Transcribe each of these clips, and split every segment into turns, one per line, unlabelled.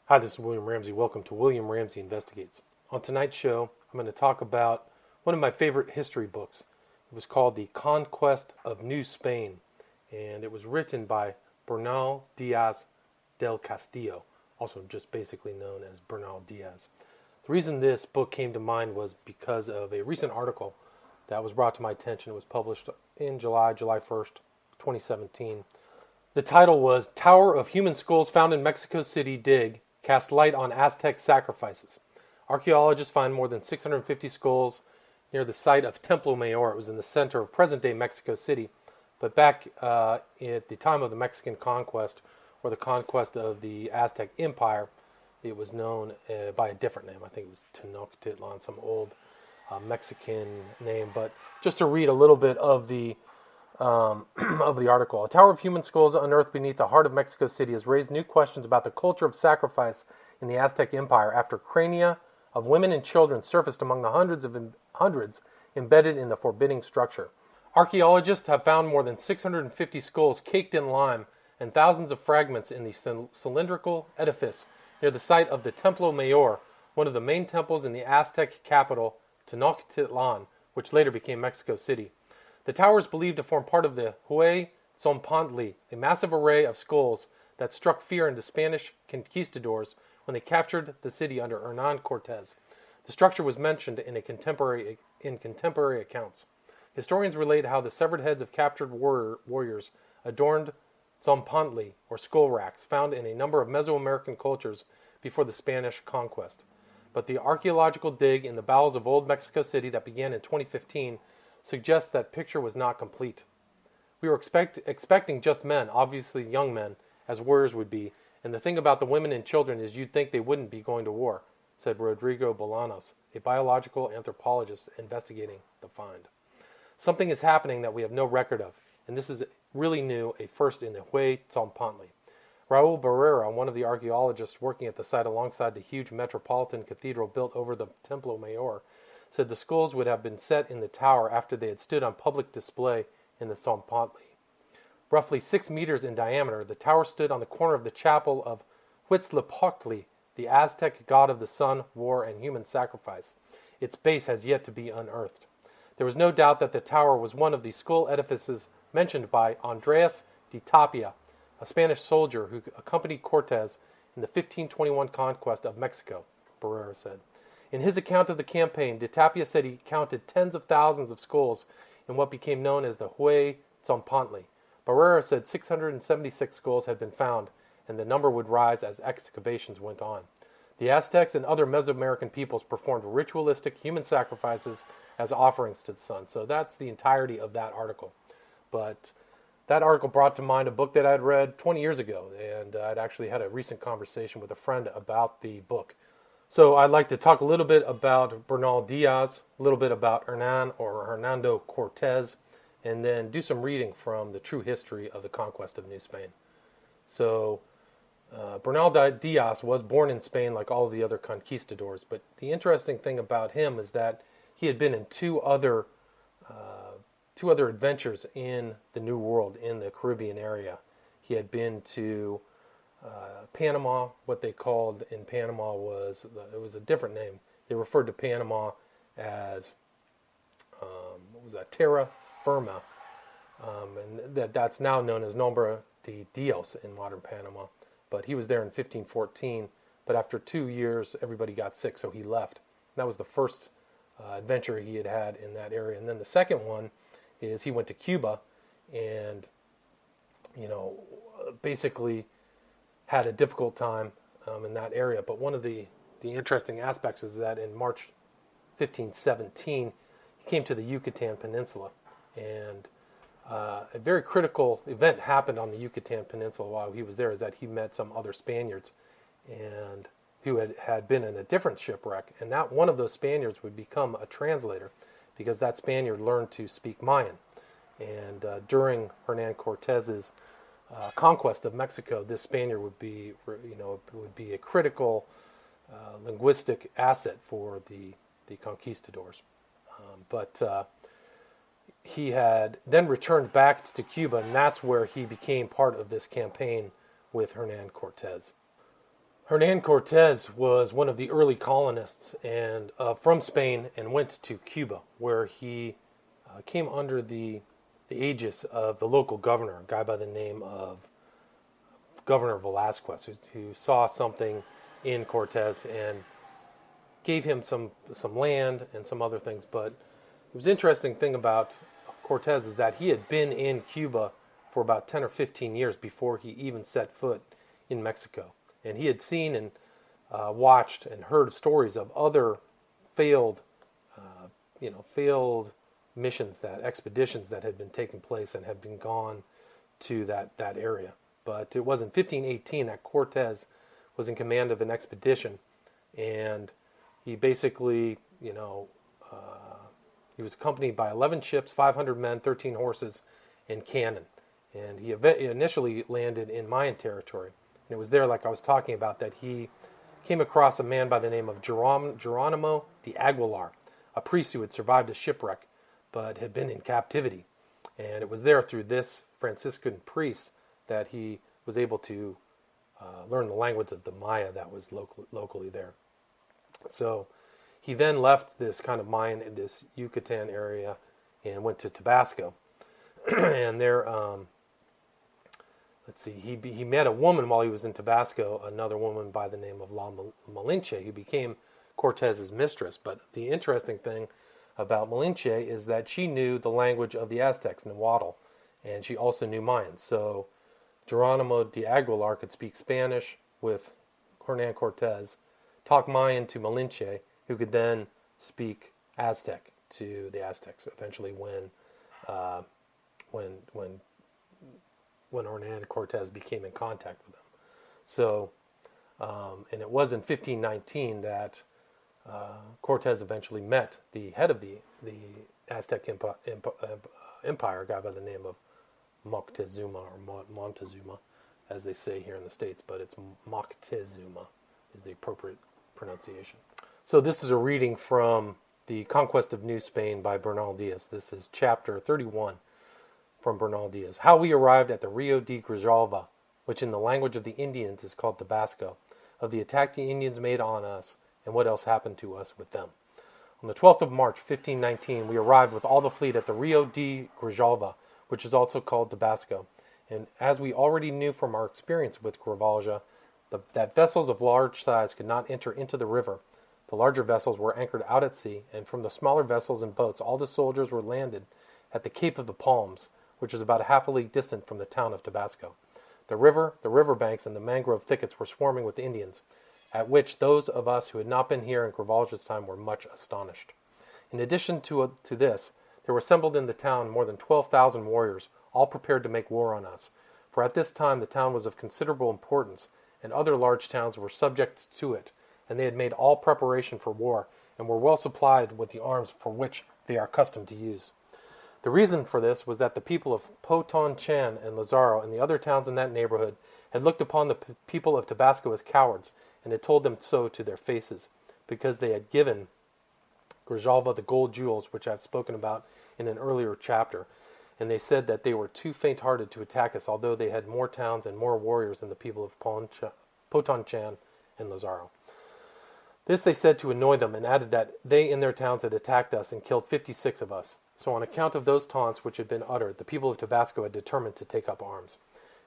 Hi, this is William Ramsey. Welcome to William Ramsey Investigates. On tonight's show, I'm going to talk about one of my favorite history books. It was called The Conquest of New Spain, and it was written by Bernal Diaz del Castillo, also just basically known as Bernal Diaz. The reason this book came to mind was because of a recent article that was brought to my attention. It was published in July 1st, 2017. The title was Tower of Human Skulls Found in Mexico City Dig Cast Light on Aztec Sacrifices. Archaeologists find more than 650 skulls near the site of Templo Mayor. It was in the center of present-day Mexico City. But back at the time of the Mexican conquest, or the conquest of the Aztec Empire, it was known by a different name. I think it was Tenochtitlan, some old Mexican name. But just to read a little bit of the article. A tower of human skulls unearthed beneath the heart of Mexico City has raised new questions about the culture of sacrifice in the Aztec Empire after crania of women and children surfaced among the hundreds embedded in the forbidding structure. Archaeologists have found more than 650 skulls caked in lime and thousands of fragments in the cylindrical edifice near the site of the Templo Mayor, one of the main temples in the Aztec capital, Tenochtitlan, which later became Mexico City. The tower is believed to form part of the Huayzompantli, a massive array of skulls that struck fear into Spanish conquistadors when they captured the city under Hernán Cortés. The structure was mentioned in contemporary accounts. Historians relate how the severed heads of captured warriors adorned zompantli, or skull racks, found in a number of Mesoamerican cultures before the Spanish conquest. But the archaeological dig in the bowels of old Mexico City that began in 2015 suggests that picture was not complete. We were expecting just men, obviously young men, as warriors would be, and the thing about the women and children is you'd think they wouldn't be going to war, said Rodrigo Bolanos, a biological anthropologist investigating the find. Something is happening that we have no record of, and this is really new, a first in the Huayzompantli. Raul Barrera, one of the archaeologists working at the site alongside the huge metropolitan cathedral built over the Templo Mayor, said the skulls would have been set in the tower after they had stood on public display in the Zompantli. Roughly 6 meters in diameter, the tower stood on the corner of the chapel of Huitzilopochtli, the Aztec god of the sun, war, and human sacrifice. Its base has yet to be unearthed. There was no doubt that the tower was one of the skull edifices mentioned by Andres de Tapia, a Spanish soldier who accompanied Cortés in the 1521 conquest of Mexico, Barrera said. In his account of the campaign, de Tapia said he counted tens of thousands of skulls in what became known as the Huayzompantli. Barrera said 676 skulls had been found, and the number would rise as excavations went on. The Aztecs and other Mesoamerican peoples performed ritualistic human sacrifices as offerings to the sun. So that's the entirety of that article. But that article brought to mind a book that I'd read 20 years ago, and I'd actually had a recent conversation with a friend about the book. So I'd like to talk a little bit about Bernal Diaz, a little bit about Hernán or Hernando Cortés, and then do some reading from the true history of the conquest of New Spain. So Bernal Diaz was born in Spain like all of the other conquistadors, but the interesting thing about him is that he had been in two other adventures in the New World, in the Caribbean area. He had been to Panama. What they called in Panama was a different name. They referred to Panama as terra firma, and that's now known as Nombre de Dios in modern Panama. But he was there in 1514. But after 2 years, everybody got sick, so he left. That was the first adventure he had in that area. And then the second one is he went to Cuba, and basically had a difficult time in that area. But one of the interesting aspects is that in March 1517, he came to the Yucatan Peninsula. And a very critical event happened on the Yucatan Peninsula while he was there, is that he met some other Spaniards and who had been in a different shipwreck. And that one of those Spaniards would become a translator because that Spaniard learned to speak Mayan. And during Hernán Cortés's conquest of Mexico, this Spaniard would be a critical linguistic asset for the conquistadors. But he had then returned back to Cuba, and that's where he became part of this campaign with Hernán Cortés. Hernan Cortez was one of the early colonists and from Spain and went to Cuba, where he came under the aegis of the local governor, a guy by the name of Governor Velasquez, who saw something in Cortez and gave him some land and some other things. But it was interesting thing about Cortez is that he had been in Cuba for about 10 or 15 years before he even set foot in Mexico. And he had seen and watched and heard stories of other failed, failed missions, that expeditions that had been taking place and had been gone to that area. But it was in 1518 that Cortez was in command of an expedition, and he basically, he was accompanied by 11 ships, 500 men, 13 horses, and cannon. And he initially landed in Mayan territory. And it was there, like I was talking about, that he came across a man by the name of Geronimo de Aguilar, a priest who had survived a shipwreck but had been in captivity. And it was there through this Franciscan priest that he was able to learn the language of the Maya that was locally there. So he then left this kind of Mayan, this Yucatan area, and went to Tabasco. And there, he met a woman while he was in Tabasco, another woman by the name of La Malinche, who became Cortez's mistress. But the interesting thing about Malinche is that she knew the language of the Aztecs, Nahuatl, and she also knew Mayan. So Geronimo de Aguilar could speak Spanish with Hernan Cortez, talk Mayan to Malinche, who could then speak Aztec to the Aztecs. Eventually, when Hernan Cortez became in contact with them. So, and it was in 1519 that Cortez eventually met the head of the Aztec empire, a guy by the name of Moctezuma, or Montezuma, as they say here in the States, but it's Moctezuma is the appropriate pronunciation. So this is a reading from The Conquest of New Spain by Bernal Diaz. This is chapter 31 from Bernal Diaz. How we arrived at the Rio de Grijalva, which in the language of the Indians is called Tabasco, of the attack the Indians made on us, and what else happened to us with them. On the 12th of March, 1519, we arrived with all the fleet at the Rio de Grijalva, which is also called Tabasco. And as we already knew from our experience with Grijalva, that vessels of large size could not enter into the river. The larger vessels were anchored out at sea, and from the smaller vessels and boats, all the soldiers were landed at the Cape of the Palms, which was about half a league distant from the town of Tabasco. The river banks, and the mangrove thickets were swarming with Indians, at which those of us who had not been here in Grijalva's time were much astonished. In addition to this, there were assembled in the town more than 12,000 warriors, all prepared to make war on us. For at this time the town was of considerable importance, and other large towns were subject to it, and they had made all preparation for war, and were well supplied with the arms for which they are accustomed to use. The reason for this was that the people of Poton Chan and Lazaro and the other towns in that neighborhood had looked upon the people of Tabasco as cowards, and had told them so to their faces, because they had given Grijalva the gold jewels which I have spoken about in an earlier chapter, and they said that they were too faint-hearted to attack us, although they had more towns and more warriors than the people of Poton Chan and Lazaro. This they said to annoy them, and added that they in their towns had attacked us and killed 56 of us. So on account of those taunts which had been uttered, the people of Tabasco had determined to take up arms.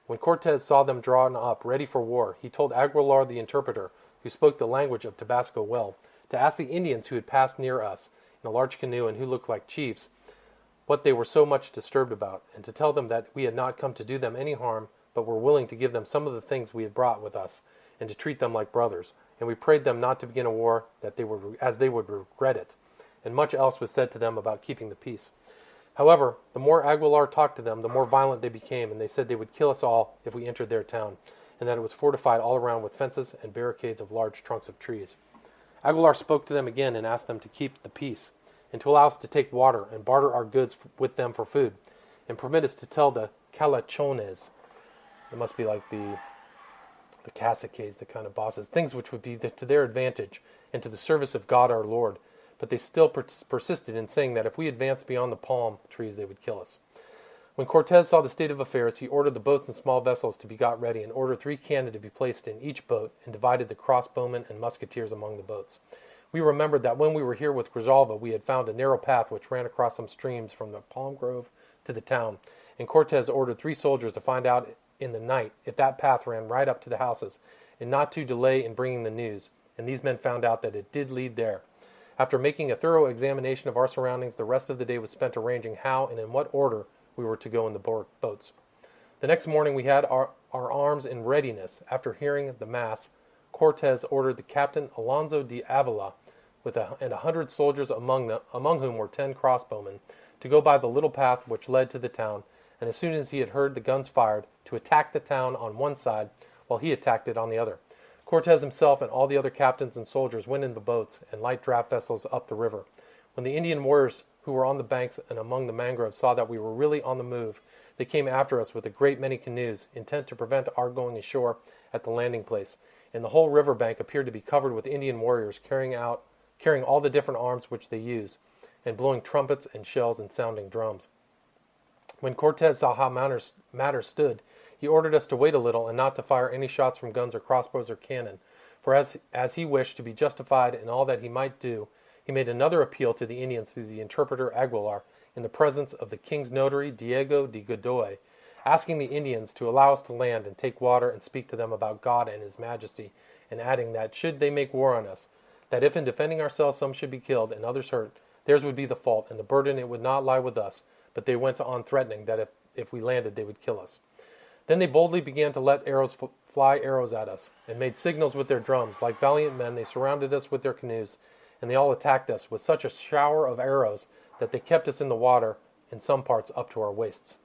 When Cortez saw them drawn up, ready for war, he told Aguilar the interpreter, who spoke the language of Tabasco well, to ask the Indians who had passed near us in a large canoe and who looked like chiefs, what they were so much disturbed about, and to tell them that we had not come to do them any harm, but were willing to give them some of the things we had brought with us, and to treat them like brothers. And we prayed them not to begin a war, as they would regret it. And much else was said to them about keeping the peace. However, the more Aguilar talked to them, the more violent they became, and they said they would kill us all if we entered their town, and that it was fortified all around with fences and barricades of large trunks of trees. Aguilar spoke to them again and asked them to keep the peace, and to allow us to take water and barter our goods with them for food, and permit us to tell the Calachones, it must be like the caciques, the kind of bosses, things which would be to their advantage and to the service of God our Lord. But they still persisted in saying that if we advanced beyond the palm trees, they would kill us. When Cortez saw the state of affairs, he ordered the boats and small vessels to be got ready, and ordered 3 cannon to be placed in each boat, and divided the crossbowmen and musketeers among the boats. We remembered that when we were here with Grijalva, we had found a narrow path which ran across some streams from the palm grove to the town, and Cortez ordered 3 soldiers to find out in the night if that path ran right up to the houses, and not to delay in bringing the news, and these men found out that it did lead there. After making a thorough examination of our surroundings, the rest of the day was spent arranging how and in what order we were to go in the boats. The next morning we had our arms in readiness. After hearing the mass, Cortez ordered the captain Alonso de Avila and 100 soldiers among whom were 10 crossbowmen, to go by the little path which led to the town, and as soon as he had heard the guns fired, to attack the town on one side, while he attacked it on the other. Cortez himself and all the other captains and soldiers went in the boats and light draft vessels up the river. When the Indian warriors who were on the banks and among the mangroves saw that we were really on the move, they came after us with a great many canoes, intent to prevent our going ashore at the landing place, and the whole river bank appeared to be covered with Indian warriors carrying all the different arms which they use, and blowing trumpets and shells and sounding drums. When Cortez saw how matters stood, he ordered us to wait a little and not to fire any shots from guns or crossbows or cannon, for as he wished to be justified in all that he might do, he made another appeal to the Indians through the interpreter Aguilar in the presence of the king's notary Diego de Godoy, asking the Indians to allow us to land and take water and speak to them about God and his majesty, and adding that should they make war on us, that if in defending ourselves some should be killed and others hurt, theirs would be the fault, and the burden it would not lie with us, but they went on threatening that if we landed they would kill us. Then they boldly began to let fly arrows at us, and made signals with their drums. Like valiant men, they surrounded us with their canoes, and they all attacked us with such a shower of arrows that they kept us in the water, in some parts up to our waists.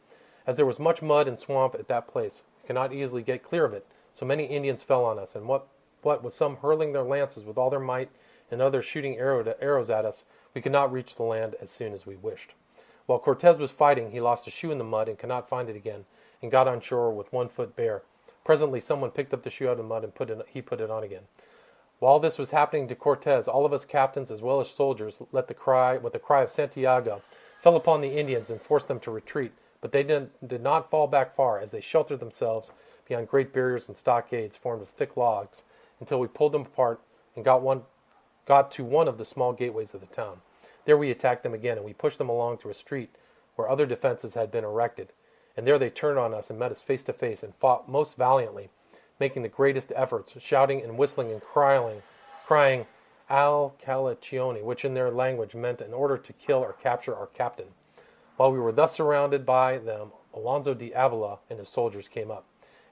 As there was much mud and swamp at that place, we could not easily get clear of it, so many Indians fell on us, and what with some hurling their lances with all their might, and others shooting arrows at us, we could not reach the land as soon as we wished. While Cortez was fighting, he lost a shoe in the mud and could not find it again, and got on shore with 1 foot bare. Presently someone picked up the shoe out of the mud and put it on again. While this was happening to Cortez, all of us captains as well as soldiers with the cry of Santiago, fell upon the Indians and forced them to retreat, but they did not fall back far, as they sheltered themselves behind great barriers and stockades formed of thick logs, until we pulled them apart and got to one of the small gateways of the town. There we attacked them again, and we pushed them along through a street where other defenses had been erected, and there they turned on us and met us face to face and fought most valiantly, making the greatest efforts, shouting and whistling and crying Al Calacione, which in their language meant in order to kill or capture our captain. While we were thus surrounded by them, Alonso de Avila and his soldiers came up.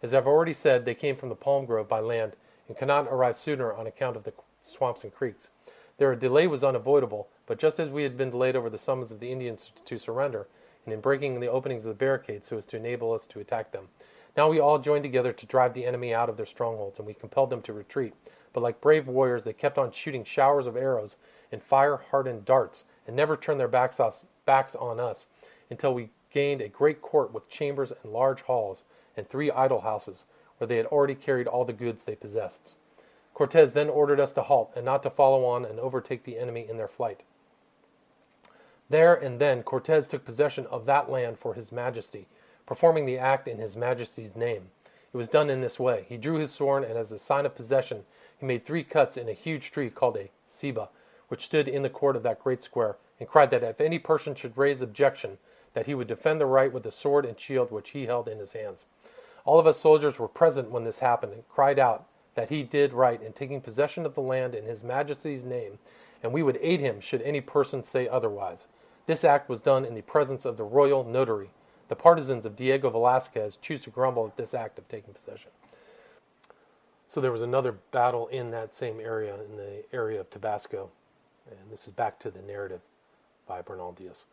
As I've already said, they came from the palm grove by land and could not arrive sooner on account of the swamps and creeks. Their delay was unavoidable, but just as we had been delayed over the summons of the Indians to surrender, and in breaking the openings of the barricades so as to enable us to attack them, now we all joined together to drive the enemy out of their strongholds, and we compelled them to retreat. But like brave warriors, they kept on shooting showers of arrows and fire-hardened darts, and never turned their backs on us, until we gained a great court with chambers and large halls, and 3 idol houses, where they had already carried all the goods they possessed. Cortez then ordered us to halt, and not to follow on and overtake the enemy in their flight. There and then Cortez took possession of that land for his majesty, performing the act in his majesty's name. It was done in this way. He drew his sword, and as a sign of possession, he made 3 cuts in a huge tree called a ceiba, which stood in the court of that great square, and cried that if any person should raise objection, that he would defend the right with the sword and shield which he held in his hands. All of us soldiers were present when this happened, and cried out that he did right in taking possession of the land in his majesty's name, and we would aid him should any person say otherwise. This act was done in the presence of the royal notary. The partisans of Diego Velazquez choose to grumble at this act of taking possession. So there was another battle in that same area, in the area of Tabasco, and this is back to the narrative by Bernal Diaz.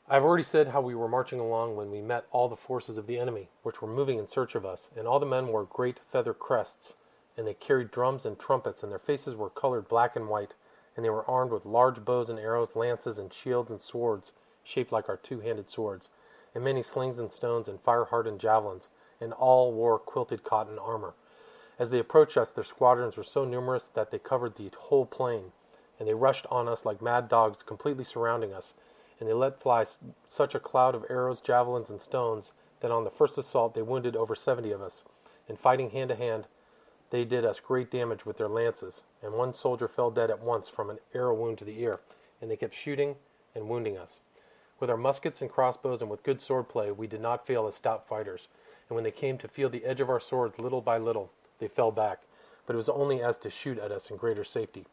I've already said how we were marching along when we met all the forces of the enemy, which were moving in search of us, and all the men wore great feather crests, and they carried drums and trumpets, and their faces were colored black and white, and they were armed with large bows and arrows, lances and shields and swords, shaped like our 2-handed swords, and many slings and stones and fire-hardened javelins, and all wore quilted cotton armor. As they approached us, their squadrons were so numerous that they covered the whole plain, and they rushed on us like mad dogs, completely surrounding us, and they let fly such a cloud of arrows, javelins, and stones that on the first assault they wounded over 70 of us, and fighting hand to hand, they did us great damage with their lances, and one soldier fell dead at once from an arrow wound to the ear, and they kept shooting and wounding us. With our muskets and crossbows and with good sword play, we did not fail as stout fighters, and when they came to feel the edge of our swords little by little, they fell back, but it was only as to shoot at us in greater safety.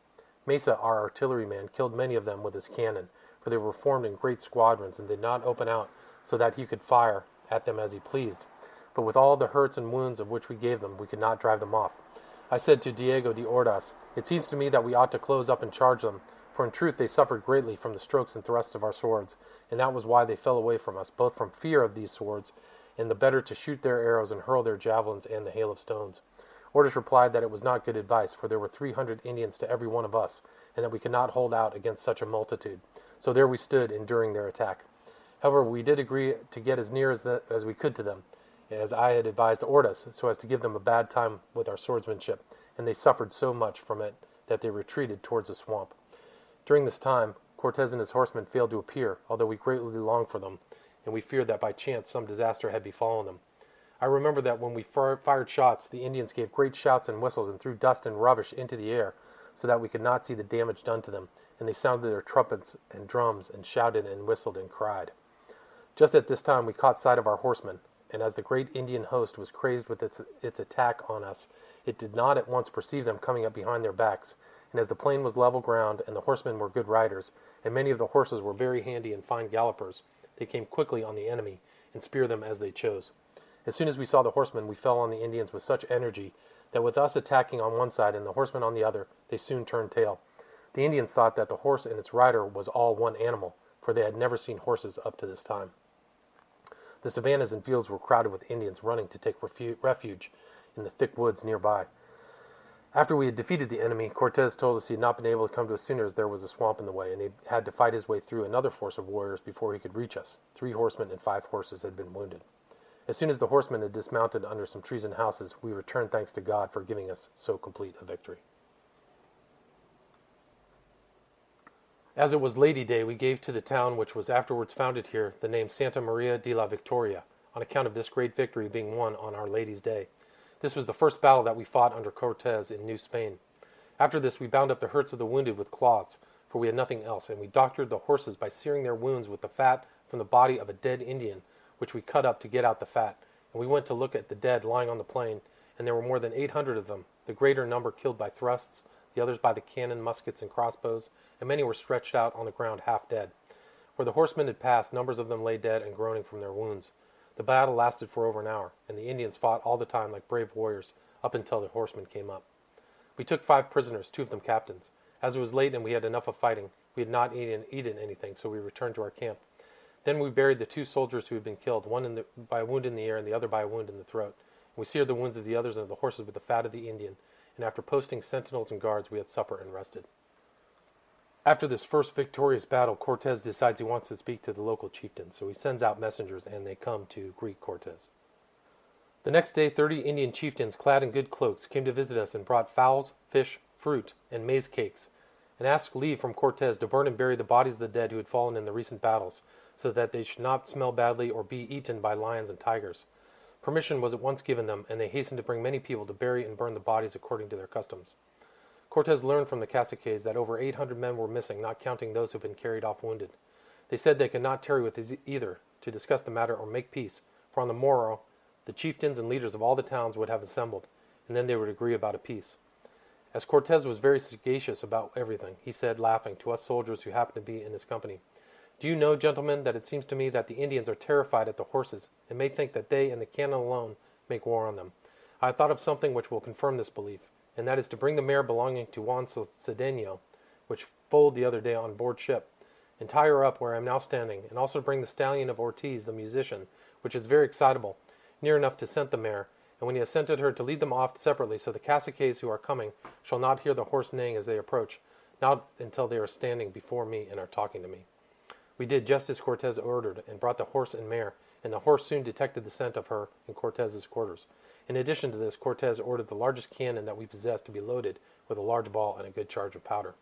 Mesa, our artilleryman, killed many of them with his cannon, for they were formed in great squadrons and did not open out so that he could fire at them as he pleased. But with all the hurts and wounds of which we gave them, we could not drive them off. I said to Diego de Ordaz, "It seems to me that we ought to close up and charge them, for in truth they suffered greatly from the strokes and thrusts of our swords, and that was why they fell away from us, both from fear of these swords, and the better to shoot their arrows and hurl their javelins and the hail of stones." Ordaz replied that it was not good advice, for there were 300 Indians to every one of us, and that we could not hold out against such a multitude. So there we stood, enduring their attack. However, we did agree to get as near as we could to them, as I had advised Ordaz, so as to give them a bad time with our swordsmanship, and they suffered so much from it that they retreated towards the swamp. During this time, Cortez and his horsemen failed to appear, although we greatly longed for them, and we feared that by chance some disaster had befallen them. I remember that when we fired shots, the Indians gave great shouts and whistles and threw dust and rubbish into the air, so that we could not see the damage done to them, and they sounded their trumpets and drums and shouted and whistled and cried. Just at this time we caught sight of our horsemen, and as the great Indian host was crazed with its attack on us, it did not at once perceive them coming up behind their backs, and as the plain was level ground and the horsemen were good riders, and many of the horses were very handy and fine gallopers, they came quickly on the enemy and speared them as they chose. As soon as we saw the horsemen, we fell on the Indians with such energy that with us attacking on one side and the horsemen on the other, they soon turned tail. The Indians thought that the horse and its rider was all one animal, for they had never seen horses up to this time. The savannas and fields were crowded with Indians running to take refuge in the thick woods nearby. After we had defeated the enemy, Cortez told us he had not been able to come to us sooner as there was a swamp in the way, and he had to fight his way through another force of warriors before he could reach us. 3 horsemen and 5 horses had been wounded. As soon as the horsemen had dismounted under some trees and houses, we returned thanks to God for giving us so complete a victory. As it was Lady Day, we gave to the town which was afterwards founded here the name Santa Maria de la Victoria, on account of this great victory being won on Our Lady's Day. This was the first battle that we fought under Cortez in New Spain. After this, we bound up the hurts of the wounded with cloths, for we had nothing else, and we doctored the horses by searing their wounds with the fat from the body of a dead Indian, which we cut up to get out the fat. And we went to look at the dead lying on the plain, and there were more than 800 of them, the greater number killed by thrusts, the others by the cannon, muskets, and crossbows, and many were stretched out on the ground half dead. Where the horsemen had passed, numbers of them lay dead and groaning from their wounds. The battle lasted for over an hour, and the Indians fought all the time like brave warriors, up until the horsemen came up. We took 5 prisoners, 2 of them captains. As it was late and we had enough of fighting, we had not eaten anything, so we returned to our camp. Then we buried the 2 soldiers who had been killed, one by a wound in the ear and the other by a wound in the throat. And we seared the wounds of the others and of the horses with the fat of the Indian, and after posting sentinels and guards, we had supper and rested. After this first victorious battle, Cortez decides he wants to speak to the local chieftains, so he sends out messengers, and they come to greet Cortez. The next day, 30 Indian chieftains, clad in good cloaks, came to visit us and brought fowls, fish, fruit, and maize cakes, and asked leave from Cortez to burn and bury the bodies of the dead who had fallen in the recent battles, so that they should not smell badly or be eaten by lions and tigers. Permission was at once given them, and they hastened to bring many people to bury and burn the bodies according to their customs. Cortez learned from the caciques that over 800 men were missing, not counting those who had been carried off wounded. They said they could not tarry with either to discuss the matter or make peace, for on the morrow the chieftains and leaders of all the towns would have assembled, and then they would agree about a peace. As Cortez was very sagacious about everything, he said, laughing, to us soldiers who happened to be in his company, "Do you know, gentlemen, that it seems to me that the Indians are terrified at the horses, and may think that they and the cannon alone make war on them. I have thought of something which will confirm this belief, and that is to bring the mare belonging to Juan Cedeño, which foaled the other day on board ship, and tie her up where I am now standing, and also bring the stallion of Ortiz, the musician, which is very excitable, near enough to scent the mare, and when he has scented her, to lead them off separately, so the caciques who are coming shall not hear the horse neighing as they approach, not until they are standing before me and are talking to me." We did just as Cortez ordered, and brought the horse and mare, and the horse soon detected the scent of her in Cortez's quarters. In addition to this, Cortez ordered the largest cannon that we possessed to be loaded with a large ball and a good charge of powder.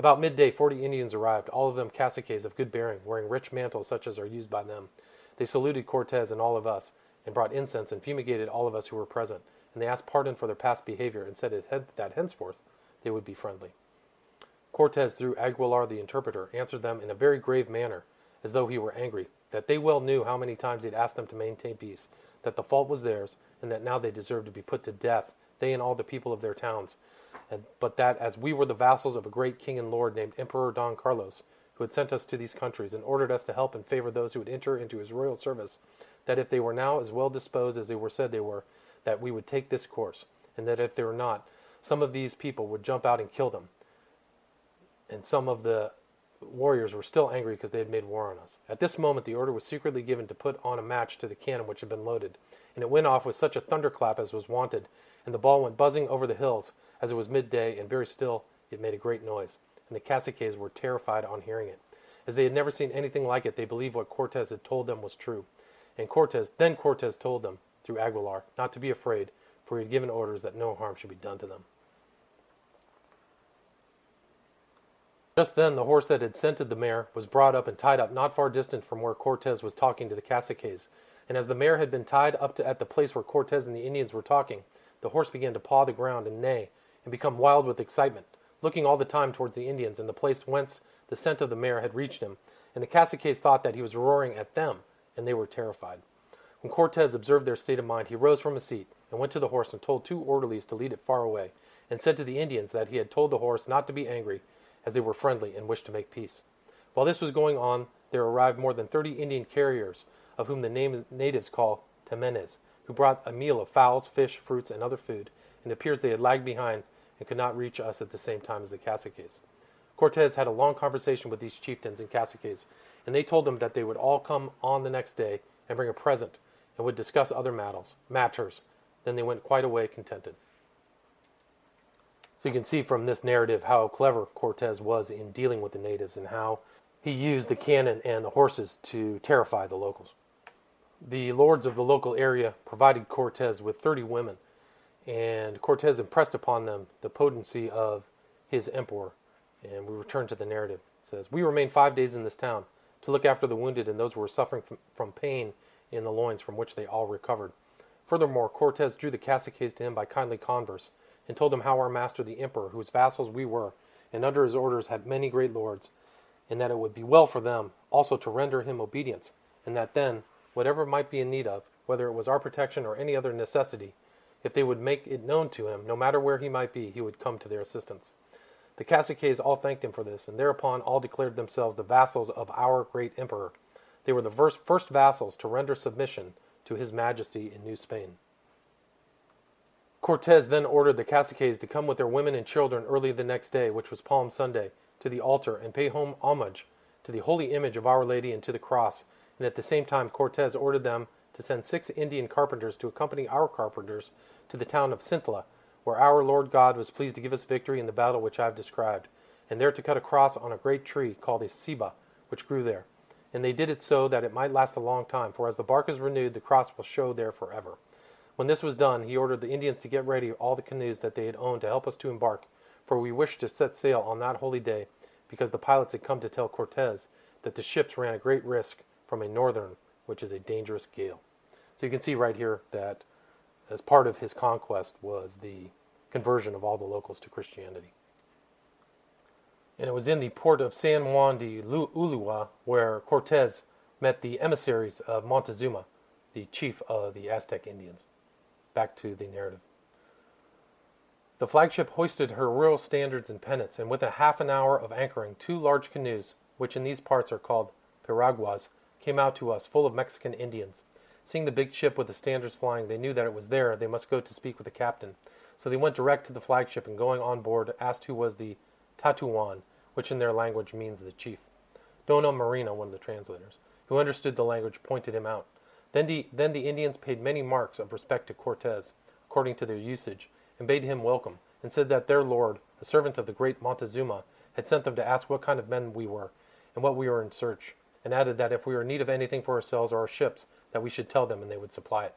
About midday 40 Indians arrived, all of them caciques of good bearing, wearing rich mantles such as are used by them. They saluted Cortez and all of us, and brought incense and fumigated all of us who were present, and they asked pardon for their past behavior, and said that henceforth they would be friendly. Cortez, through Aguilar the interpreter, answered them in a very grave manner, as though he were angry, that they well knew how many times he had asked them to maintain peace, that the fault was theirs, and that now they deserved to be put to death, they and all the people of their towns, but that as we were the vassals of a great king and lord named Emperor Don Carlos, who had sent us to these countries and ordered us to help and favor those who would enter into his royal service, that if they were now as well disposed as they were said they were, that we would take this course, and that if they were not, some of these people would jump out and kill them. And some of the warriors were still angry because they had made war on us. At this moment the order was secretly given to put on a match to the cannon which had been loaded, and it went off with such a thunderclap as was wanted, and the ball went buzzing over the hills, as it was midday, and very still it made a great noise, and the caciques were terrified on hearing it. As they had never seen anything like it, they believed what Cortez had told them was true. And Cortez told them, through Aguilar, not to be afraid, for he had given orders that no harm should be done to them. Just then the horse that had scented the mare was brought up and tied up not far distant from where Cortez was talking to the caciques. And as the mare had been tied up at the place where Cortez and the Indians were talking, the horse began to paw the ground and neigh, and become wild with excitement, looking all the time towards the Indians and the place whence the scent of the mare had reached him. And the caciques thought that he was roaring at them, and they were terrified. When Cortez observed their state of mind, he rose from his seat, and went to the horse and told 2 orderlies to lead it far away, and said to the Indians that he had told the horse not to be angry, as they were friendly and wished to make peace. While this was going on, there arrived more than 30 Indian carriers, of whom the natives call temenes, who brought a meal of fowls, fish, fruits, and other food, and it appears they had lagged behind and could not reach us at the same time as the caciques. Cortez had a long conversation with these chieftains and caciques, and they told them that they would all come on the next day and bring a present, and would discuss other matters. Then they went quite away contented. So you can see from this narrative how clever Cortez was in dealing with the natives and how he used the cannon and the horses to terrify the locals. The lords of the local area provided Cortez with 30 women, and Cortez impressed upon them the potency of his emperor. And we return to the narrative. It says, "We remained 5 days in this town to look after the wounded and those who were suffering from pain in the loins, from which they all recovered. Furthermore, Cortez drew the caciques to him by kindly converse, and told them how our master the emperor, whose vassals we were, and under his orders had many great lords, and that it would be well for them also to render him obedience, and that then, whatever might be in need of, whether it was our protection or any other necessity, if they would make it known to him, no matter where he might be, he would come to their assistance. The caciques all thanked him for this, and thereupon all declared themselves the vassals of our great emperor. They were the first vassals to render submission to his majesty in New Spain." Cortez then ordered the caciques to come with their women and children early the next day, which was Palm Sunday, to the altar and pay homage to the holy image of Our Lady and to the cross, and at the same time Cortez ordered them to send 6 Indian carpenters to accompany our carpenters to the town of Cintla, where our Lord God was pleased to give us victory in the battle which I have described, and there to cut a cross on a great tree called a ceiba, which grew there. And they did it so that it might last a long time, for as the bark is renewed, the cross will show there forever. When this was done, he ordered the Indians to get ready all the canoes that they had owned to help us to embark, for we wished to set sail on that holy day, because the pilots had come to tell Cortez that the ships ran a great risk from a northern, which is a dangerous gale. So you can see right here that as part of his conquest was the conversion of all the locals to Christianity. And it was in the port of San Juan de Ulua where Cortez met the emissaries of Montezuma, the chief of the Aztec Indians. Back to the narrative. The flagship hoisted her royal standards and pennants, and within half an hour of anchoring, 2 large canoes, which in these parts are called piraguas, came out to us, full of Mexican Indians. Seeing the big ship with the standards flying, they knew that it was there. They must go to speak with the captain. So they went direct to the flagship, and going on board, asked who was the Tatuan, which in their language means the chief. Dona Marina, one of the translators, who understood the language, pointed him out. Then the Indians paid many marks of respect to Cortez, according to their usage, and bade him welcome, and said that their lord, a servant of the great Montezuma, had sent them to ask what kind of men we were, and what we were in search, and added that if we were in need of anything for ourselves or our ships, that we should tell them, and they would supply it.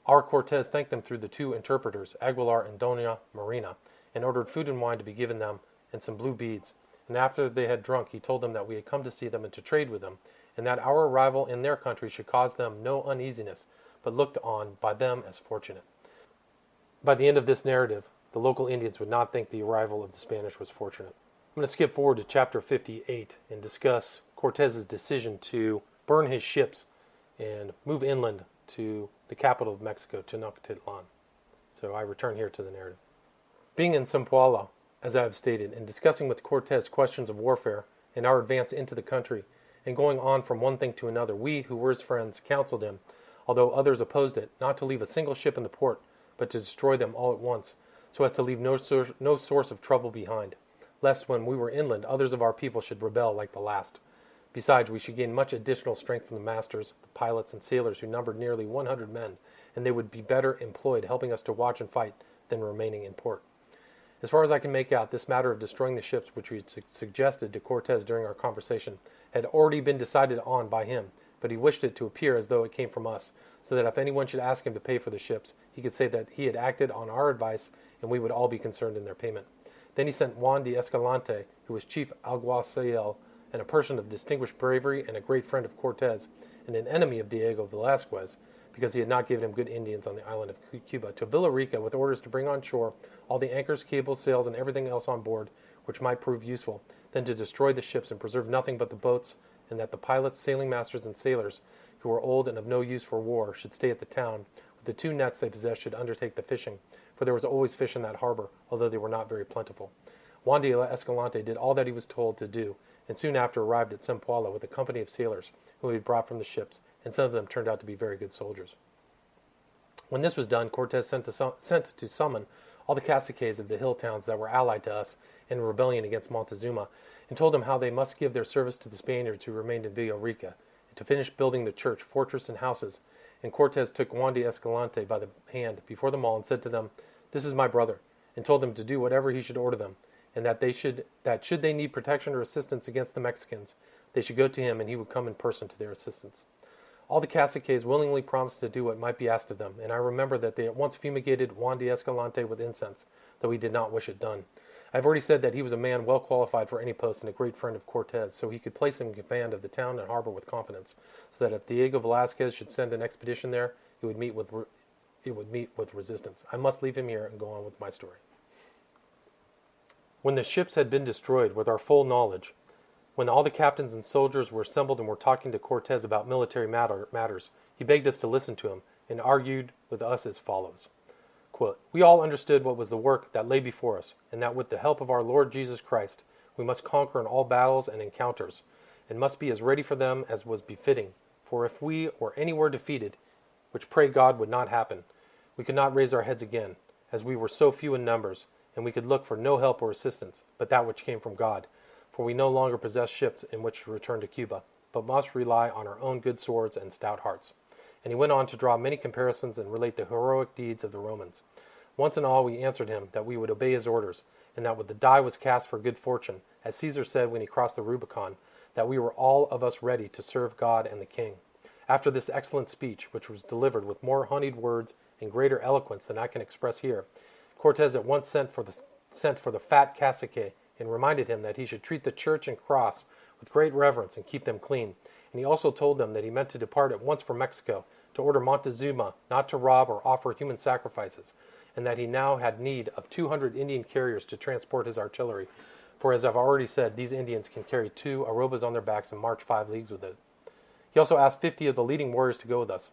Our Cortez thanked them through the 2 interpreters, Aguilar and Dona Marina, and ordered food and wine to be given them, and some blue beads. And after they had drunk, he told them that we had come to see them and to trade with them, and that our arrival in their country should cause them no uneasiness, but looked on by them as fortunate. By the end of this narrative, the local Indians would not think the arrival of the Spanish was fortunate. I'm going to skip forward to chapter 58 and discuss Cortez's decision to burn his ships and move inland to the capital of Mexico, Tenochtitlan. So I return here to the narrative. Being in Zempoala, as I have stated, and discussing with Cortez questions of warfare and our advance into the country, and going on from one thing to another, we, who were his friends, counseled him, although others opposed it, not to leave a single ship in the port, but to destroy them all at once, so as to leave no source of trouble behind, lest when we were inland others of our people should rebel like the last. Besides, we should gain much additional strength from the masters, the pilots, and sailors, who numbered nearly 100 men, and they would be better employed helping us to watch and fight than remaining in port. As far as I can make out, this matter of destroying the ships, which we had suggested to Cortez during our conversation, had already been decided on by him, but he wished it to appear as though it came from us, so that if anyone should ask him to pay for the ships, he could say that he had acted on our advice, and we would all be concerned in their payment. Then he sent Juan de Escalante, who was chief alguacil, and a person of distinguished bravery and a great friend of Cortez, and an enemy of Diego Velazquez, because he had not given him good Indians on the island of Cuba, to Villa Rica with orders to bring on shore all the anchors, cables, sails, and everything else on board which might prove useful, then to destroy the ships and preserve nothing but the boats, and that the pilots, sailing masters, and sailors, who were old and of no use for war, should stay at the town. With the 2 nets they possessed should undertake the fishing, for there was always fish in that harbor, although they were not very plentiful. Juan de Escalante did all that he was told to do, and soon after arrived at Zempoala with a company of sailors whom he had brought from the ships, and some of them turned out to be very good soldiers. When this was done, Cortez sent to summon all the caciques of the hill towns that were allied to us in rebellion against Montezuma, and told them how they must give their service to the Spaniards who remained in Villa Rica, and to finish building the church, fortress, and houses. And Cortez took Juan de Escalante by the hand before them all, and said to them, "This is my brother," and told them to do whatever he should order them, and that should they need protection or assistance against the Mexicans, they should go to him, and he would come in person to their assistance. All the caciques willingly promised to do what might be asked of them, and I remember that they at once fumigated Juan de Escalante with incense, though he did not wish it done. I have already said that he was a man well qualified for any post and a great friend of Cortez, so he could place him in command of the town and harbor with confidence, so that if Diego Velazquez should send an expedition there, it would meet with resistance. I must leave him here and go on with my story. When the ships had been destroyed, with our full knowledge, when all the captains and soldiers were assembled and were talking to Cortez about military matters, he begged us to listen to him, and argued with us as follows. Quote, "We all understood what was the work that lay before us, and that with the help of our Lord Jesus Christ, we must conquer in all battles and encounters, and must be as ready for them as was befitting. For if we or any were defeated, which pray God would not happen, we could not raise our heads again, as we were so few in numbers, and we could look for no help or assistance, but that which came from God. For we no longer possess ships in which to return to Cuba, but must rely on our own good swords and stout hearts." And he went on to draw many comparisons and relate the heroic deeds of the Romans. Once and all we answered him that we would obey his orders, and that when the die was cast for good fortune, as Caesar said when he crossed the Rubicon, that we were all of us ready to serve God and the king. After this excellent speech, which was delivered with more honeyed words and greater eloquence than I can express here, Cortez at once sent for the fat cacique, and reminded him that he should treat the church and cross with great reverence and keep them clean. And he also told them that he meant to depart at once for Mexico, to order Montezuma not to rob or offer human sacrifices, and that he now had need of 200 Indian carriers to transport his artillery, for as I've already said, these Indians can carry 2 arrobas on their backs and march 5 leagues with it. He also asked 50 of the leading warriors to go with us.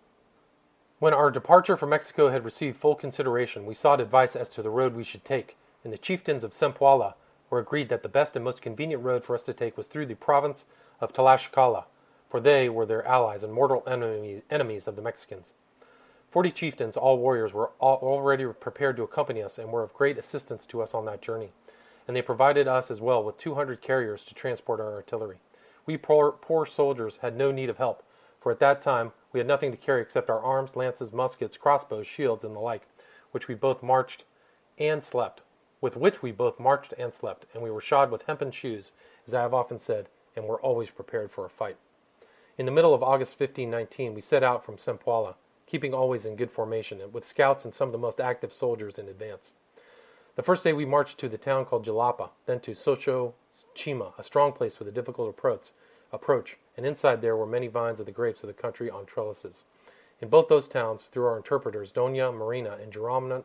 When our departure for Mexico had received full consideration, we sought advice as to the road we should take, and the chieftains of Zempoala were agreed that the best and most convenient road for us to take was through the province of Tlaxcala, for they were their allies and mortal enemies of the Mexicans. 40 chieftains, all warriors, were already prepared to accompany us and were of great assistance to us on that journey, and they provided us as well with 200 carriers to transport our artillery. We poor soldiers had no need of help, for at that time we had nothing to carry except our arms, lances, muskets, crossbows, shields, and the like, with which we both marched and slept, and we were shod with hempen shoes, as I have often said, and were always prepared for a fight. In the middle of August 1519, we set out from Zempoala, keeping always in good formation, and with scouts and some of the most active soldiers in advance. The first day we marched to the town called Jalapa, then to Xochimilco, a strong place with a difficult approach, and inside there were many vines of the grapes of the country on trellises. In both those towns, through our interpreters, Dona Marina and Geronimo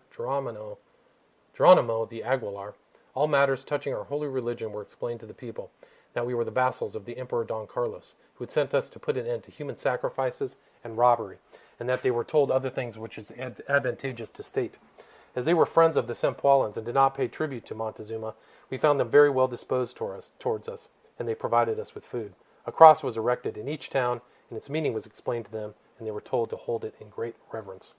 the Aguilar, all matters touching our holy religion were explained to the people, that we were the vassals of the Emperor Don Carlos, who had sent us to put an end to human sacrifices and robbery, and that they were told other things which is advantageous to state. As they were friends of the Sempualans and did not pay tribute to Montezuma, we found them very well disposed towards us, and they provided us with food. A cross was erected in each town, and its meaning was explained to them, and they were told to hold it in great reverence.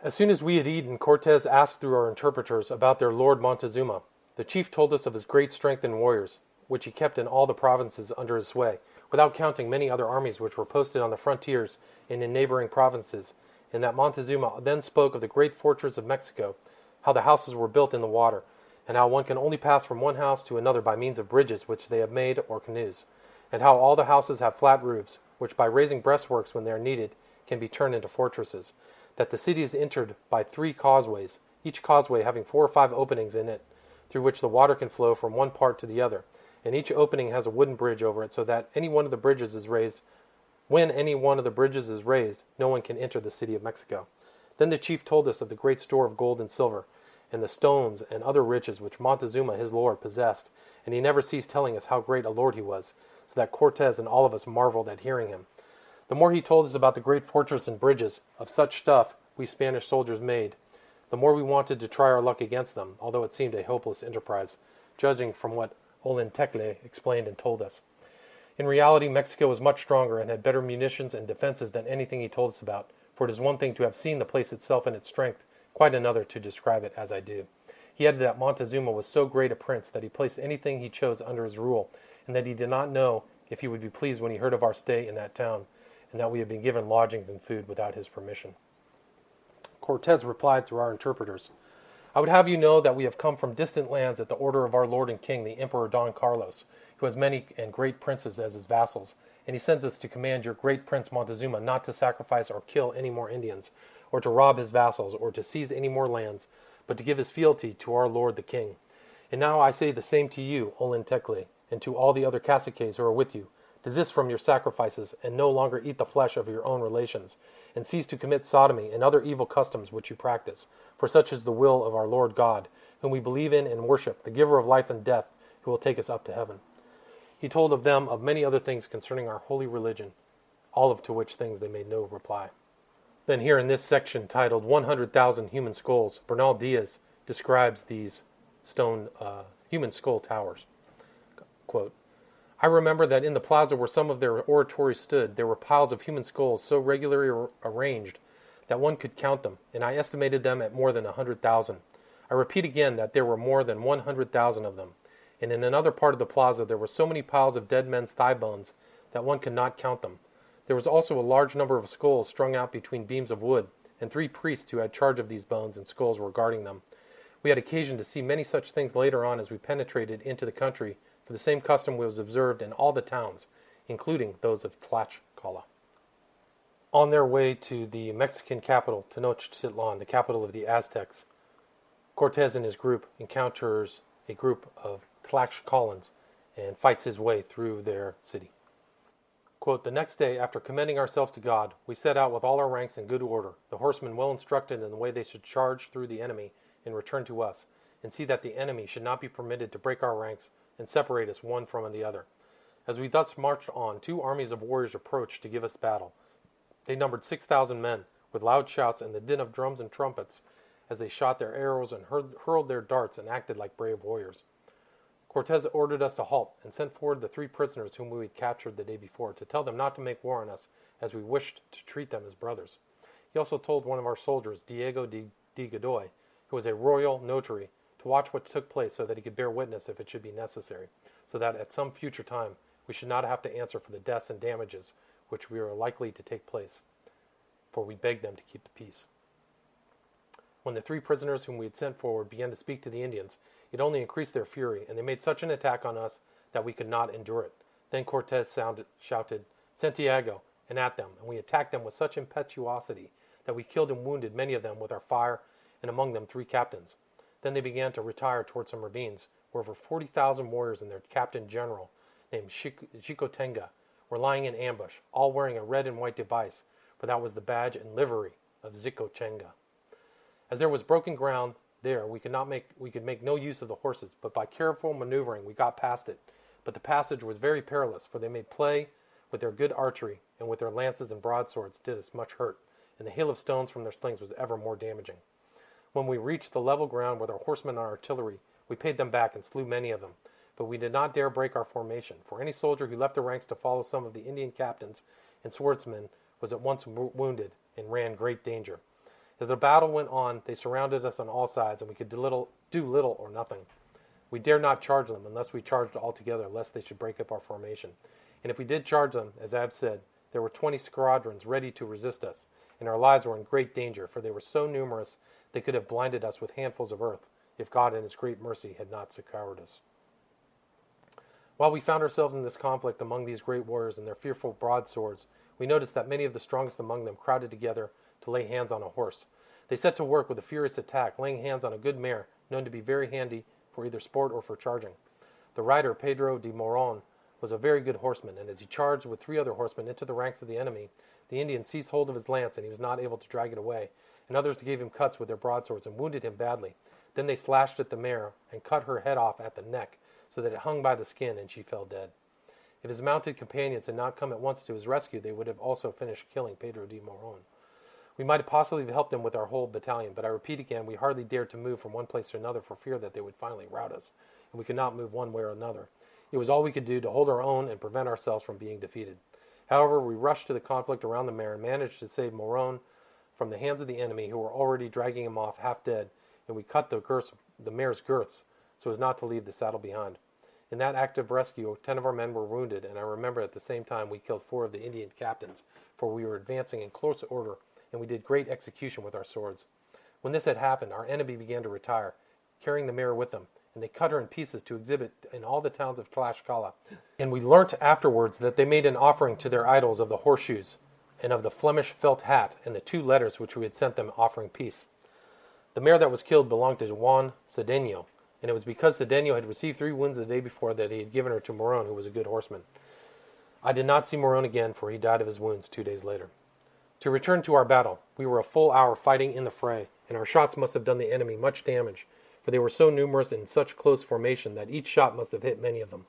As soon as we had eaten, Cortez asked through our interpreters about their lord Montezuma. The chief told us of his great strength in warriors, which he kept in all the provinces under his sway, without counting many other armies which were posted on the frontiers and in neighboring provinces, and that Montezuma then spoke of the great fortress of Mexico, how the houses were built in the water, and how one can only pass from one house to another by means of bridges which they have made or canoes, and how all the houses have flat roofs, which by raising breastworks when they are needed can be turned into fortresses, that the city is entered by 3 causeways, each causeway having 4 or 5 openings in it, through which the water can flow from one part to the other, and each opening has a wooden bridge over it, so that any one of the bridges is raised. When any one of the bridges is raised, no one can enter the city of Mexico. Then the chief told us of the great store of gold and silver, and the stones and other riches which Montezuma his lord possessed, and he never ceased telling us how great a lord he was, so that Cortez and all of us marveled at hearing him. The more he told us about the great fortress and bridges, of such stuff we Spanish soldiers made, the more we wanted to try our luck against them, although it seemed a hopeless enterprise, judging from what Olentecle explained and told us. In reality, Mexico was much stronger and had better munitions and defenses than anything he told us about, for it is one thing to have seen the place itself and its strength, quite another to describe it as I do. He added that Montezuma was so great a prince that he placed anything he chose under his rule, and that he did not know if he would be pleased when he heard of our stay in that town, and that we had been given lodgings and food without his permission. Cortez replied through our interpreters, I would have you know that we have come from distant lands at the order of our lord and king, the Emperor Don Carlos, who has many and great princes as his vassals, and he sends us to command your great prince Montezuma not to sacrifice or kill any more Indians, or to rob his vassals, or to seize any more lands, but to give his fealty to our lord the king. And now I say the same to you, Olentecle, and to all the other caciques who are with you. Desist from your sacrifices, and no longer eat the flesh of your own relations, and cease to commit sodomy and other evil customs which you practice, for such is the will of our Lord God, whom we believe in and worship, the giver of life and death, who will take us up to heaven. He told of them of many other things concerning our holy religion, all of to which things they made no reply. Then here in this section titled 100,000 Human Skulls, Bernal Diaz describes these stone human skull towers. Quote, I remember that in the plaza where some of their oratories stood, there were piles of human skulls so regularly arranged that one could count them, and I estimated them at more than 100,000. I repeat again that there were more than 100,000 of them, and in another part of the plaza there were so many piles of dead men's thigh bones that one could not count them. There was also a large number of skulls strung out between beams of wood, and 3 priests who had charge of these bones and skulls were guarding them. We had occasion to see many such things later on as we penetrated into the country, for the same custom was observed in all the towns, including those of Tlaxcala. On their way to the Mexican capital, Tenochtitlan, the capital of the Aztecs, Cortez and his group encounters a group of Tlaxcalans and fights his way through their city. Quote, the next day, after commending ourselves to God, we set out with all our ranks in good order, the horsemen well instructed in the way they should charge through the enemy and return to us, and see that the enemy should not be permitted to break our ranks and separate us one from the other. As we thus marched on, 2 armies of warriors approached to give us battle. They numbered 6,000 men, with loud shouts and the din of drums and trumpets, as they shot their arrows and hurled their darts and acted like brave warriors. Cortez ordered us to halt, and sent forward the 3 prisoners whom we had captured the day before, to tell them not to make war on us, as we wished to treat them as brothers. He also told one of our soldiers, Diego de Godoy, who was a royal notary, to watch what took place so that he could bear witness if it should be necessary, so that at some future time we should not have to answer for the deaths and damages which we are likely to take place, for we begged them to keep the peace. When the 3 prisoners whom we had sent forward began to speak to the Indians, it only increased their fury, and they made such an attack on us that we could not endure it. Then Cortez shouted, Santiago, and at them, and we attacked them with such impetuosity that we killed and wounded many of them with our fire, and among them 3 captains. Then they began to retire towards some ravines, where over 40,000 warriors and their captain general, named Xicotenga, were lying in ambush, all wearing a red and white device, for that was the badge and livery of Xicotenga. As there was broken ground there, we could make no use of the horses, but by careful maneuvering we got past it. But the passage was very perilous, for they made play with their good archery, and with their lances and broadswords did us much hurt, and the hail of stones from their slings was ever more damaging. When we reached the level ground with our horsemen and artillery, we paid them back and slew many of them. But we did not dare break our formation, for any soldier who left the ranks to follow some of the Indian captains and swordsmen was at once wounded and ran great danger. As the battle went on, they surrounded us on all sides, and we could do little or nothing. We dared not charge them unless we charged all together, lest they should break up our formation. And if we did charge them, as I have said, there were 20 squadrons ready to resist us, and our lives were in great danger, for they were so numerous they could have blinded us with handfuls of earth, if God in his great mercy had not succored us. While we found ourselves in this conflict among these great warriors and their fearful broadswords, we noticed that many of the strongest among them crowded together to lay hands on a horse. They set to work with a furious attack, laying hands on a good mare, known to be very handy for either sport or for charging. The rider, Pedro de Moron, was a very good horseman, and as he charged with 3 other horsemen into the ranks of the enemy, the Indian seized hold of his lance, and he was not able to drag it away, and others gave him cuts with their broadswords and wounded him badly. Then they slashed at the mare and cut her head off at the neck, so that it hung by the skin, and she fell dead. If his mounted companions had not come at once to his rescue, they would have also finished killing Pedro de Moron. We might have possibly helped him with our whole battalion, but I repeat again, we hardly dared to move from one place to another for fear that they would finally rout us, and we could not move one way or another. It was all we could do to hold our own and prevent ourselves from being defeated. However, we rushed to the conflict around the mare and managed to save Moron from the hands of the enemy, who were already dragging him off half dead, and we cut the mare's girths so as not to leave the saddle behind. In that act of rescue, 10 of our men were wounded, and I remember at the same time we killed 4 of the Indian captains, for we were advancing in close order, and we did great execution with our swords. When this had happened, our enemy began to retire, carrying the mare with them, and they cut her in pieces to exhibit in all the towns of Tlaxcala. And we learnt afterwards that they made an offering to their idols of the horseshoes, and of the Flemish felt hat, and the 2 letters which we had sent them offering peace. The mare that was killed belonged to Juan Cedeno, and it was because Cedeno had received 3 wounds the day before that he had given her to Moron, who was a good horseman. I did not see Moron again, for he died of his wounds 2 days later. To return to our battle, we were a full hour fighting in the fray, and our shots must have done the enemy much damage, for they were so numerous and in such close formation that each shot must have hit many of them.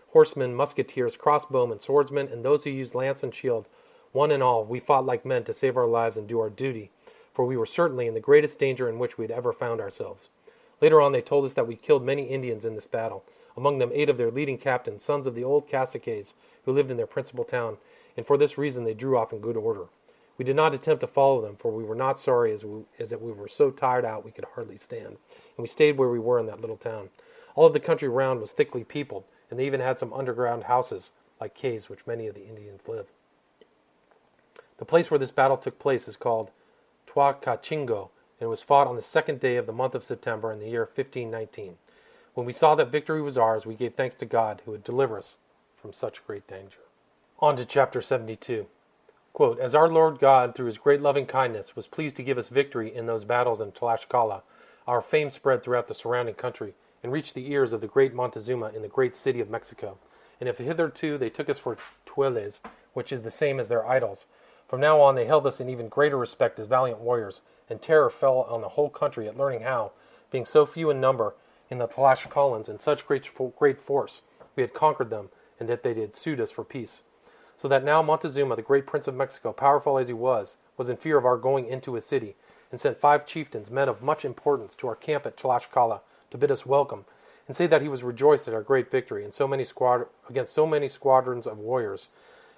Horsemen, musketeers, crossbowmen, swordsmen, and those who used lance and shield, one and all, we fought like men to save our lives and do our duty, for we were certainly in the greatest danger in which we had ever found ourselves. Later on they told us that we killed many Indians in this battle, among them 8 of their leading captains, sons of the old caciques who lived in their principal town, and for this reason they drew off in good order. We did not attempt to follow them, for we were not sorry as that we were so tired out we could hardly stand, and we stayed where we were in that little town. All of the country round was thickly peopled, and they even had some underground houses, like caves which many of the Indians live. The place where this battle took place is called Tuacachingo, and it was fought on the 2nd day of the month of September in the year 1519. When we saw that victory was ours, we gave thanks to God, who would deliver us from such great danger. On to chapter 72. Quote, as our Lord God, through his great loving kindness, was pleased to give us victory in those battles in Tlaxcala, our fame spread throughout the surrounding country, and reached the ears of the great Montezuma in the great city of Mexico. And if hitherto they took us for tueles, which is the same as their idols, from now on they held us in even greater respect as valiant warriors, and terror fell on the whole country at learning how, being so few in number in the Tlaxcalans and such great force, we had conquered them, and that they had sued us for peace. So that now Montezuma, the great prince of Mexico, powerful as he was in fear of our going into his city, and sent 5 chieftains, men of much importance, to our camp at Tlaxcala to bid us welcome, and say that he was rejoiced at our great victory against so many squadrons of warriors,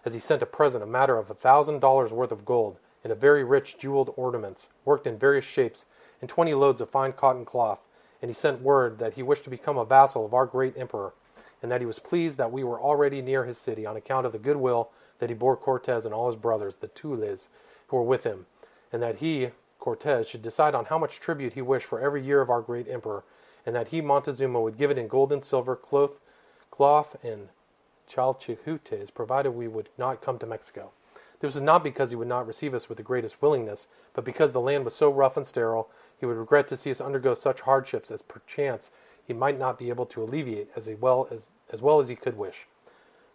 as he sent a present, a matter of $1,000 worth of gold, and a very rich jeweled ornaments, worked in various shapes, and 20 loads of fine cotton cloth. And he sent word that he wished to become a vassal of our great emperor, and that he was pleased that we were already near his city on account of the goodwill that he bore Cortez and all his brothers, the Tueles, who were with him, and that he, Cortez, should decide on how much tribute he wished for every year of our great emperor, and that he, Montezuma, would give it in gold and silver, cloth, and chalchihuites, provided we would not come to Mexico. This was not because he would not receive us with the greatest willingness, but because the land was so rough and sterile, he would regret to see us undergo such hardships as perchance he might not be able to alleviate as well as he could wish.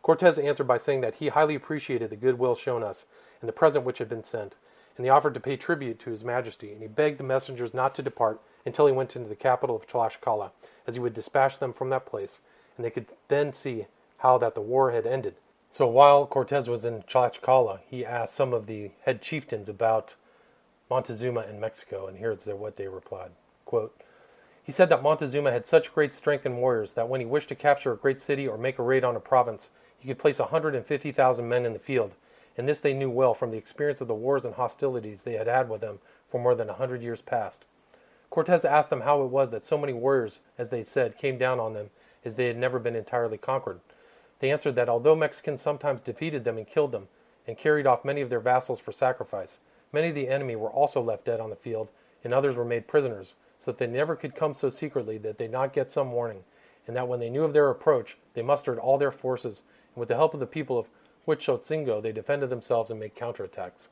Cortez answered by saying that he highly appreciated the goodwill shown us, and the present which had been sent, and he offered to pay tribute to his majesty, and he begged the messengers not to depart until he went into the capital of Tlaxcala, as he would dispatch them from that place, and they could then see how that the war had ended. So while Cortez was in Tlaxcala, he asked some of the head chieftains about Montezuma in Mexico, and here's what they replied. Quote, he said that Montezuma had such great strength in warriors that when he wished to capture a great city or make a raid on a province, he could place 150,000 men in the field, and this they knew well from the experience of the wars and hostilities they had had with them for more than 100 years past. Cortez asked them how it was that so many warriors, as they said, came down on them, as they had never been entirely conquered. They answered that although Mexicans sometimes defeated them and killed them, and carried off many of their vassals for sacrifice, many of the enemy were also left dead on the field, and others were made prisoners, so that they never could come so secretly that they not get some warning, and that when they knew of their approach, they mustered all their forces, and with the help of the people of Huichotzingo, they defended themselves and made counterattacks.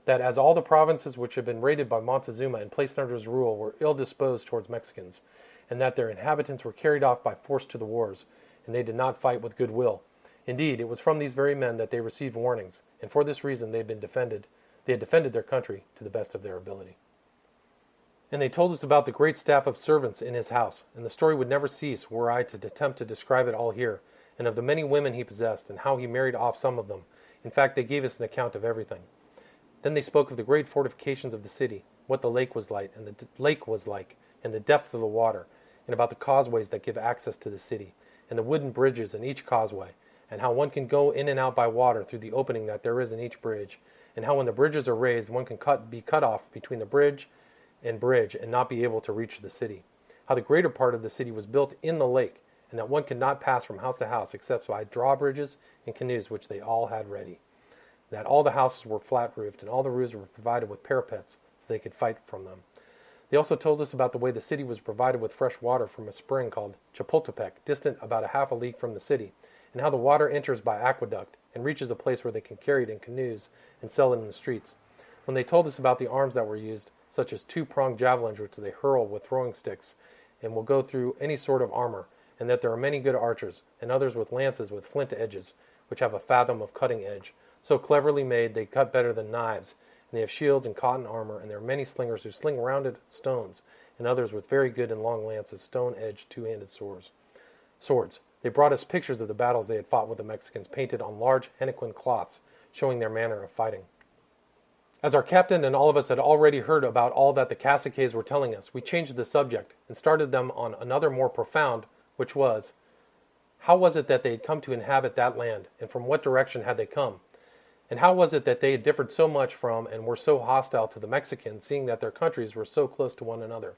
That as all the provinces which had been raided by Montezuma and placed under his rule were ill-disposed towards Mexicans, and that their inhabitants were carried off by force to the wars, and they did not fight with good will. Indeed, it was from these very men that they received warnings, and for this reason they had defended their country to the best of their ability. And they told us about the great staff of servants in his house, and the story would never cease were I to attempt to describe it all here, and of the many women he possessed, and how he married off some of them. In fact, they gave us an account of everything. Then they spoke of the great fortifications of the city, what the lake was like, and the depth of the water, and about the causeways that give access to the city, and the wooden bridges in each causeway, and how one can go in and out by water through the opening that there is in each bridge, and how when the bridges are raised, one can be cut off between the bridge and not be able to reach the city. How the greater part of the city was built in the lake, and that one could not pass from house to house except by drawbridges and canoes which they all had ready. That all the houses were flat-roofed, and all the roofs were provided with parapets, so they could fight from them. They also told us about the way the city was provided with fresh water from a spring called Chapultepec, distant about a league from the city, and how the water enters by aqueduct and reaches a place where they can carry it in canoes and sell it in the streets. When they told us about the arms that were used, such as two-pronged javelins which they hurl with throwing sticks, and will go through any sort of armor, and that there are many good archers, and others with lances with flint edges, which have a fathom of cutting edge, so cleverly made they cut better than knives, and they have shields and cotton armor, and there are many slingers who sling rounded stones, and others with very good and long lances, stone-edged, two-handed swords. They brought us pictures of the battles they had fought with the Mexicans, painted on large henequen cloths, showing their manner of fighting. As our captain and all of us had already heard about all that the caciques were telling us, we changed the subject, and started them on another more profound, which was, how was it that they had come to inhabit that land, and from what direction had they come? And how was it that they had differed so much from and were so hostile to the Mexicans, seeing that their countries were so close to one another?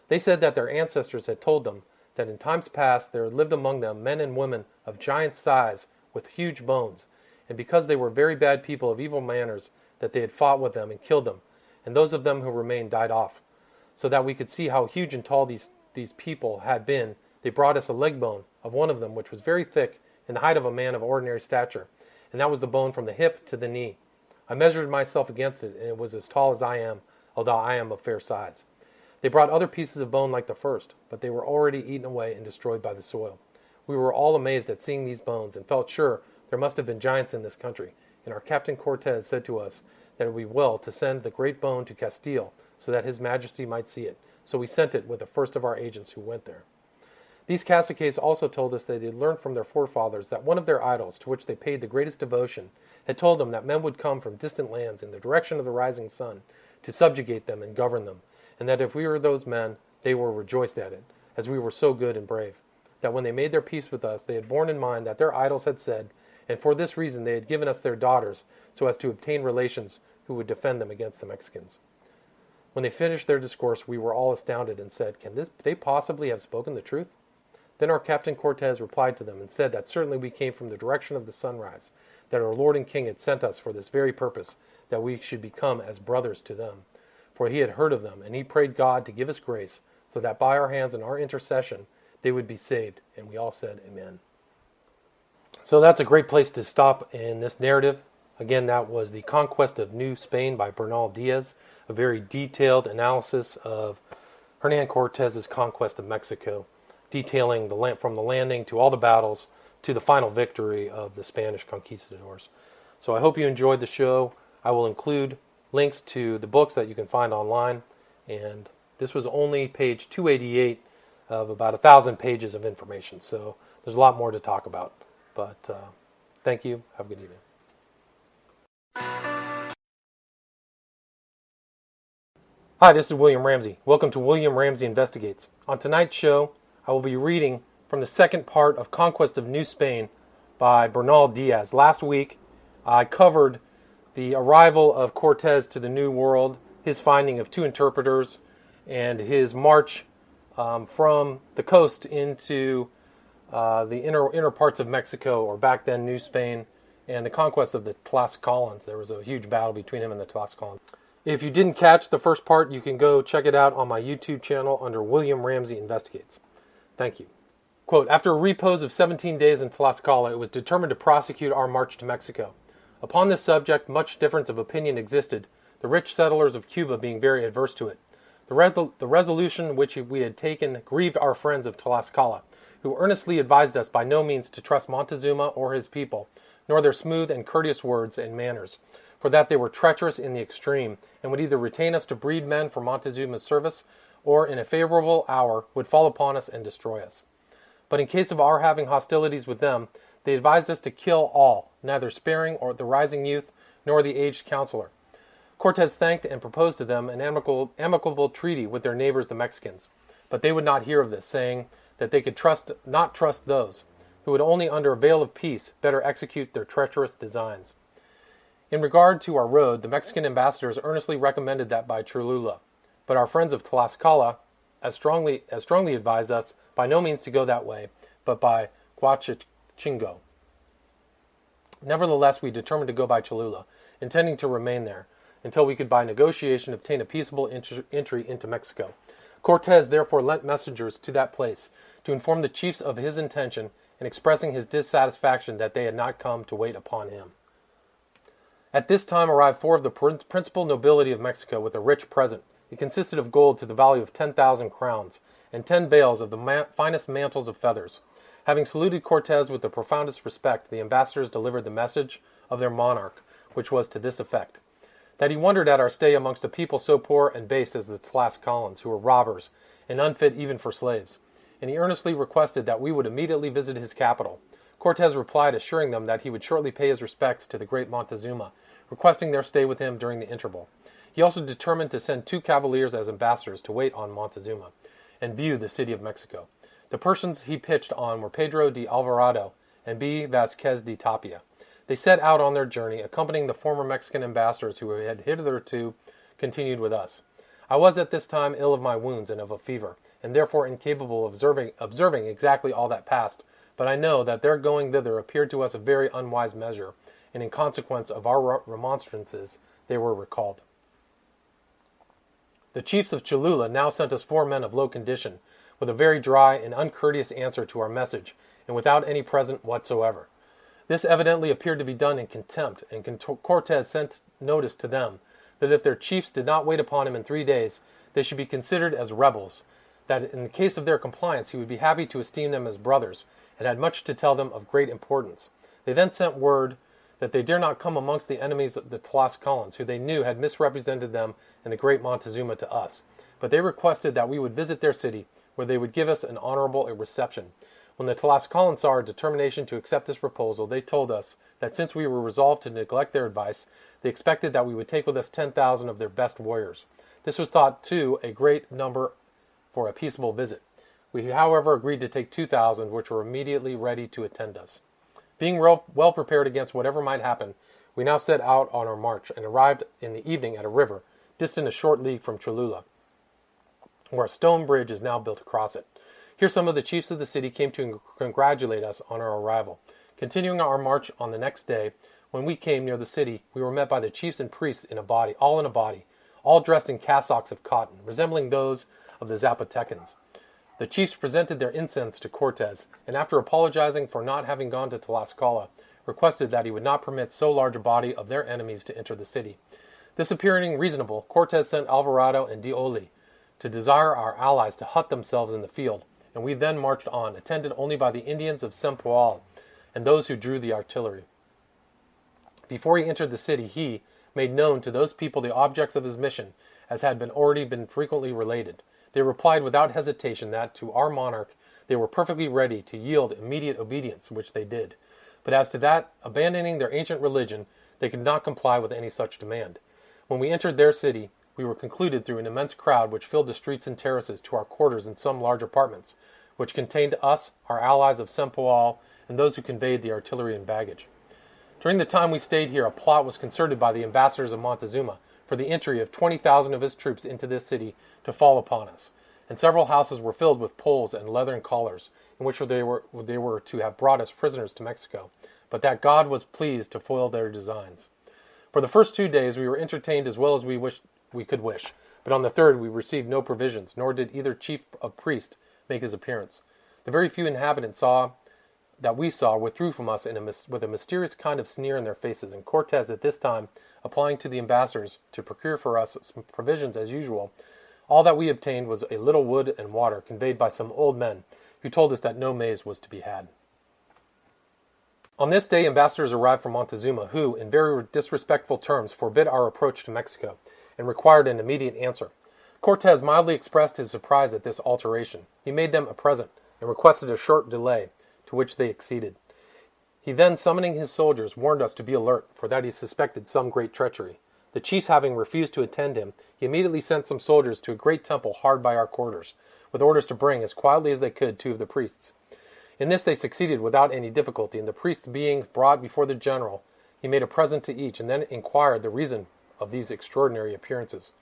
They said that their ancestors had told them that in times past there had lived among them men and women of giant size with huge bones, and because they were very bad people of evil manners, that they had fought with them and killed them, and those of them who remained died off. So that we could see how huge and tall these people had been, they brought us a leg bone of one of them, which was very thick, and the height of a man of ordinary stature, and that was the bone from the hip to the knee. I measured myself against it, and it was as tall as I am, although I am of fair size. They brought other pieces of bone like the first, but they were already eaten away and destroyed by the soil. We were all amazed at seeing these bones, and felt sure there must have been giants in this country, and our Captain Cortez said to us that it would be well to send the great bone to Castile, so that his majesty might see it. So we sent it with the first of our agents who went there. These caciques also told us that they had learned from their forefathers that one of their idols, to which they paid the greatest devotion, had told them that men would come from distant lands in the direction of the rising sun to subjugate them and govern them, and that if we were those men, they were rejoiced at it, as we were so good and brave. That when they made their peace with us, they had borne in mind that their idols had said, and for this reason they had given us their daughters, so as to obtain relations who would defend them against the Mexicans. When they finished their discourse, we were all astounded and said, can they possibly have spoken the truth? Then our Captain Cortez replied to them and said that certainly we came from the direction of the sunrise, that our Lord and King had sent us for this very purpose, that we should become as brothers to them. For he had heard of them, and he prayed God to give us grace, so that by our hands and our intercession they would be saved. And we all said, Amen. So that's a great place to stop in this narrative. Again, that was The Conquest of New Spain by Bernal Diaz, a very detailed analysis of Hernan Cortez's conquest of Mexico, detailing from the landing to all the battles to the final victory of the Spanish conquistadors. So I hope you enjoyed the show. I will include links to the books that you can find online, and this was only page 288 of about 1,000 pages of information, so there's a lot more to talk about. But thank you. Have a good evening. Hi, this is William Ramsey. Welcome to William Ramsey Investigates. On tonight's show, I will be reading from the second part of Conquest of New Spain by Bernal Diaz. Last week, I covered the arrival of Cortez to the New World, his finding of 2 interpreters, and his march from the coast into the inner parts of Mexico, or back then New Spain, and the conquest of the Tlaxcalans. There was a huge battle between him and the Tlaxcalans. If you didn't catch the first part, you can go check it out on my YouTube channel under William Ramsey Investigates. Thank you. Quote, after a repose of 17 days in Tlaxcala, it was determined to prosecute our march to Mexico. Upon this subject, much difference of opinion existed, the rich settlers of Cuba being very adverse to it. The resolution which we had taken grieved our friends of Tlaxcala, who earnestly advised us by no means to trust Montezuma or his people, nor their smooth and courteous words and manners, for that they were treacherous in the extreme, and would either retain us to breed men for Montezuma's service, or in a favorable hour would fall upon us and destroy us. But in case of our having hostilities with them, they advised us to kill all, neither sparing or the rising youth, nor the aged counselor. Cortez thanked and proposed to them an amicable treaty with their neighbors the Mexicans, but they would not hear of this, saying that they could not trust those who would only under a veil of peace better execute their treacherous designs. In regard to our road, the Mexican ambassadors earnestly recommended that by Cholula, but our friends of Tlaxcala as strongly advised us by no means to go that way, but by Huachingo. Nevertheless, we determined to go by Cholula, intending to remain there until we could by negotiation obtain a peaceable entry into Mexico. Cortez therefore lent messengers to that place to inform the chiefs of his intention and expressing his dissatisfaction that they had not come to wait upon him. At this time arrived 4 of the principal nobility of Mexico with a rich present. It consisted of gold to the value of 10,000 crowns, and 10 bales of the finest mantles of feathers. Having saluted Cortez with the profoundest respect, the ambassadors delivered the message of their monarch, which was to this effect: that he wondered at our stay amongst a people so poor and base as the Tlaxcalans, who were robbers, and unfit even for slaves, and he earnestly requested that we would immediately visit his capital. Cortez replied, assuring them that he would shortly pay his respects to the great Montezuma, requesting their stay with him during the interval. He also determined to send 2 cavaliers as ambassadors to wait on Montezuma and view the city of Mexico. The persons he pitched on were Pedro de Alvarado and B. Vasquez de Tapia. They set out on their journey, accompanying the former Mexican ambassadors who had hitherto continued with us. I was at this time ill of my wounds and of a fever, and therefore incapable of observing exactly all that passed, but I know that their going thither appeared to us a very unwise measure, and in consequence of our remonstrances they were recalled. The chiefs of Cholula now sent us 4 men of low condition, with a very dry and uncourteous answer to our message, and without any present whatsoever. This evidently appeared to be done in contempt, and Cortez sent notice to them that if their chiefs did not wait upon him in 3 days, they should be considered as rebels, that in the case of their compliance he would be happy to esteem them as brothers, and had much to tell them of great importance. They then sent word that they dare not come amongst the enemies of the Tlaxcalans, who they knew had misrepresented them and the great Montezuma to us, but they requested that we would visit their city, where they would give us an honorable reception. When the Tlaxcalans saw our determination to accept this proposal, they told us that since we were resolved to neglect their advice, they expected that we would take with us 10,000 of their best warriors. This was thought, too, a great number for a peaceable visit. We, however, agreed to take 2,000, which were immediately ready to attend us. Being well prepared against whatever might happen, we now set out on our march and arrived in the evening at a river, distant a short league from Cholula, where a stone bridge is now built across it. Here some of the chiefs of the city came to congratulate us on our arrival. Continuing our march on the next day, when we came near the city, we were met by the chiefs and priests in a body, all dressed in cassocks of cotton, resembling those of the Zapotecans. The chiefs presented their incense to Cortez, and after apologizing for not having gone to Tlaxcala, requested that he would not permit so large a body of their enemies to enter the city. This appearing reasonable, Cortes sent Alvarado and Dioli to desire our allies to hut themselves in the field, and we then marched on, attended only by the Indians of Sempoal and those who drew the artillery. Before he entered the city, he made known to those people the objects of his mission, as had already been frequently related. They replied without hesitation that, to our monarch, they were perfectly ready to yield immediate obedience, which they did. But as to that, abandoning their ancient religion, they could not comply with any such demand. When we entered their city, we were concluded through an immense crowd which filled the streets and terraces to our quarters in some large apartments, which contained us, our allies of Sempoal, and those who conveyed the artillery and baggage. During the time we stayed here, a plot was concerted by the ambassadors of Montezuma for the entry of 20,000 of his troops into this city to fall upon us, and several houses were filled with poles and leathern collars, in which they were to have brought us prisoners to Mexico, but that God was pleased to foil their designs. For the first 2 days we were entertained as well as we could wish, but on the third we received no provisions, nor did either chief of priest make his appearance. The very few inhabitants that we saw withdrew from us with a mysterious kind of sneer in their faces, and Cortes at this time, applying to the ambassadors to procure for us some provisions as usual, all that we obtained was a little wood and water conveyed by some old men, who told us that no maize was to be had. On this day ambassadors arrived from Montezuma, who, in very disrespectful terms, forbid our approach to Mexico, and required an immediate answer. Cortes mildly expressed his surprise at this alteration. He made them a present, and requested a short delay, to which they acceded. He then, summoning his soldiers, warned us to be alert, for that he suspected some great treachery. The chiefs having refused to attend him, he immediately sent some soldiers to a great temple hard by our quarters, with orders to bring, as quietly as they could, 2 of the priests. In this they succeeded without any difficulty, and the priests being brought before the general, he made a present to each, and then inquired the reason of these extraordinary appearances.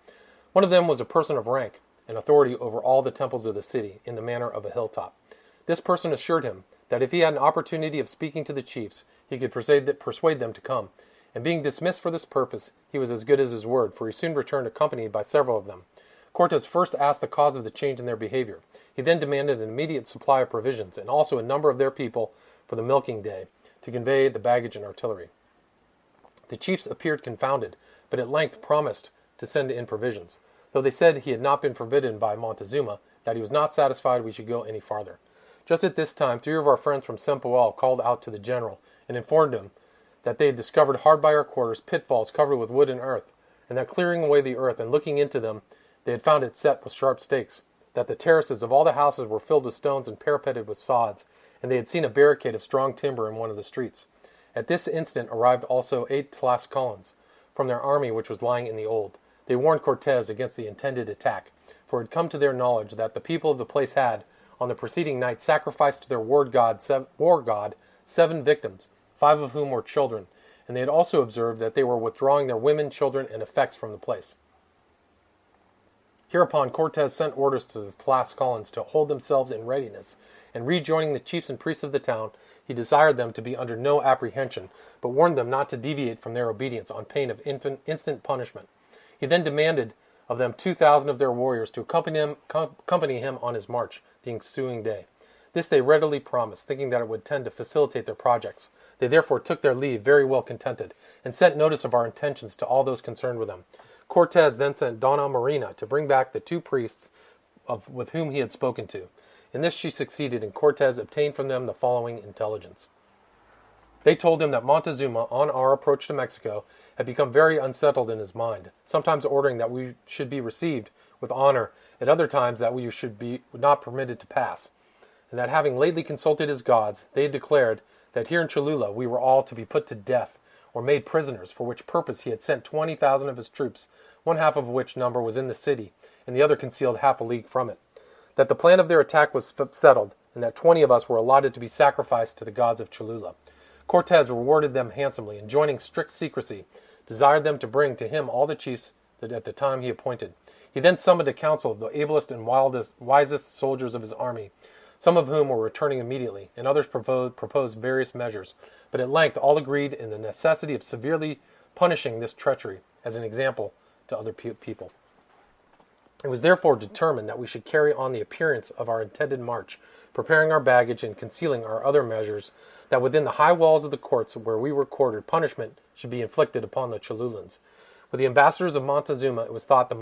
One of them was a person of rank, and authority over all the temples of the city, in the manner of a hilltop. This person assured him that if he had an opportunity of speaking to the chiefs, he could persuade them to come, and being dismissed for this purpose, he was as good as his word, for he soon returned accompanied by several of them. Cortes first asked the cause of the change in their behavior. He then demanded an immediate supply of provisions, and also a number of their people for the milking day, to convey the baggage and artillery. The chiefs appeared confounded, but at length promised to send in provisions, though they said he had not been forbidden by Montezuma, that he was not satisfied we should go any farther. Just at this time, 3 of our friends from Sempoal called out to the general, and informed him that they had discovered hard by our quarters pitfalls covered with wood and earth, and that clearing away the earth and looking into them, they had found it set with sharp stakes, that the terraces of all the houses were filled with stones and parapeted with sods, and they had seen a barricade of strong timber in one of the streets. At this instant arrived also 8 Tlascalans from their army which was lying in the old. They warned Cortes against the intended attack, for it had come to their knowledge that the people of the place had, on the preceding night, sacrificed to their war god 7 victims, 5 of whom were children, and they had also observed that they were withdrawing their women, children, and effects from the place. Hereupon Cortes sent orders to the Tlascalans to hold themselves in readiness, and rejoining the chiefs and priests of the town, he desired them to be under no apprehension, but warned them not to deviate from their obedience on pain of instant punishment. He then demanded of them 2,000 of their warriors to accompany him on his march the ensuing day. This they readily promised, thinking that it would tend to facilitate their projects. They therefore took their leave very well contented, and sent notice of our intentions to all those concerned with them. Cortes then sent Donna Marina to bring back the 2 priests with whom he had spoken to. In this she succeeded, and Cortes obtained from them the following intelligence. They told him that Montezuma, on our approach to Mexico, had become very unsettled in his mind, sometimes ordering that we should be received with honor, at other times that we should be not permitted to pass, and that having lately consulted his gods, they had declared that here in Cholula we were all to be put to death, or made prisoners, for which purpose he had sent 20,000 of his troops, 1/2 of which number was in the city, and the other concealed half a league from it. That the plan of their attack was settled, and that 20 of us were allotted to be sacrificed to the gods of Cholula. Cortes rewarded them handsomely, and joining strict secrecy, desired them to bring to him all the chiefs that at the time he appointed. He then summoned a council of the ablest and wisest soldiers of his army, some of whom were returning immediately, and others proposed various measures, but at length all agreed in the necessity of severely punishing this treachery as an example to other people. It was therefore determined that we should carry on the appearance of our intended march, preparing our baggage and concealing our other measures, that within the high walls of the courts where we were quartered, punishment should be inflicted upon the Cholulans. With the ambassadors of Montezuma, it was thought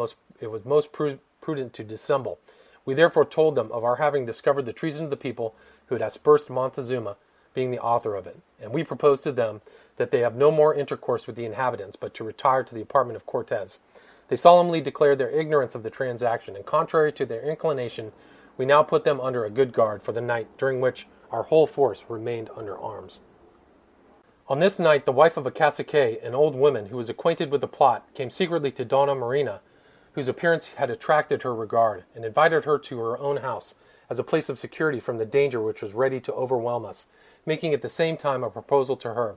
it was most prudent to dissemble. We therefore told them of our having discovered the treason of the people who had aspersed Montezuma, being the author of it. And we proposed to them that they have no more intercourse with the inhabitants, but to retire to the apartment of Cortez. They solemnly declared their ignorance of the transaction, and contrary to their inclination, we now put them under a good guard for the night, during which our whole force remained under arms. On this night, the wife of a cacique, an old woman who was acquainted with the plot, came secretly to Donna Marina, whose appearance had attracted her regard, and invited her to her own house as a place of security from the danger which was ready to overwhelm us, making at the same time a proposal to her,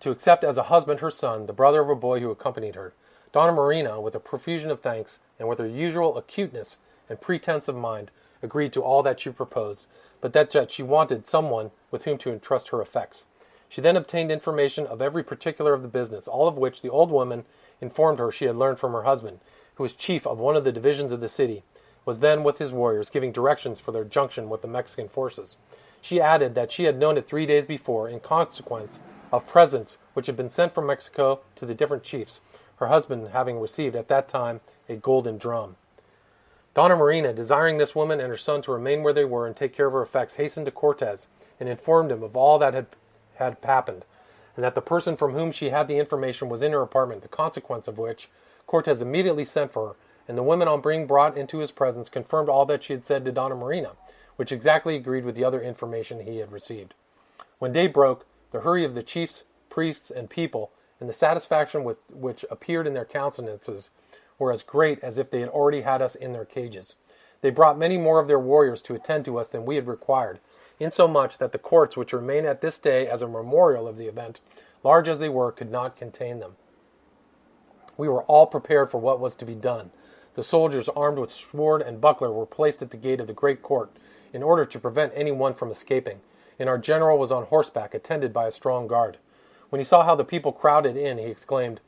to accept as a husband her son, the brother of a boy who accompanied her. Donna Marina, with a profusion of thanks, and with her usual acuteness and pretense of mind, agreed to all that she proposed, but that she wanted someone with whom to entrust her effects. She then obtained information of every particular of the business, all of which the old woman informed her she had learned from her husband, who was chief of one of the divisions of the city, was then with his warriors giving directions for their junction with the Mexican forces. She added that she had known it 3 days before in consequence of presents which had been sent from Mexico to the different chiefs, her husband having received at that time a golden drum. Donna Marina, desiring this woman and her son to remain where they were and take care of her effects, hastened to Cortez and informed him of all that had happened, and that the person from whom she had the information was in her apartment, the consequence of which Cortez immediately sent for her, and the women, on being brought into his presence, confirmed all that she had said to Donna Marina, which exactly agreed with the other information he had received. When day broke, the hurry of the chiefs, priests, and people, and the satisfaction which appeared in their countenances, were as great as if they had already had us in their cages. They brought many more of their warriors to attend to us than we had required, insomuch that the courts which remain at this day as a memorial of the event, large as they were, could not contain them. We were all prepared for what was to be done. The soldiers, armed with sword and buckler, were placed at the gate of the great court, in order to prevent any one from escaping, and our general was on horseback, attended by a strong guard. When he saw how the people crowded in, he exclaimed,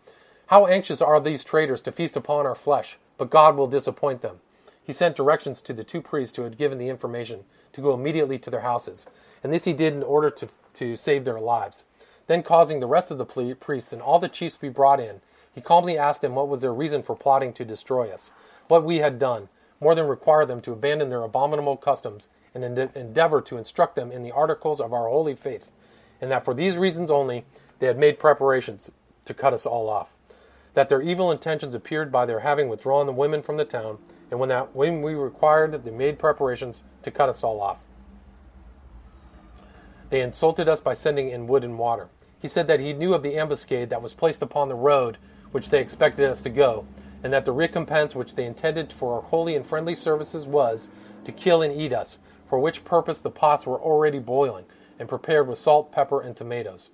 "How anxious are these traitors to feast upon our flesh, but God will disappoint them." He sent directions to the 2 priests who had given the information to go immediately to their houses, and this he did in order to save their lives. Then, causing the rest of the priests and all the chiefs to be brought in, he calmly asked them what was their reason for plotting to destroy us, what we had done, more than require them to abandon their abominable customs, and endeavor to instruct them in the articles of our holy faith, and that for these reasons only they had made preparations to cut us all off. That their evil intentions appeared by their having withdrawn the women from the town, and when we required, they made preparations to cut us all off. They insulted us by sending in wood and water. He said that he knew of the ambuscade that was placed upon the road which they expected us to go, and that the recompense which they intended for our holy and friendly services was to kill and eat us, for which purpose the pots were already boiling, and prepared with salt, pepper, and tomatoes.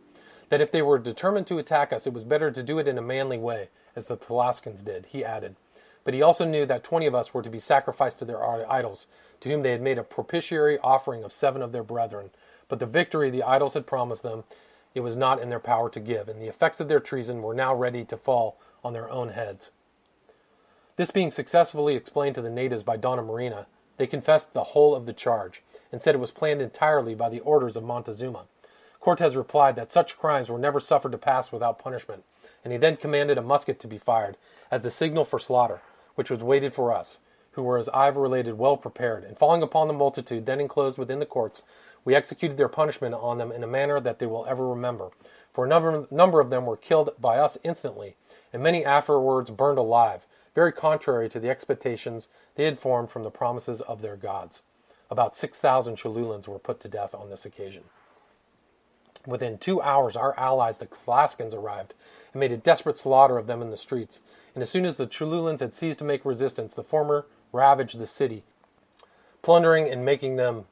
That if they were determined to attack us, it was better to do it in a manly way, as the Tlascalans did, he added. But he also knew that 20 of us were to be sacrificed to their idols, to whom they had made a propitiatory offering of 7 of their brethren. But the victory the idols had promised them, it was not in their power to give, and the effects of their treason were now ready to fall on their own heads. This being successfully explained to the natives by Donna Marina, they confessed the whole of the charge, and said it was planned entirely by the orders of Montezuma. Cortez replied that such crimes were never suffered to pass without punishment, and he then commanded a musket to be fired, as the signal for slaughter, which was waited for us, who were, as I have related, well prepared, and falling upon the multitude then enclosed within the courts, we executed their punishment on them in a manner that they will ever remember. For a number of them were killed by us instantly, and many afterwards burned alive, very contrary to the expectations they had formed from the promises of their gods. About 6,000 Cholulans were put to death on this occasion. Within 2 hours, our allies, the Tlascalans, arrived and made a desperate slaughter of them in the streets. And as soon as the Cholulans had ceased to make resistance, the former ravaged the city, plundering and making them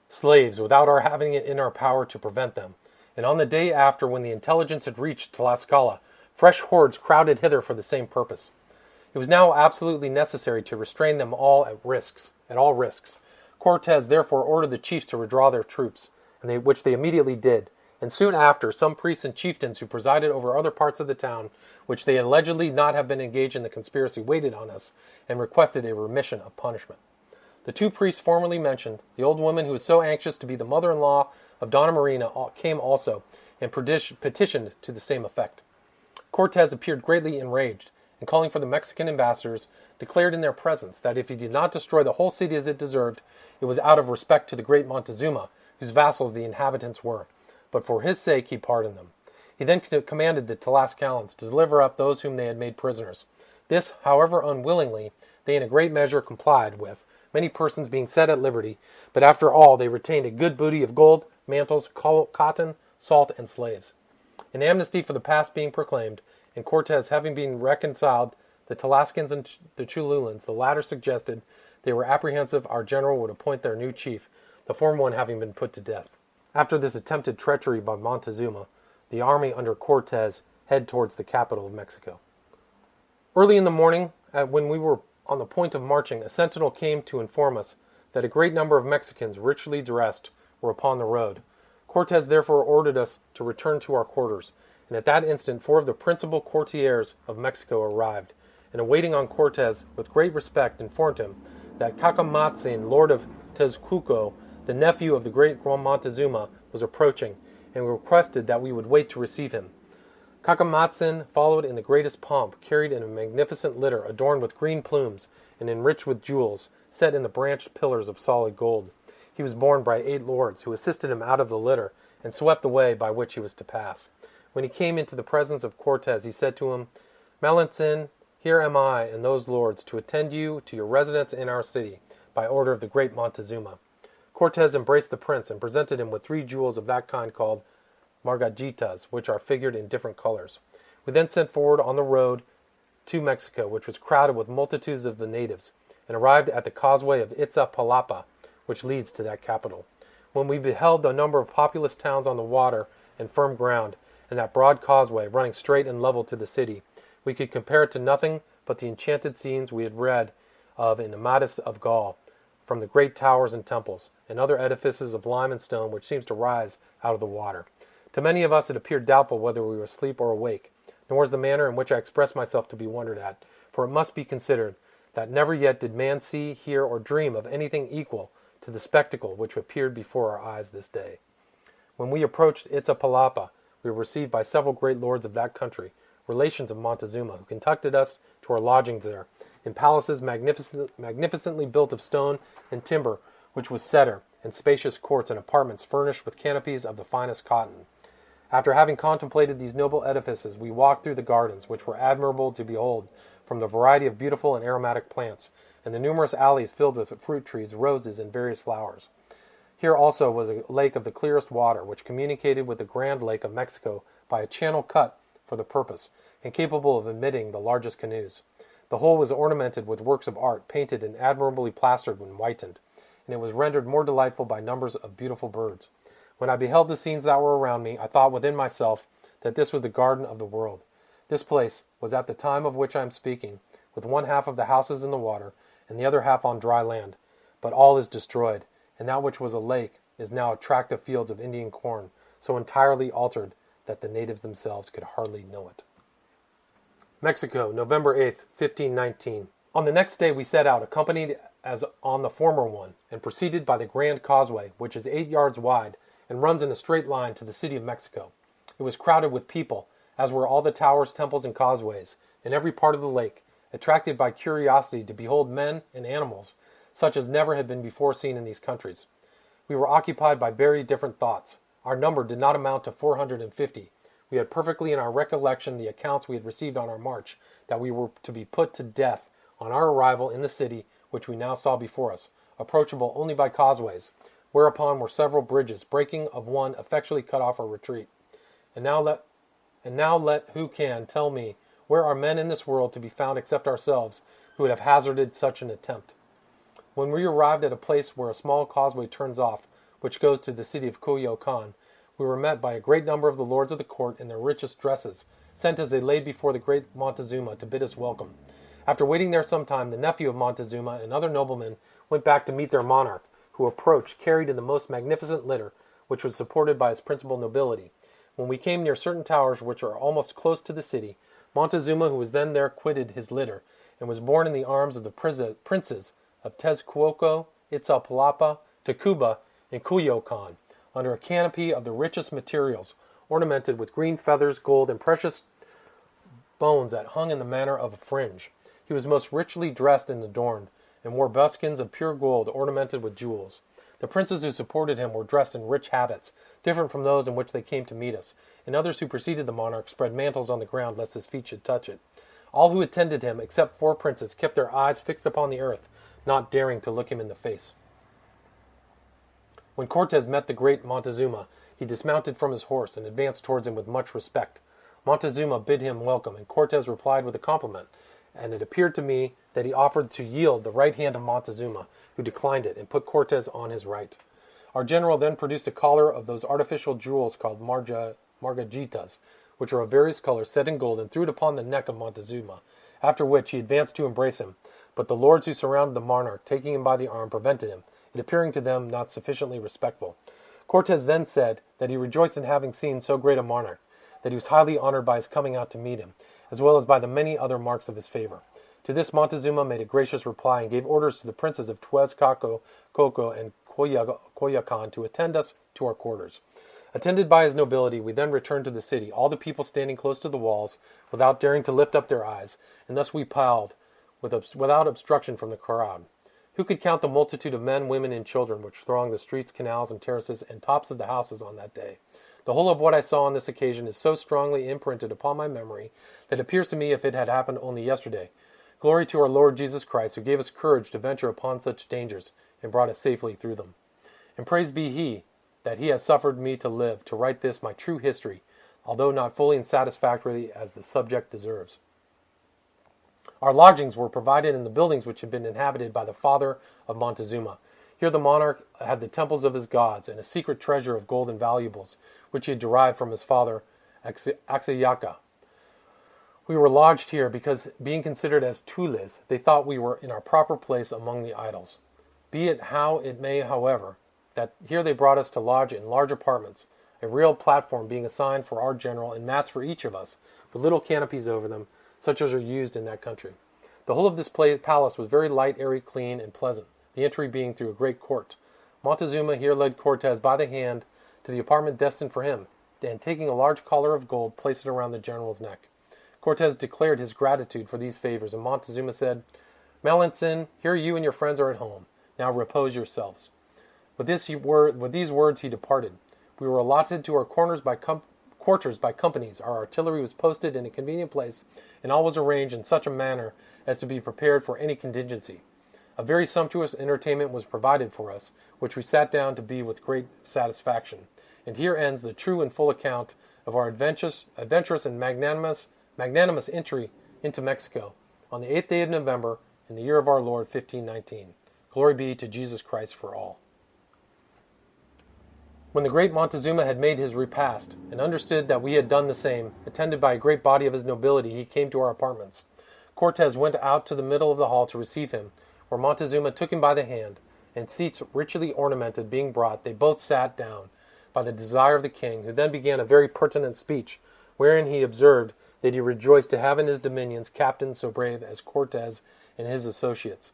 slaves without our having it in our power to prevent them. And on the day after, when the intelligence had reached Tlaxcala, fresh hordes crowded hither for the same purpose. It was now absolutely necessary to restrain them all at all risks. Cortez therefore ordered the chiefs to withdraw their troops, which they immediately did, And soon after, some priests and chieftains who presided over other parts of the town, which they allegedly not have been engaged in the conspiracy, waited on us and requested a remission of punishment. The two priests formerly mentioned, the old woman who was so anxious to be the mother-in-law of Donna Marina, came also and petitioned to the same effect. Cortez appeared greatly enraged, and calling for the Mexican ambassadors, declared in their presence that if he did not destroy the whole city as it deserved, it was out of respect to the great Montezuma, whose vassals the inhabitants were, but for his sake he pardoned them. He then commanded the Tlascalans to deliver up those whom they had made prisoners. This, however unwillingly, they in a great measure complied with, many persons being set at liberty, but after all they retained a good booty of gold, mantles, cotton, salt, and slaves. An amnesty for the past being proclaimed, and Cortez having been reconciled the Tlascalans and the Cholulans, the latter suggested they were apprehensive our general would appoint their new chief, the former one having been put to death. After this attempted treachery by Montezuma, the army under Cortez headed towards the capital of Mexico. Early in the morning, when we were on the point of marching, a sentinel came to inform us that a great number of Mexicans, richly dressed, were upon the road. Cortez therefore ordered us to return to our quarters, and at that instant 4 of the principal courtiers of Mexico arrived, and awaiting on Cortez with great respect informed him that Cacamatzin, lord of Tezcuco, the nephew of the great Montezuma, was approaching, and requested that we would wait to receive him. Cacamatzin followed in the greatest pomp, carried in a magnificent litter adorned with green plumes and enriched with jewels, set in the branched pillars of solid gold. He was borne by 8 lords, who assisted him out of the litter and swept the way by which he was to pass. When he came into the presence of Cortez, he said to him, "Malintzin, here am I and those lords to attend you to your residence in our city, by order of the great Montezuma." Cortez embraced the prince and presented him with 3 jewels of that kind called margaritas, which are figured in different colors. We then set forward on the road to Mexico, which was crowded with multitudes of the natives, and arrived at the causeway of Iztapalapa, which leads to that capital. When we beheld the number of populous towns on the water and firm ground, and that broad causeway running straight and level to the city, we could compare it to nothing but the enchanted scenes we had read of in Amadis of Gaul, from the great towers and temples, and other edifices of lime and stone which seems to rise out of the water. To many of us it appeared doubtful whether we were asleep or awake, nor was the manner in which I expressed myself to be wondered at, for it must be considered that never yet did man see, hear, or dream of anything equal to the spectacle which appeared before our eyes this day. When we approached Iztapalapa, we were received by several great lords of that country, relations of Montezuma, who conducted us to our lodgings there, in palaces magnificently built of stone and timber, which was cedar, and spacious courts and apartments furnished with canopies of the finest cotton. After having contemplated these noble edifices, we walked through the gardens, which were admirable to behold, from the variety of beautiful and aromatic plants, and the numerous alleys filled with fruit trees, roses, and various flowers. Here also was a lake of the clearest water, which communicated with the Grand Lake of Mexico by a channel cut for the purpose, and capable of admitting the largest canoes. The whole was ornamented with works of art, painted and admirably plastered and whitened, and it was rendered more delightful by numbers of beautiful birds. When I beheld the scenes that were around me, I thought within myself that this was the garden of the world. This place was at the time of which I am speaking, with 1/2 of the houses in the water, and the other half on dry land. But all is destroyed, and that which was a lake is now attractive fields of Indian corn, so entirely altered that the natives themselves could hardly know it. Mexico, November 8th, 1519. On the next day we set out, accompanied as on the former one, and proceeded by the Grand Causeway, which is 8 yards wide, and runs in a straight line to the city of Mexico. It was crowded with people, as were all the towers, temples, and causeways, in every part of the lake, attracted by curiosity to behold men and animals, such as never had been before seen in these countries. We were occupied by very different thoughts. Our number did not amount to 450. We had perfectly in our recollection the accounts we had received on our march, that we were to be put to death on our arrival in the city which we now saw before us, approachable only by causeways, whereupon were several bridges, breaking of one effectually cut off our retreat. And now let who can tell me where are men in this world to be found except ourselves, who would have hazarded such an attempt. When we arrived at a place where a small causeway turns off, which goes to the city of Coyoacan, we were met by a great number of the lords of the court in their richest dresses, sent as they laid before the great Montezuma to bid us welcome. After waiting there some time, the nephew of Montezuma and other noblemen went back to meet their monarch, who approached, carried in the most magnificent litter, which was supported by his principal nobility. When we came near certain towers which are almost close to the city, Montezuma, who was then there, quitted his litter, and was borne in the arms of the princes of Tezcuco, Itzapalapa, Tacuba, and Cuyocan, under a canopy of the richest materials, ornamented with green feathers, gold, and precious bones that hung in the manner of a fringe. He was most richly dressed and adorned, and wore buskins of pure gold ornamented with jewels. The princes who supported him were dressed in rich habits, different from those in which they came to meet us, and others who preceded the monarch spread mantles on the ground lest his feet should touch it. All who attended him, except 4 princes, kept their eyes fixed upon the earth, not daring to look him in the face. When Cortez met the great Montezuma, he dismounted from his horse and advanced towards him with much respect. Montezuma bid him welcome, and Cortez replied with a compliment, and it appeared to me that he offered to yield the right hand of Montezuma, who declined it, and put Cortez on his right. Our general then produced a collar of those artificial jewels called margaritas, which are of various colors, set in gold, and threw it upon the neck of Montezuma, after which he advanced to embrace him. But the lords who surrounded the monarch, taking him by the arm, prevented him, it appearing to them not sufficiently respectful. Cortez then said that he rejoiced in having seen so great a monarch, that he was highly honored by his coming out to meet him, as well as by the many other marks of his favor. To this Montezuma made a gracious reply, and gave orders to the princes of Tezcuco, Coco, and Coyocan to attend us to our quarters. Attended by his nobility, we then returned to the city, all the people standing close to the walls, without daring to lift up their eyes, and thus we piled, without obstruction from the crowd. Who could count the multitude of men, women, and children which thronged the streets, canals, and terraces, and tops of the houses on that day? The whole of what I saw on this occasion is so strongly imprinted upon my memory that it appears to me if it had happened only yesterday. Glory to our Lord Jesus Christ, who gave us courage to venture upon such dangers, and brought us safely through them. And praise be He, that He has suffered me to live, to write this my true history, although not fully and satisfactorily as the subject deserves. Our lodgings were provided in the buildings which had been inhabited by the father of Montezuma. Here the monarch had the temples of his gods, and a secret treasure of gold and valuables, which he had derived from his father Axayacca. We were lodged here because, being considered as tules, they thought we were in our proper place among the idols. Be it how it may, however, that here they brought us to lodge in large apartments, a real platform being assigned for our general, and mats for each of us, with little canopies over them, such as are used in that country. The whole of this palace was very light, airy, clean, and pleasant, the entry being through a great court. Montezuma here led Cortez by the hand to the apartment destined for him, and taking a large collar of gold, placed it around the general's neck. Cortez declared his gratitude for these favors, and Montezuma said, "Melanson, here you and your friends are at home. Now repose yourselves." With these words he departed. We were allotted to our quarters by companies. Our artillery was posted in a convenient place, and all was arranged in such a manner as to be prepared for any contingency. A very sumptuous entertainment was provided for us, which we sat down to be with great satisfaction. And here ends the true and full account of our adventurous and magnanimous entry into Mexico on the 8th day of November in the year of our Lord 1519. Glory be to Jesus Christ for all. When the great Montezuma had made his repast, and understood that we had done the same, attended by a great body of his nobility, he came to our apartments. Cortez went out to the middle of the hall to receive him, where Montezuma took him by the hand, and seats richly ornamented being brought, they both sat down, by the desire of the king, who then began a very pertinent speech, wherein he observed that he rejoiced to have in his dominions captains so brave as Cortez and his associates,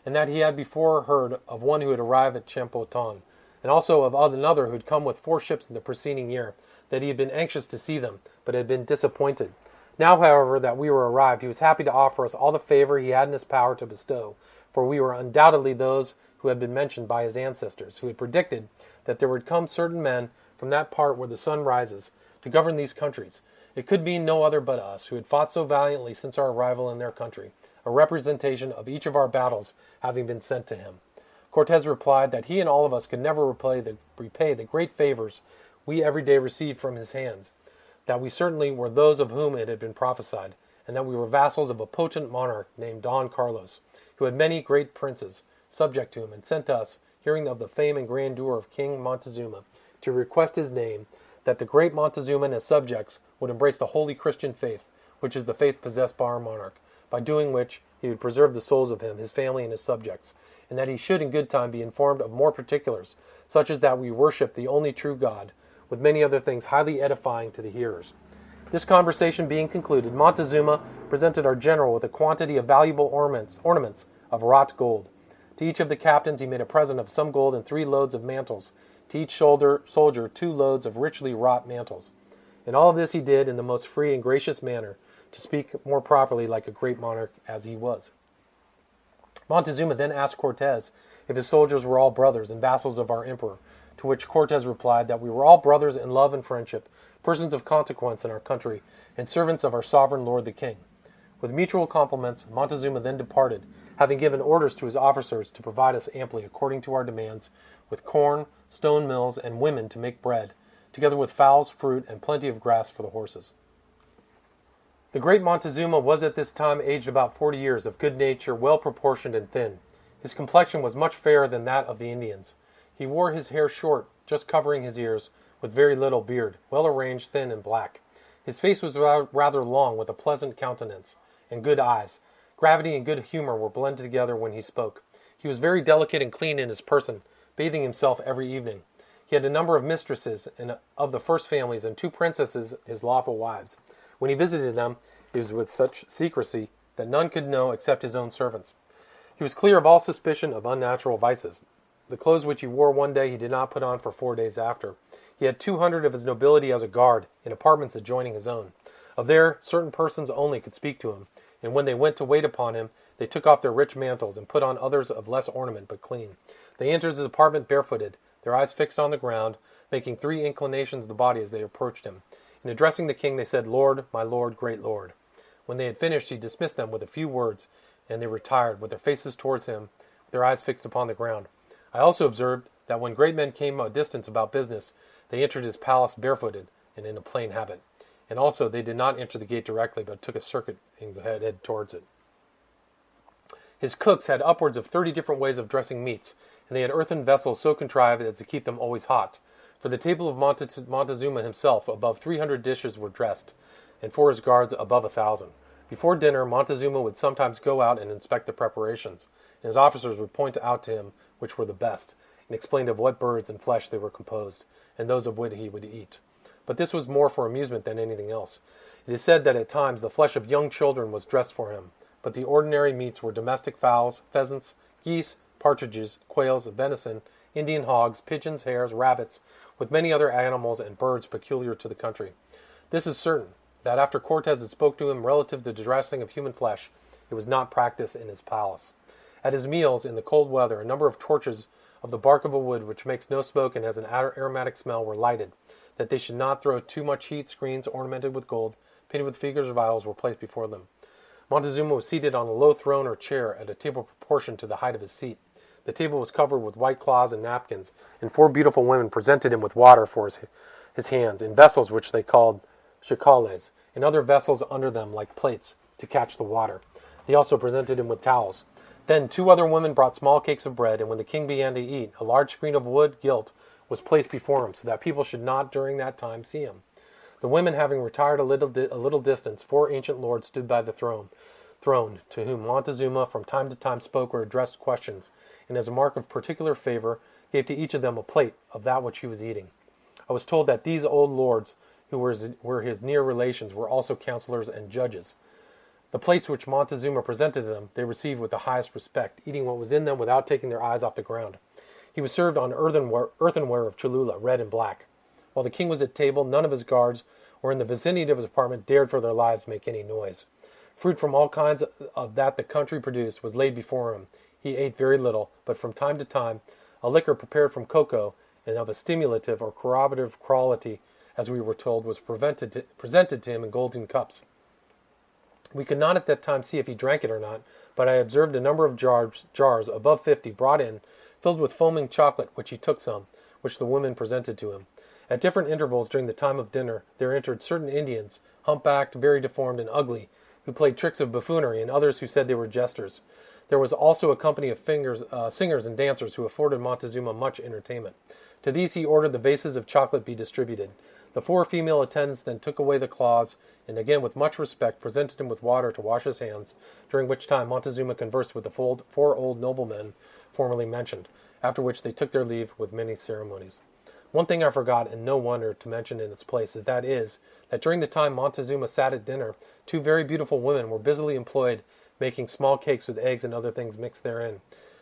and that he had before heard of one who had arrived at Champoton, and also of another who had come with 4 ships in the preceding year, that he had been anxious to see them, but had been disappointed. Now, however, that we were arrived, he was happy to offer us all the favor he had in his power to bestow, for we were undoubtedly those who had been mentioned by his ancestors, who had predicted that there would come certain men from that part where the sun rises, to govern these countries. It could be no other but us, who had fought so valiantly since our arrival in their country, a representation of each of our battles having been sent to him. Cortez replied that he and all of us could never repay the great favors we every day received from his hands, that we certainly were those of whom it had been prophesied, and that we were vassals of a potent monarch named Don Carlos, who had many great princes subject to him, and sent us, hearing of the fame and grandeur of King Montezuma, to request his name, that the great Montezuma and his subjects would embrace the holy Christian faith, which is the faith possessed by our monarch, by doing which he would preserve the souls of him, his family, and his subjects, and that he should in good time be informed of more particulars, such as that we worship the only true God, with many other things highly edifying to the hearers. This conversation being concluded, Montezuma presented our general with a quantity of valuable ornaments of wrought gold. To each of the captains he made a present of some gold and 3 loads of mantles, to each soldier 2 loads of richly wrought mantles. And all of this he did in the most free and gracious manner, to speak more properly like a great monarch as he was. Montezuma then asked Cortez if his soldiers were all brothers and vassals of our emperor, to which Cortez replied that we were all brothers in love and friendship, persons of consequence in our country, and servants of our sovereign lord the king. With mutual compliments, Montezuma then departed, having given orders to his officers to provide us amply according to our demands, with corn, stone mills, and women to make bread, together with fowls, fruit, and plenty of grass for the horses. The great Montezuma was at this time aged about 40 years, of good nature, well proportioned and thin. His complexion was much fairer than that of the Indians. He wore his hair short, just covering his ears, with very little beard, well arranged, thin, and black. His face was rather long, with a pleasant countenance, and good eyes. Gravity and good humor were blended together when he spoke. He was very delicate and clean in his person, bathing himself every evening. He had a number of mistresses of the first families, and 2 princesses his lawful wives. When he visited them, it was with such secrecy that none could know except his own servants. He was clear of all suspicion of unnatural vices. The clothes which he wore one day he did not put on for 4 days after. He had 200 of his nobility as a guard, in apartments adjoining his own. Of there, certain persons only could speak to him, and when they went to wait upon him, they took off their rich mantles and put on others of less ornament but clean. They entered his apartment barefooted, their eyes fixed on the ground, making 3 inclinations of the body as they approached him. In addressing the king, they said, "Lord, my lord, great lord." When they had finished, he dismissed them with a few words, and they retired, with their faces towards him, with their eyes fixed upon the ground. I also observed that when great men came a distance about business, they entered his palace barefooted and in a plain habit. And also they did not enter the gate directly, but took a circuit and headed towards it. His cooks had upwards of 30 different ways of dressing meats, and they had earthen vessels so contrived as to keep them always hot. For the table of Montezuma himself, above 300 dishes were dressed, and for his guards above 1,000. Before dinner, Montezuma would sometimes go out and inspect the preparations, and his officers would point out to him which were the best, and explain of what birds and flesh they were composed, and those of what he would eat. But this was more for amusement than anything else. It is said that at times the flesh of young children was dressed for him, but the ordinary meats were domestic fowls, pheasants, geese, partridges, quails, venison, Indian hogs, pigeons, hares, rabbits, with many other animals and birds peculiar to the country. This is certain, that after Cortez had spoke to him relative to the dressing of human flesh, it was not practiced in his palace. At his meals, in the cold weather, a number of torches of the bark of a wood which makes no smoke and has an aromatic smell were lighted, that they should not throw too much heat. Screens ornamented with gold, painted with figures of idols, were placed before them. Montezuma was seated on a low throne or chair at a table proportioned to the height of his seat. The table was covered with white cloths and napkins, and 4 beautiful women presented him with water for his hands, in vessels which they called chicales, and other vessels under them like plates, to catch the water. They also presented him with towels. Then 2 other women brought small cakes of bread, and when the king began to eat, a large screen of wood gilt was placed before him, so that people should not during that time see him. The women having retired a little distance, 4 ancient lords stood by the throne, to whom Montezuma from time to time spoke or addressed questions, and as a mark of particular favor, gave to each of them a plate of that which he was eating. I was told that these old lords, who were his near relations, were also counselors and judges. The plates which Montezuma presented to them they received with the highest respect, eating what was in them without taking their eyes off the ground. He was served on earthenware of Cholula, red and black. While the king was at table, none of his guards or in the vicinity of his apartment dared for their lives make any noise. Fruit from all kinds of that the country produced was laid before him. He ate very little, but from time to time a liquor prepared from cocoa and of a stimulative or corroborative quality, as we were told, was presented to him in golden cups. We could not at that time see if he drank it or not, but I observed a number of jars above 50 brought in, filled with foaming chocolate, which he took some, which the women presented to him. At different intervals during the time of dinner there entered certain Indians, humpbacked, very deformed, and ugly, who played tricks of buffoonery, and others who said they were jesters. There was also a company of singers and dancers who afforded Montezuma much entertainment. To these he ordered the vases of chocolate be distributed. The 4 female attendants then took away the cloths, and again with much respect presented him with water to wash his hands, during which time Montezuma conversed with the 4 old noblemen formerly mentioned, after which they took their leave with many ceremonies. One thing I forgot, and no wonder to mention in its place, is that during the time Montezuma sat at dinner, two very beautiful women were busily employed making small cakes with eggs and other things mixed therein.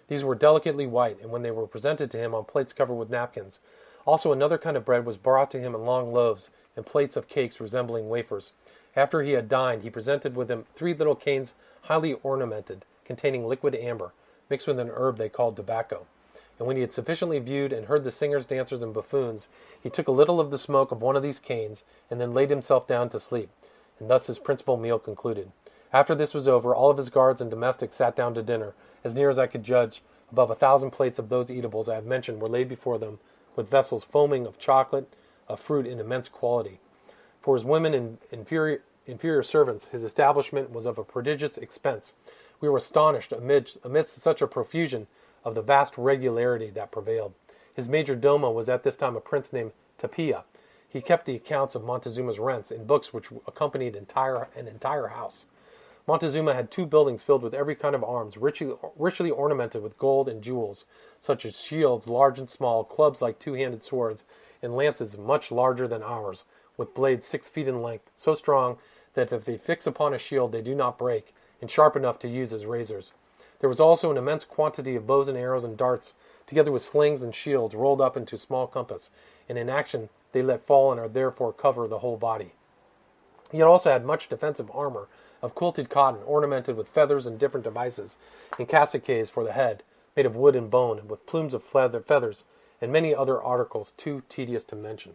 These were delicately white, and when they were presented to him on plates covered with napkins. Also another kind of bread was brought to him in long loaves, and plates of cakes resembling wafers. After he had dined, he presented with him 3 little canes highly ornamented, containing liquid amber, mixed with an herb they called tobacco. And when he had sufficiently viewed and heard the singers, dancers, and buffoons, he took a little of the smoke of one of these canes, and then laid himself down to sleep. And thus his principal meal concluded. After this was over, all of his guards and domestics sat down to dinner. As near as I could judge, above 1,000 plates of those eatables I have mentioned were laid before them, with vessels foaming of chocolate, of fruit in immense quality. For his women and inferior servants, his establishment was of a prodigious expense. We were astonished amidst such a profusion of the vast regularity that prevailed. His major domo was at this time a prince named Tapia. He kept the accounts of Montezuma's rents in books which accompanied an entire house. Montezuma had 2 buildings filled with every kind of arms, richly ornamented with gold and jewels, such as shields large and small, clubs like 2-handed swords, and lances much larger than ours, with blades 6 feet in length, so strong that if they fix upon a shield they do not break, and sharp enough to use as razors. There was also an immense quantity of bows and arrows and darts, together with slings and shields rolled up into small compass, and in action they let fall and are therefore cover the whole body. He had also had much defensive armor of quilted cotton, ornamented with feathers and different devices, and cassockets for the head, made of wood and bone, and with plumes of feathers, and many other articles too tedious to mention.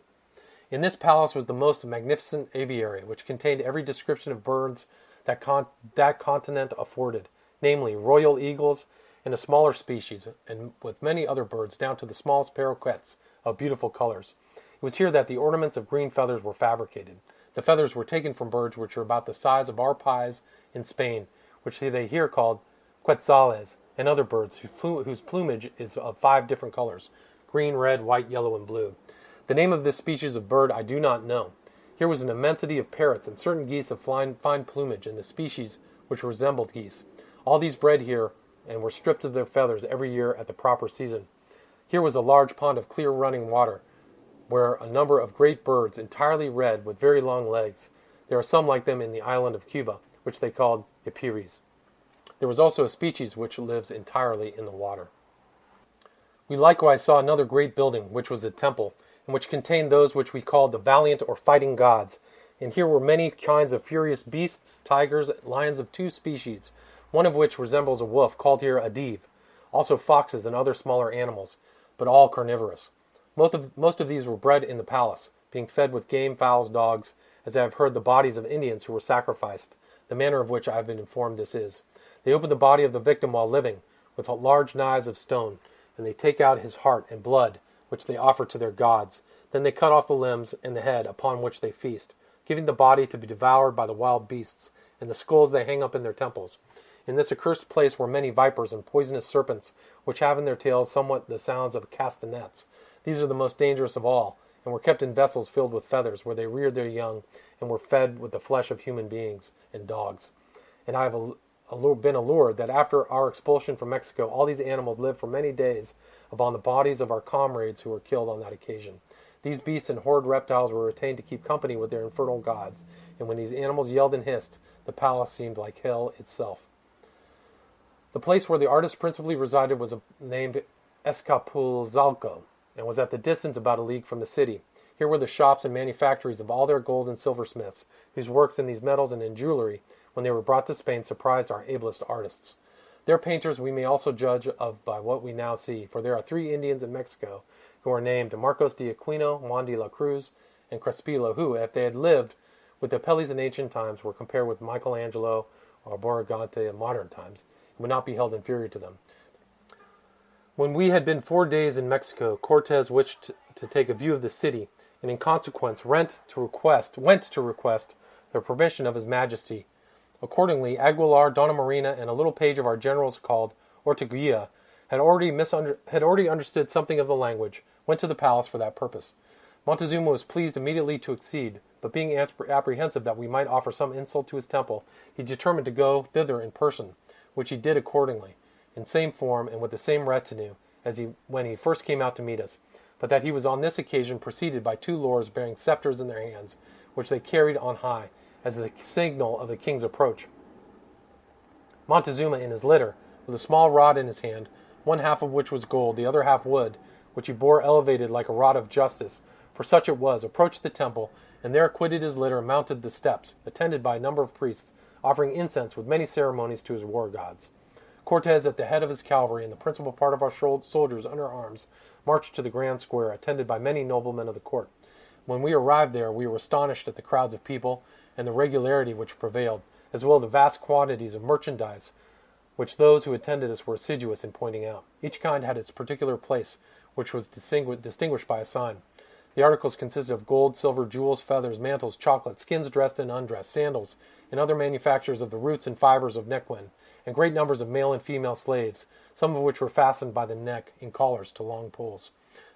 In this palace was the most magnificent aviary, which contained every description of birds that continent afforded, namely royal eagles and a smaller species, and with many other birds, down to the smallest paroquets of beautiful colors. It was here that the ornaments of green feathers were fabricated. The feathers were taken from birds which are about the size of our pies in Spain, which they here called quetzales, and other birds whose plumage is of 5 different colors: green, red, white, yellow, and blue. The name of this species of bird I do not know. Here was an immensity of parrots and certain geese of fine plumage, and the species which resembled geese. All these bred here, and were stripped of their feathers every year at the proper season. Here was a large pond of clear running water, where a number of great birds, entirely red, with very long legs. There are some like them in the island of Cuba, which they called epiris. There was also a species which lives entirely in the water. We likewise saw another great building, which was a temple, and which contained those which we called the valiant or fighting gods. And here were many kinds of furious beasts, tigers, lions of 2 species, one of which resembles a wolf, called here a div, also foxes and other smaller animals, but all carnivorous. Most of these were bred in the palace, being fed with game, fowls, dogs, as I have heard the bodies of Indians who were sacrificed, the manner of which I have been informed this is. They open the body of the victim while living, with large knives of stone, and they take out his heart and blood, which they offer to their gods. Then they cut off the limbs and the head, upon which they feast, giving the body to be devoured by the wild beasts, and the skulls they hang up in their temples. In this accursed place were many vipers and poisonous serpents, which have in their tails somewhat the sounds of castanets. These are the most dangerous of all, and were kept in vessels filled with feathers, where they reared their young, and were fed with the flesh of human beings and dogs. And I have been allured that after our expulsion from Mexico, all these animals lived for many days upon the bodies of our comrades who were killed on that occasion. These beasts and horrid reptiles were retained to keep company with their infernal gods, and when these animals yelled and hissed, the palace seemed like hell itself. The place where the artist principally resided was named Escapulzalco, and was at the distance about a league from the city. Here were the shops and manufactories of all their gold and silversmiths, whose works in these metals and in jewelry, when they were brought to Spain, surprised our ablest artists. Their painters we may also judge of by what we now see, for there are 3 Indians in Mexico who are named Marcos de Aquino, Juan de la Cruz, and Crespilo, who, if they had lived with the Apelles in ancient times, were compared with Michelangelo or Borgante in modern times, and would not be held inferior to them. When we had been 4 days in Mexico, Cortes wished to take a view of the city, and in consequence went to request the permission of His Majesty. Accordingly, Aguilar, Donna Marina, and a little page of our generals called Orteguilla had already understood something of the language, went to the palace for that purpose. Montezuma was pleased immediately to accede, but being apprehensive that we might offer some insult to his temple, he determined to go thither in person, which he did accordingly. in same form and with the same retinue as when he first came out to meet us, but that he was on this occasion preceded by 2 lords bearing scepters in their hands, which they carried on high, as the signal of the king's approach. Montezuma in his litter, with a small rod in his hand, one half of which was gold, the other half wood, which he bore elevated like a rod of justice, for such it was, approached the temple, and there quitted his litter and mounted the steps, attended by a number of priests, offering incense with many ceremonies to his war gods. Cortez, at the head of his cavalry and the principal part of our soldiers under arms, marched to the grand square, attended by many noblemen of the court. When we arrived there, we were astonished at the crowds of people and the regularity which prevailed, as well as the vast quantities of merchandise which those who attended us were assiduous in pointing out. Each kind had its particular place, which was distinguished by a sign. The articles consisted of gold, silver, jewels, feathers, mantles, chocolate, skins dressed and undressed, sandals, and other manufactures of the roots and fibers of neckwen, and great numbers of male and female slaves, some of which were fastened by the neck in collars to long poles.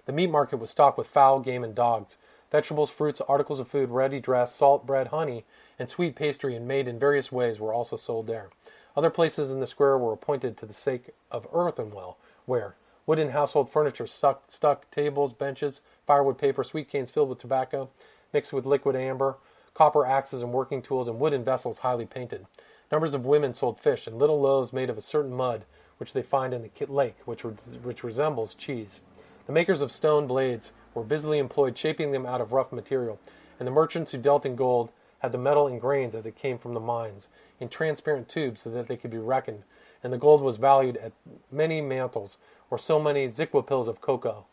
The meat market was stocked with fowl, game, and dogs. Vegetables, fruits, articles of food, ready dressed, salt, bread, honey, and sweet pastry, and made in various ways, were also sold there. Other places in the square were appointed to the sake of earthenware, where wooden household furniture stuck tables, benches, firewood paper, sweet canes filled with tobacco, mixed with liquid amber, copper axes and working tools, and wooden vessels highly painted. Numbers of women sold fish and little loaves made of a certain mud which they find in the lake, which resembles cheese. The makers of stone blades were busily employed shaping them out of rough material, and the merchants who dealt in gold had the metal in grains as it came from the mines, in transparent tubes so that they could be reckoned, and the gold was valued at many mantles, or so many ziquapils of cocoa,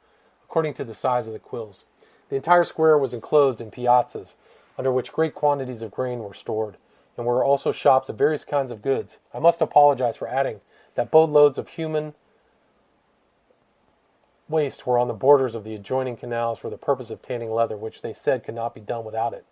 according to the size of the quills. The entire square was enclosed in piazzas, under which great quantities of grain were stored, and were also shops of various kinds of goods. I must apologize for adding that boatloads of human waste were on the borders of the adjoining canals for the purpose of tanning leather, which they said could not be done without it.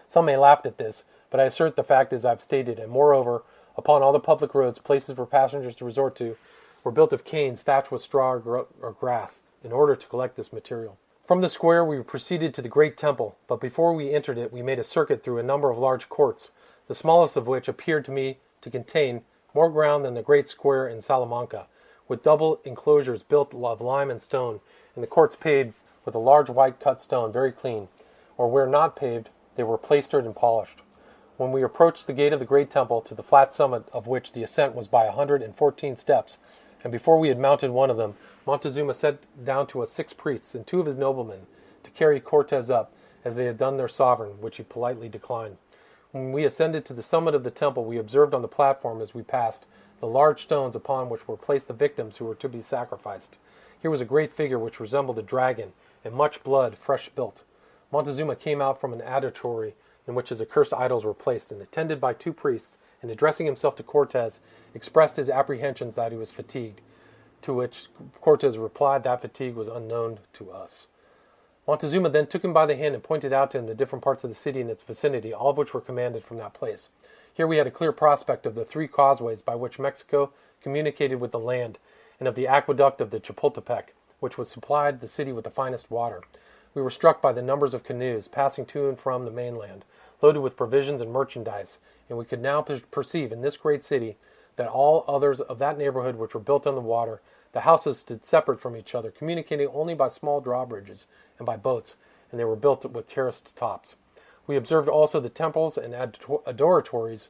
Some may laugh at this, but I assert the fact as I've stated, and moreover, upon all the public roads, places for passengers to resort to were built of canes thatched with straw or grass, in order to collect this material. From the square we proceeded to the great temple, but before we entered it we made a circuit through a number of large courts, the smallest of which appeared to me to contain more ground than the great square in Salamanca, with double enclosures built of lime and stone, and the courts paved with a large white cut stone, very clean, or where not paved, they were plastered and polished. When we approached the gate of the great temple, to the flat summit of which the ascent was by 114 steps, and before we had mounted one of them, Montezuma sent down to us 6 priests and 2 of his noblemen to carry Cortez up, as they had done their sovereign, which he politely declined. When we ascended to the summit of the temple, we observed on the platform as we passed the large stones upon which were placed the victims who were to be sacrificed. Here was a great figure which resembled a dragon, and much blood, fresh spilt. Montezuma came out from an auditory in which his accursed idols were placed, and attended by 2 priests, and addressing himself to Cortez, expressed his apprehensions that he was fatigued, to which Cortez replied that fatigue was unknown to us. Montezuma then took him by the hand and pointed out to him the different parts of the city and its vicinity, all of which were commanded from that place. Here we had a clear prospect of the 3 causeways by which Mexico communicated with the land, and of the aqueduct of the Chapultepec, which was supplied the city with the finest water. We were struck by the numbers of canoes passing to and from the mainland, loaded with provisions and merchandise, and we could now perceive in this great city that all others of that neighborhood which were built on the water, the houses stood separate from each other, communicating only by small drawbridges and by boats, and they were built with terraced tops. We observed also the temples and adoratories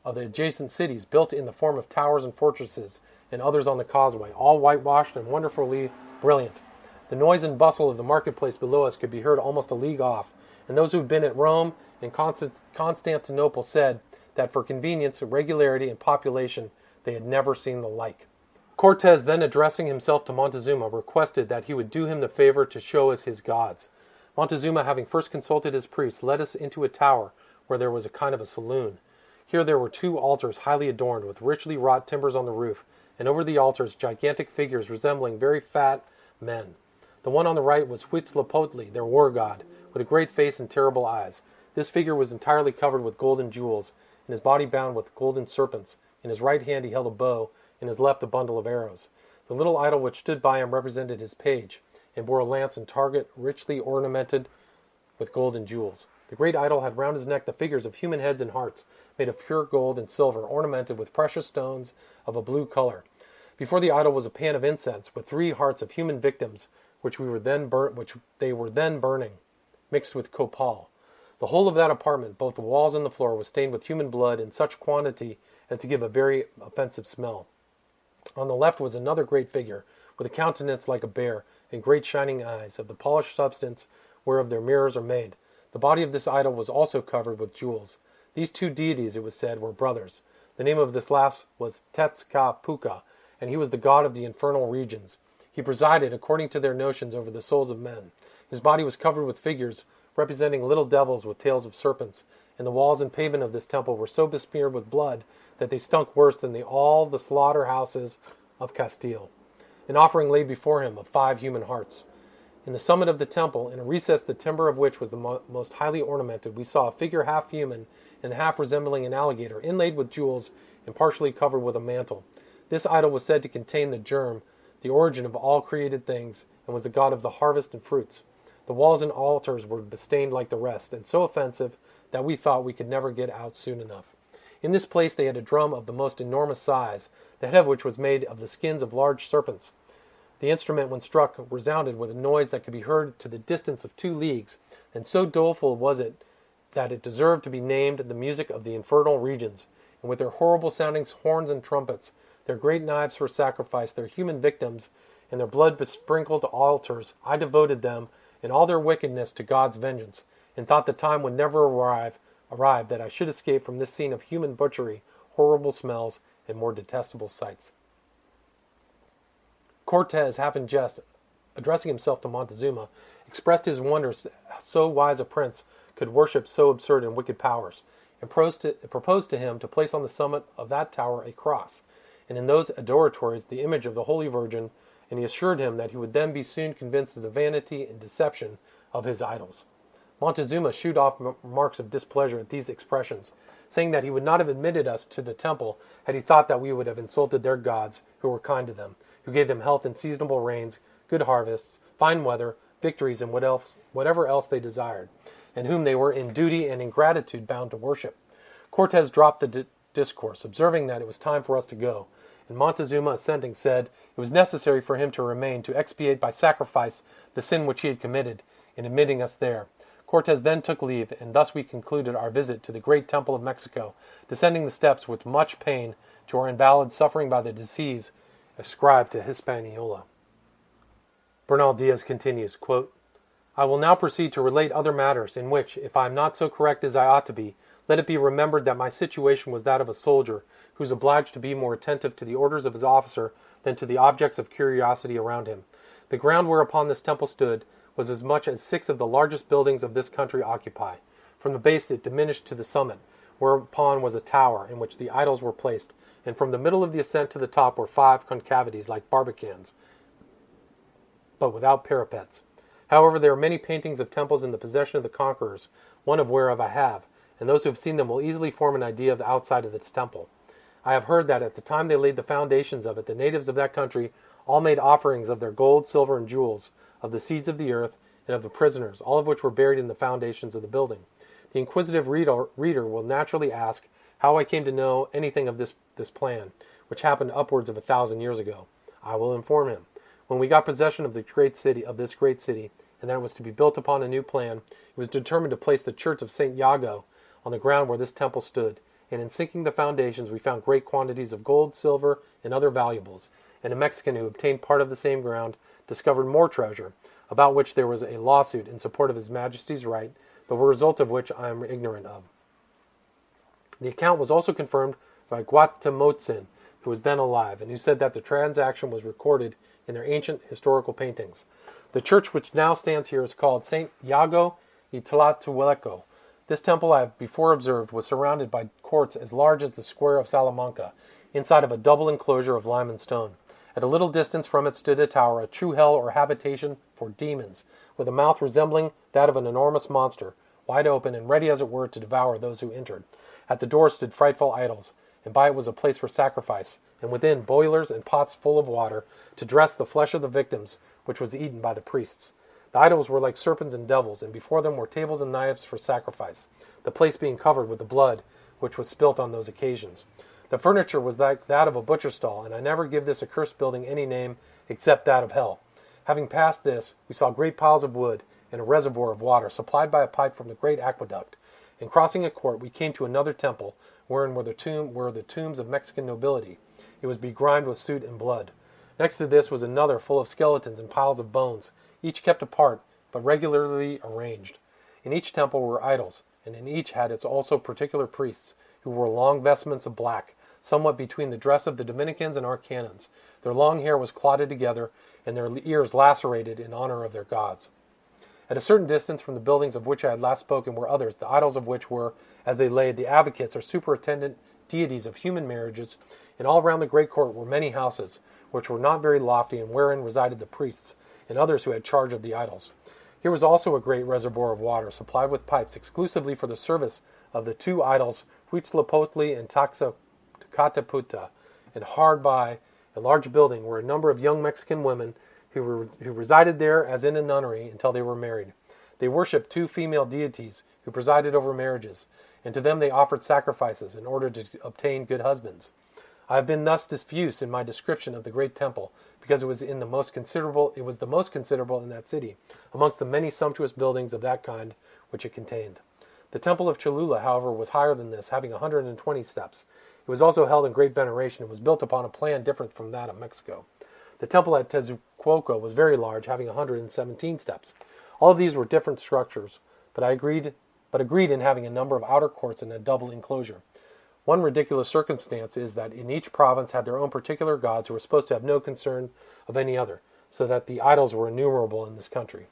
of the adjacent cities, built in the form of towers and fortresses, and others on the causeway, all whitewashed and wonderfully brilliant. The noise and bustle of the marketplace below us could be heard almost a league off, and those who had been at Rome and Constantinople said that for convenience, regularity, and population they had never seen the like. Cortez, then addressing himself to Montezuma, requested that he would do him the favor to show us his gods. Montezuma, having first consulted his priests, led us into a tower where there was a kind of a saloon. Here there were 2 altars highly adorned with richly wrought timbers on the roof, and over the altars gigantic figures resembling very fat men. The one on the right was Huitzilopochtli, their war god, with a great face and terrible eyes. This figure was entirely covered with golden jewels, and his body bound with golden serpents. In his right hand he held a bow, in his left a bundle of arrows. The little idol which stood by him represented his page, and bore a lance and target richly ornamented with golden jewels. The great idol had round his neck the figures of human heads and hearts, made of pure gold and silver, ornamented with precious stones of a blue color. Before the idol was a pan of incense with 3 hearts of human victims, which they were then burning, mixed with copal. The whole of that apartment, both the walls and the floor, was stained with human blood in such quantity as to give a very offensive smell. On the left was another great figure, with a countenance like a bear, and great shining eyes, of the polished substance whereof their mirrors are made. The body of this idol was also covered with jewels. These 2 deities, it was said, were brothers. The name of this last was Tetzcatlipoca, and he was the god of the infernal regions. He presided, according to their notions, over the souls of men. His body was covered with figures representing little devils with tails of serpents, and the walls and pavement of this temple were so besmeared with blood that they stunk worse than all the slaughterhouses of Castile. An offering lay before him of 5 human hearts. In the summit of the temple, in a recess the timber of which was the most highly ornamented, we saw a figure half human and half resembling an alligator, inlaid with jewels and partially covered with a mantle. This idol was said to contain the germ, the origin of all created things, and was the god of the harvest and fruits. The walls and altars were bestained like the rest, and so offensive that we thought we could never get out soon enough. In this place they had a drum of the most enormous size, the head of which was made of the skins of large serpents. The instrument, when struck, resounded with a noise that could be heard to the distance of 2 leagues, and so doleful was it that it deserved to be named the music of the infernal regions. And with their horrible-sounding horns and trumpets, their great knives for sacrifice, their human victims, and their blood-besprinkled altars, I devoted them and all their wickedness to God's vengeance, and thought the time would never arrive that I should escape from this scene of human butchery, horrible smells, and more detestable sights. Cortes, half in jest, addressing himself to Montezuma, expressed his wonder so wise a prince could worship so absurd and wicked powers, and proposed to him to place on the summit of that tower a cross, and in those adoratories the image of the Holy Virgin, and he assured him that he would then be soon convinced of the vanity and deception of his idols. Montezuma shooed off marks of displeasure at these expressions, saying that he would not have admitted us to the temple had he thought that we would have insulted their gods, who were kind to them, who gave them health and seasonable rains, good harvests, fine weather, victories, and whatever else they desired, and whom they were in duty and in gratitude bound to worship. Cortes dropped the discourse, observing that it was time for us to go, and Montezuma, assenting, said it was necessary for him to remain to expiate by sacrifice the sin which he had committed in admitting us there. Cortes then took leave, and thus we concluded our visit to the great temple of Mexico, descending the steps with much pain to our invalid suffering by the disease ascribed to Hispaniola. Bernal Diaz continues, quote, I will now proceed to relate other matters in which, if I am not so correct as I ought to be, let it be remembered that my situation was that of a soldier who is obliged to be more attentive to the orders of his officer than to the objects of curiosity around him. The ground whereupon this temple stood was as much as 6 of the largest buildings of this country occupy. From the base it diminished to the summit, whereupon was a tower in which the idols were placed, and from the middle of the ascent to the top were 5 concavities like barbicans, but without parapets. However, there are many paintings of temples in the possession of the conquerors, one of whereof I have, and those who have seen them will easily form an idea of the outside of this temple. I have heard that at the time they laid the foundations of it, the natives of that country all made offerings of their gold, silver, and jewels, of the seeds of the earth, and of the prisoners, all of which were buried in the foundations of the building. The inquisitive reader will naturally ask how I came to know anything of this plan, which happened upwards of 1,000 years ago. I will inform him. When we got possession of this great city, and that it was to be built upon a new plan, it was determined to place the church of St. Iago on the ground where this temple stood, and in sinking the foundations we found great quantities of gold, silver, and other valuables, and a Mexican who obtained part of the same ground discovered more treasure, about which there was a lawsuit in support of His Majesty's right, the result of which I am ignorant of. The account was also confirmed by Guatemotzin, who was then alive, and who said that the transaction was recorded in their ancient historical paintings. The church which now stands here is called St. Iago y Tlatuelco. This temple, I have before observed, was surrounded by courts as large as the square of Salamanca, inside of a double enclosure of lime and stone. At a little distance from it stood a tower, a true hell or habitation for demons, with a mouth resembling that of an enormous monster, wide open and ready as it were to devour those who entered. At the door stood frightful idols, and by it was a place for sacrifice, and within boilers and pots full of water to dress the flesh of the victims, which was eaten by the priests. The idols were like serpents and devils, and before them were tables and knives for sacrifice, the place being covered with the blood which was spilt on those occasions. The furniture was like that of a butcher stall, and I never give this accursed building any name except that of hell. Having passed this, we saw great piles of wood and a reservoir of water supplied by a pipe from the great aqueduct. And crossing a court, we came to another temple, wherein were the tombs of Mexican nobility. It was begrimed with soot and blood. Next to this was another full of skeletons and piles of bones, each kept apart, but regularly arranged. In each temple were idols, and in each had its also particular priests, who wore long vestments of black, somewhat between the dress of the Dominicans and our canons. Their long hair was clotted together, and their ears lacerated in honor of their gods. At a certain distance from the buildings of which I had last spoken were others, the idols of which were, as they lay, the advocates or superintendent deities of human marriages, and all round the great court were many houses, which were not very lofty, and wherein resided the priests, and others who had charge of the idols. Here was also a great reservoir of water, supplied with pipes exclusively for the service of the two idols, Huitzilopotli and Tacataputa, and hard by a large building were a number of young Mexican women who resided there as in a nunnery until they were married. They worshipped two female deities who presided over marriages, and to them they offered sacrifices in order to obtain good husbands. I have been thus diffuse in my description of the great temple, because it was the most considerable in that city, amongst the many sumptuous buildings of that kind which it contained. The temple of Cholula, however, was higher than this, having 120 steps. It was also held in great veneration and was built upon a plan different from that of Mexico. The temple at Tezuquoco was very large, having 117 steps. All of these were different structures, but agreed in having a number of outer courts and a double enclosure. One ridiculous circumstance is that in each province had their own particular gods who were supposed to have no concern of any other, so that the idols were innumerable in this country.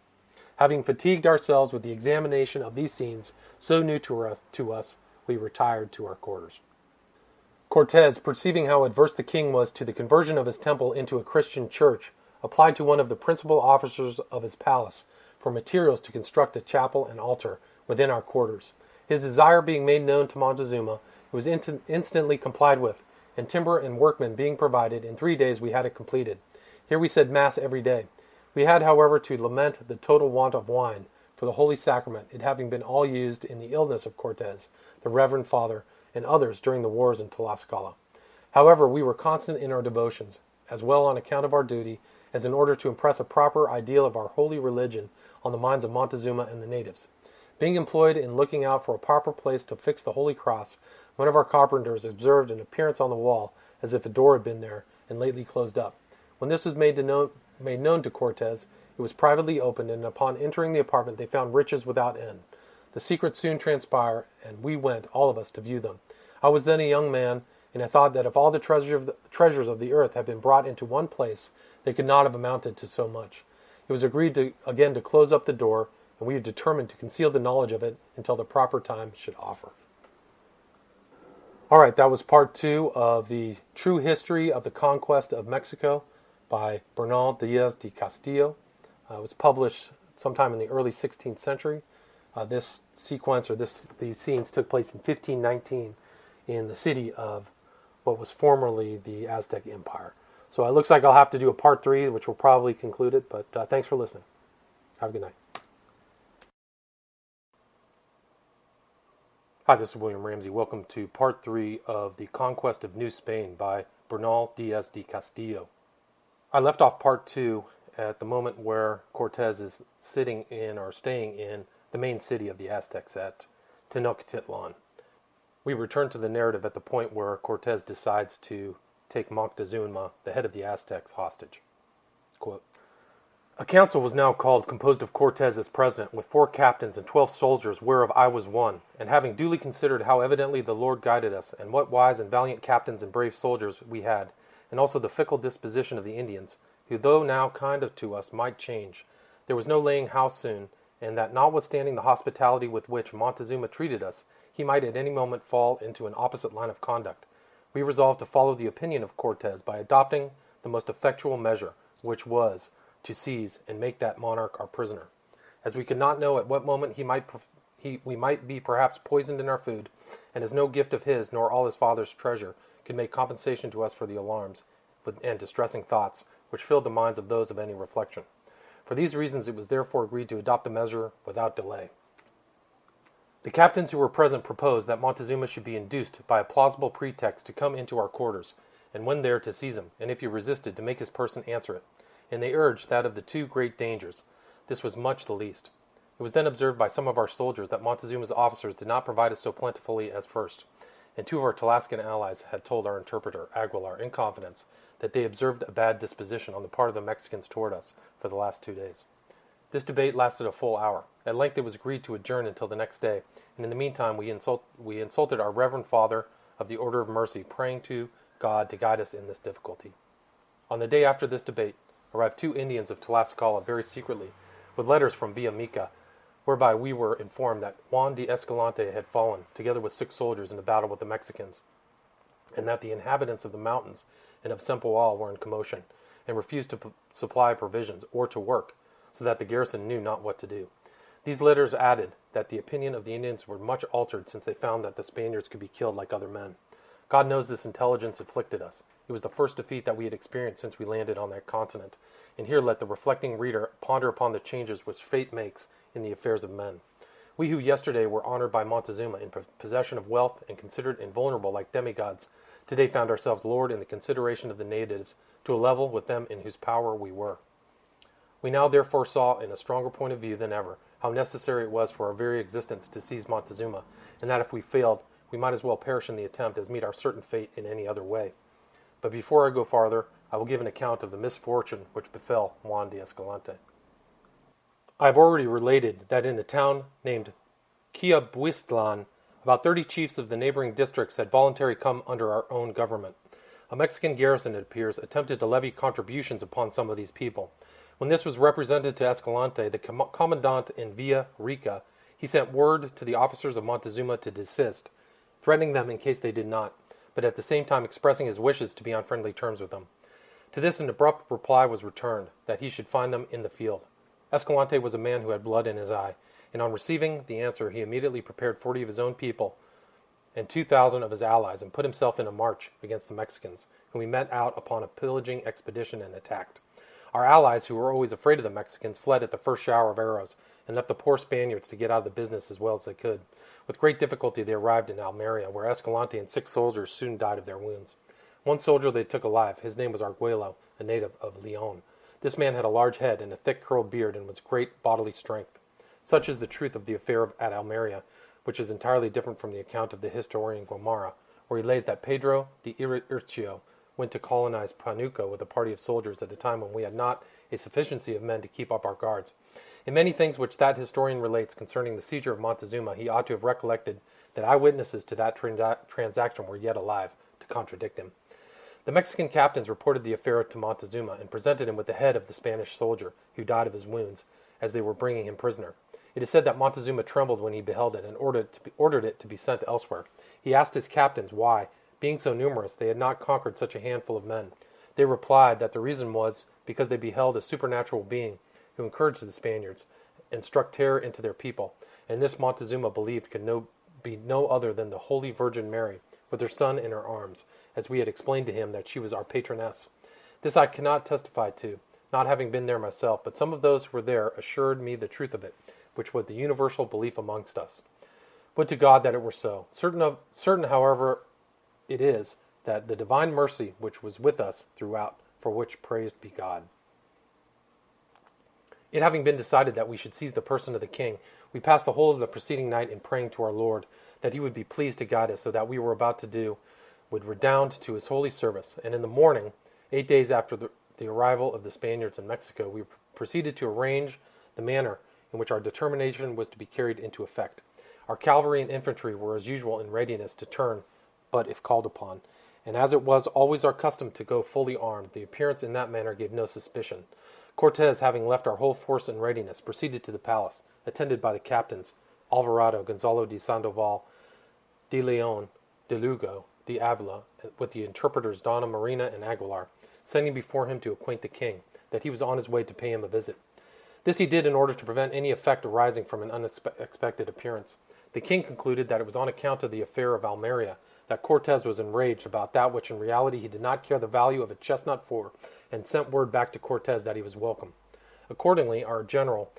Having fatigued ourselves with the examination of these scenes, so new to us, we retired to our quarters. Cortez, perceiving how adverse the king was to the conversion of his temple into a Christian church, applied to one of the principal officers of his palace for materials to construct a chapel and altar within our quarters. His desire being made known to Montezuma, it was instantly complied with, and timber and workmen being provided, in 3 days we had it completed. Here we said Mass every day. We had, however, to lament the total want of wine for the Holy Sacrament, it having been all used in the illness of Cortez, the Reverend Father, and others during the wars in Tlaxcala. However, we were constant in our devotions, as well on account of our duty as in order to impress a proper ideal of our holy religion on the minds of Montezuma and the natives. Being employed in looking out for a proper place to fix the Holy Cross, one of our carpenters observed an appearance on the wall, as if a door had been there, and lately closed up. When this was made known to Cortez, it was privately opened, and upon entering the apartment they found riches without end. The secret soon transpired, and we went, all of us, to view them. I was then a young man, and I thought that if all the treasures of the earth had been brought into one place, they could not have amounted to so much. It was agreed again to close up the door, and we had determined to conceal the knowledge of it until the proper time should offer. All right, that was part 2 of the True History of the Conquest of Mexico by Bernal Diaz del Castillo. It was published sometime in the early 16th century. These scenes took place in 1519 in the city of what was formerly the Aztec Empire. So it looks like I'll have to do a part 3, which will probably conclude it, but thanks for listening. Have a good night. Hi, this is William Ramsey. Welcome to part 3 of The Conquest of New Spain by Bernal Diaz del Castillo. I left off part 2 at the moment where Cortez is staying in the main city of the Aztecs at Tenochtitlan. We return to the narrative at the point where Cortez decides to take Moctezuma, the head of the Aztecs, hostage. Quote, "A council was now called, composed of Cortez as president, with 4 captains and 12 soldiers, whereof I was one. And having duly considered how evidently the Lord guided us, and what wise and valiant captains and brave soldiers we had, and also the fickle disposition of the Indians, who though now kind of to us might change, there was no laying how soon, and that notwithstanding the hospitality with which Montezuma treated us, he might at any moment fall into an opposite line of conduct, we resolved to follow the opinion of Cortez by adopting the most effectual measure, which was to seize and make that monarch our prisoner. As we could not know at what moment we might be perhaps poisoned in our food, and as no gift of his nor all his father's treasure could make compensation to us for the alarms and distressing thoughts which filled the minds of those of any reflection. For these reasons it was therefore agreed to adopt the measure without delay." The captains who were present proposed that Montezuma should be induced by a plausible pretext to come into our quarters, and when there to seize him, and if he resisted, to make his person answer it. And they urged that of the two great dangers, this was much the least. It was then observed by some of our soldiers that Montezuma's officers did not provide us so plentifully as first, and two of our Talascan allies had told our interpreter, Aguilar, in confidence, that they observed a bad disposition on the part of the Mexicans toward us for the last 2 days. This debate lasted a full hour. At length it was agreed to adjourn until the next day, and in the meantime we insulted our Reverend Father of the Order of Mercy, praying to God to guide us in this difficulty. On the day after this debate arrived 2 Indians of Tlascala very secretly, with letters from Villamica, whereby we were informed that Juan de Escalante had fallen, together with 6 soldiers, in the battle with the Mexicans, and that the inhabitants of the mountains and of Sempoal were in commotion, and refused to supply provisions or to work, so that the garrison knew not what to do. These letters added that the opinion of the Indians were much altered since they found that the Spaniards could be killed like other men. God knows this intelligence afflicted us. It was the first defeat that we had experienced since we landed on that continent, and here let the reflecting reader ponder upon the changes which fate makes in the affairs of men. We who yesterday were honored by Montezuma in possession of wealth and considered invulnerable like demigods, today found ourselves lowered in the consideration of the natives to a level with them in whose power we were. We now therefore saw in a stronger point of view than ever how necessary it was for our very existence to seize Montezuma, and that if we failed, we might as well perish in the attempt as meet our certain fate in any other way. But before I go farther, I will give an account of the misfortune which befell Juan de Escalante. I have already related that in a town named Quiabuistlan, about 30 chiefs of the neighboring districts had voluntarily come under our own government. A Mexican garrison, it appears, attempted to levy contributions upon some of these people. When this was represented to Escalante, the commandant in Villa Rica, he sent word to the officers of Montezuma to desist, threatening them in case they did not, but at the same time expressing his wishes to be on friendly terms with them. To this an abrupt reply was returned, that he should find them in the field. Escalante was a man who had blood in his eye, and on receiving the answer he immediately prepared 40 of his own people and 2,000 of his allies, and put himself in a march against the Mexicans, whom he met out upon a pillaging expedition and attacked. Our allies, who were always afraid of the Mexicans, fled at the first shower of arrows, and left the poor Spaniards to get out of the business as well as they could. With great difficulty they arrived in Almeria, where Escalante and 6 soldiers soon died of their wounds. One soldier they took alive. His name was Arguello, a native of Leon. This man had a large head and a thick curled beard, and was great bodily strength. Such is the truth of the affair at Almeria, which is entirely different from the account of the historian Gomara, where he lays that Pedro de Ircio went to colonize Panuco with a party of soldiers at a time when we had not a sufficiency of men to keep up our guards. In many things which that historian relates concerning the seizure of Montezuma, he ought to have recollected that eyewitnesses to that transaction were yet alive to contradict him. The Mexican captains reported the affair to Montezuma and presented him with the head of the Spanish soldier who died of his wounds as they were bringing him prisoner. It is said that Montezuma trembled when he beheld it and ordered it to be sent elsewhere. He asked his captains why, being so numerous, they had not conquered such a handful of men. They replied that the reason was because they beheld a supernatural being who encouraged the Spaniards and struck terror into their people, and this Montezuma believed could be no other than the Holy Virgin Mary, with her son in her arms, as we had explained to him that she was our patroness. This I cannot testify to, not having been there myself, but some of those who were there assured me the truth of it, which was the universal belief amongst us. Would to God that it were so. Certain, however, it is that the divine mercy which was with us throughout, for which praised be God. It having been decided that we should seize the person of the king, we passed the whole of the preceding night in praying to our Lord, that he would be pleased to guide us, so that we were about to do would redound to his holy service. And in the morning, 8 days after the arrival of the Spaniards in Mexico, we proceeded to arrange the manner in which our determination was to be carried into effect. Our cavalry and infantry were as usual in readiness to turn, but if called upon, and as it was always our custom to go fully armed, the appearance in that manner gave no suspicion. Cortes, having left our whole force in readiness, proceeded to the palace, attended by the captains Alvarado, Gonzalo de Sandoval, de Leon, de Lugo, de Avila, with the interpreters Donna Marina and Aguilar, sending before him to acquaint the king that he was on his way to pay him a visit. This he did in order to prevent any effect arising from an unexpected appearance. The king concluded that it was on account of the affair of Almeria that Cortes was enraged about that which in reality he did not care the value of a chestnut for, and sent word back to Cortes that he was welcome. Accordingly, our general,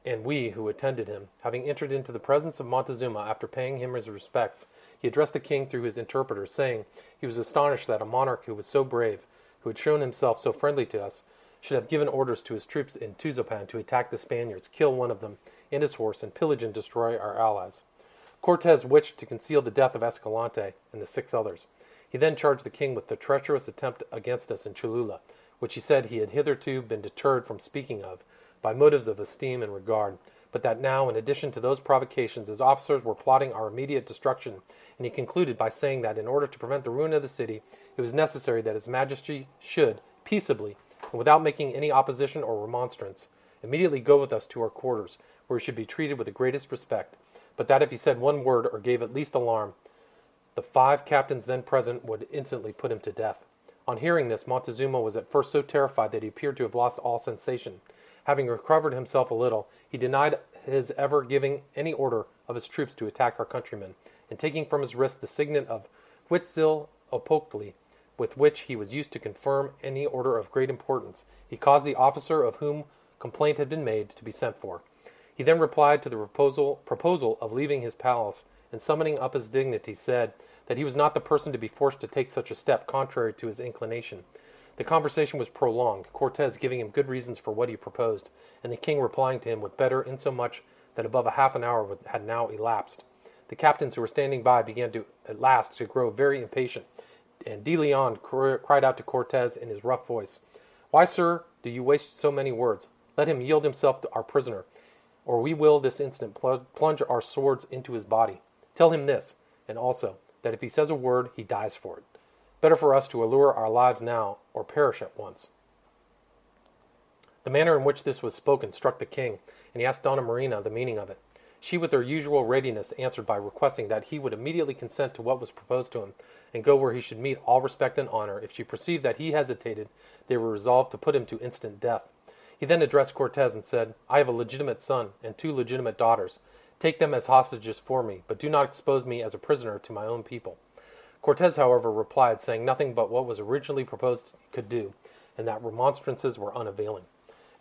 and we who attended him, having entered into the presence of Montezuma after paying him his respects, he addressed the king through his interpreter, saying he was astonished that a monarch who was so brave, who had shown himself so friendly to us, should have given orders to his troops in Tuzopan to attack the Spaniards, kill one of them and his horse, and pillage and destroy our allies. Cortes wished to conceal the death of Escalante and the 6 others. He then charged the king with the treacherous attempt against us in Cholula, which he said he had hitherto been deterred from speaking of, by motives of esteem and regard, but that now, in addition to those provocations, his officers were plotting our immediate destruction, and he concluded by saying that in order to prevent the ruin of the city, it was necessary that his majesty should, peaceably, and without making any opposition or remonstrance, immediately go with us to our quarters, where he should be treated with the greatest respect, but that if he said one word or gave at least alarm, the 5 captains then present would instantly put him to death. On hearing this, Montezuma was at first so terrified that he appeared to have lost all sensation. Having recovered himself a little, he denied his ever giving any order of his troops to attack our countrymen, and taking from his wrist the signet of Huitzilopochtli, with which he was used to confirm any order of great importance, he caused the officer of whom complaint had been made to be sent for. He then replied to the proposal of leaving his palace, and summoning up his dignity, said that he was not the person to be forced to take such a step contrary to his inclination. The conversation was prolonged, Cortes giving him good reasons for what he proposed, and the king replying to him with better, insomuch that above a half an hour had now elapsed. The captains who were standing by began at last to grow very impatient, and De Leon cried out to Cortes in his rough voice, "Why, sir, do you waste so many words? Let him yield himself to our prisoner, or we will this instant plunge our swords into his body. Tell him this, and also that if he says a word, he dies for it. Better for us to allure our lives now, or perish at once." The manner in which this was spoken struck the king, and he asked Donna Marina the meaning of it. She, with her usual readiness, answered by requesting that he would immediately consent to what was proposed to him, and go where he should meet all respect and honor. If she perceived that he hesitated, they were resolved to put him to instant death. He then addressed Cortes and said, "I have a legitimate son and 2 legitimate daughters. Take them as hostages for me, but do not expose me as a prisoner to my own people." Cortes, however, replied, saying nothing but what was originally proposed could do, and that remonstrances were unavailing.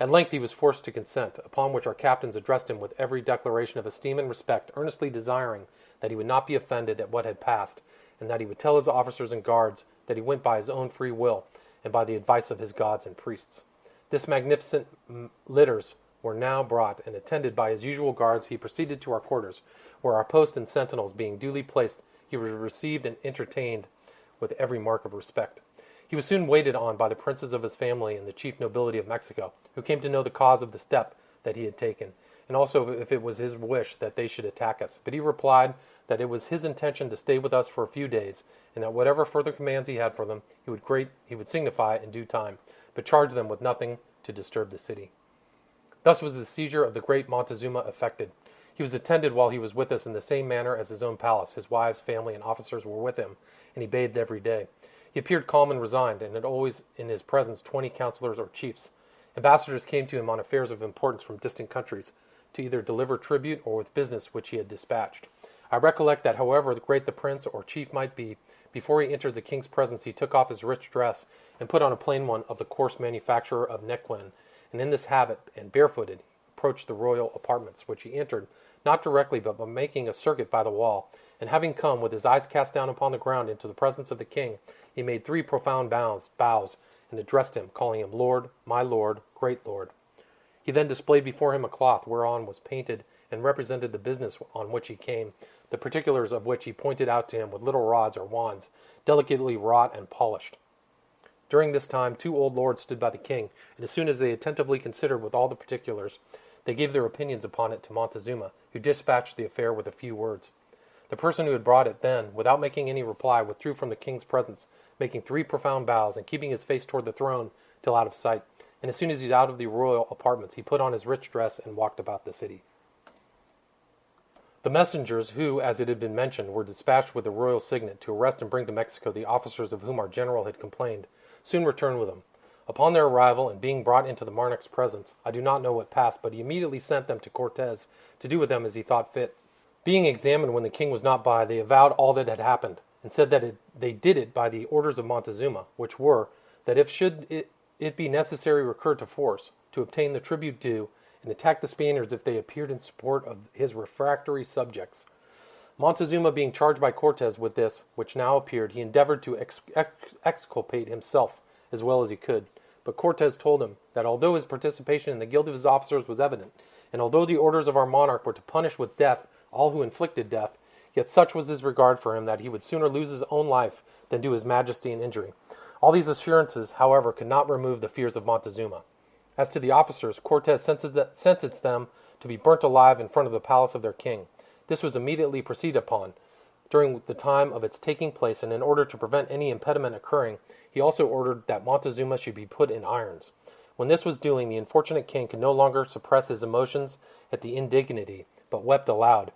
At length he was forced to consent, upon which our captains addressed him with every declaration of esteem and respect, earnestly desiring that he would not be offended at what had passed, and that he would tell his officers and guards that he went by his own free will, and by the advice of his gods and priests. This magnificent litters were now brought, and attended by his usual guards, he proceeded to our quarters, where our post and sentinels being duly placed, he was received and entertained with every mark of respect. He was soon waited on by the princes of his family and the chief nobility of Mexico, who came to know the cause of the step that he had taken, and also if it was his wish that they should attack us. But he replied that it was his intention to stay with us for a few days, and that whatever further commands he had for them, he would signify in due time, but charge them with nothing to disturb the city. Thus was the seizure of the great Montezuma effected. He was attended while he was with us in the same manner as his own palace. His wives, family, and officers were with him, and he bathed every day. He appeared calm and resigned, and had always in his presence 20 counselors or chiefs. Ambassadors came to him on affairs of importance from distant countries, to either deliver tribute or with business which he had dispatched. I recollect that however great the prince or chief might be, before he entered the king's presence he took off his rich dress, and put on a plain one of the coarse manufacture of Nequin, and in this habit, and barefooted, approached the royal apartments, which he entered, not directly, but by making a circuit by the wall, and having come, with his eyes cast down upon the ground, into the presence of the king, he made 3 profound bows, and addressed him, calling him Lord, my Lord, great Lord. He then displayed before him a cloth whereon was painted and represented the business on which he came, the particulars of which he pointed out to him with little rods or wands, delicately wrought and polished. During this time 2 old lords stood by the king, and as soon as they attentively considered with all the particulars, they gave their opinions upon it to Montezuma, who dispatched the affair with a few words. The person who had brought it then, without making any reply, withdrew from the king's presence, making 3 profound bows, and keeping his face toward the throne till out of sight. And as soon as he was out of the royal apartments, he put on his rich dress and walked about the city. The messengers who, as it had been mentioned, were dispatched with the royal signet to arrest and bring to Mexico the officers of whom our general had complained, soon returned with them. Upon their arrival, and being brought into the monarch's presence, I do not know what passed, but he immediately sent them to Cortes to do with them as he thought fit. Being examined when the king was not by, they avowed all that had happened, and said that they did it by the orders of Montezuma, which were, that if should it be necessary recur to force, to obtain the tribute due, and attack the Spaniards if they appeared in support of his refractory subjects. Montezuma being charged by Cortes with this, which now appeared, he endeavored to exculpate himself as well as he could. But Cortes told him that although his participation in the guilt of his officers was evident, and although the orders of our monarch were to punish with death all who inflicted death, yet such was his regard for him that he would sooner lose his own life than do his majesty an injury. All these assurances, however, could not remove the fears of Montezuma. As to the officers, Cortes sentenced them to be burnt alive in front of the palace of their king. This was immediately proceeded upon during the time of its taking place, and in order to prevent any impediment occurring, he also ordered that Montezuma should be put in irons. When this was doing, the unfortunate king could no longer suppress his emotions at the indignity, but wept aloud.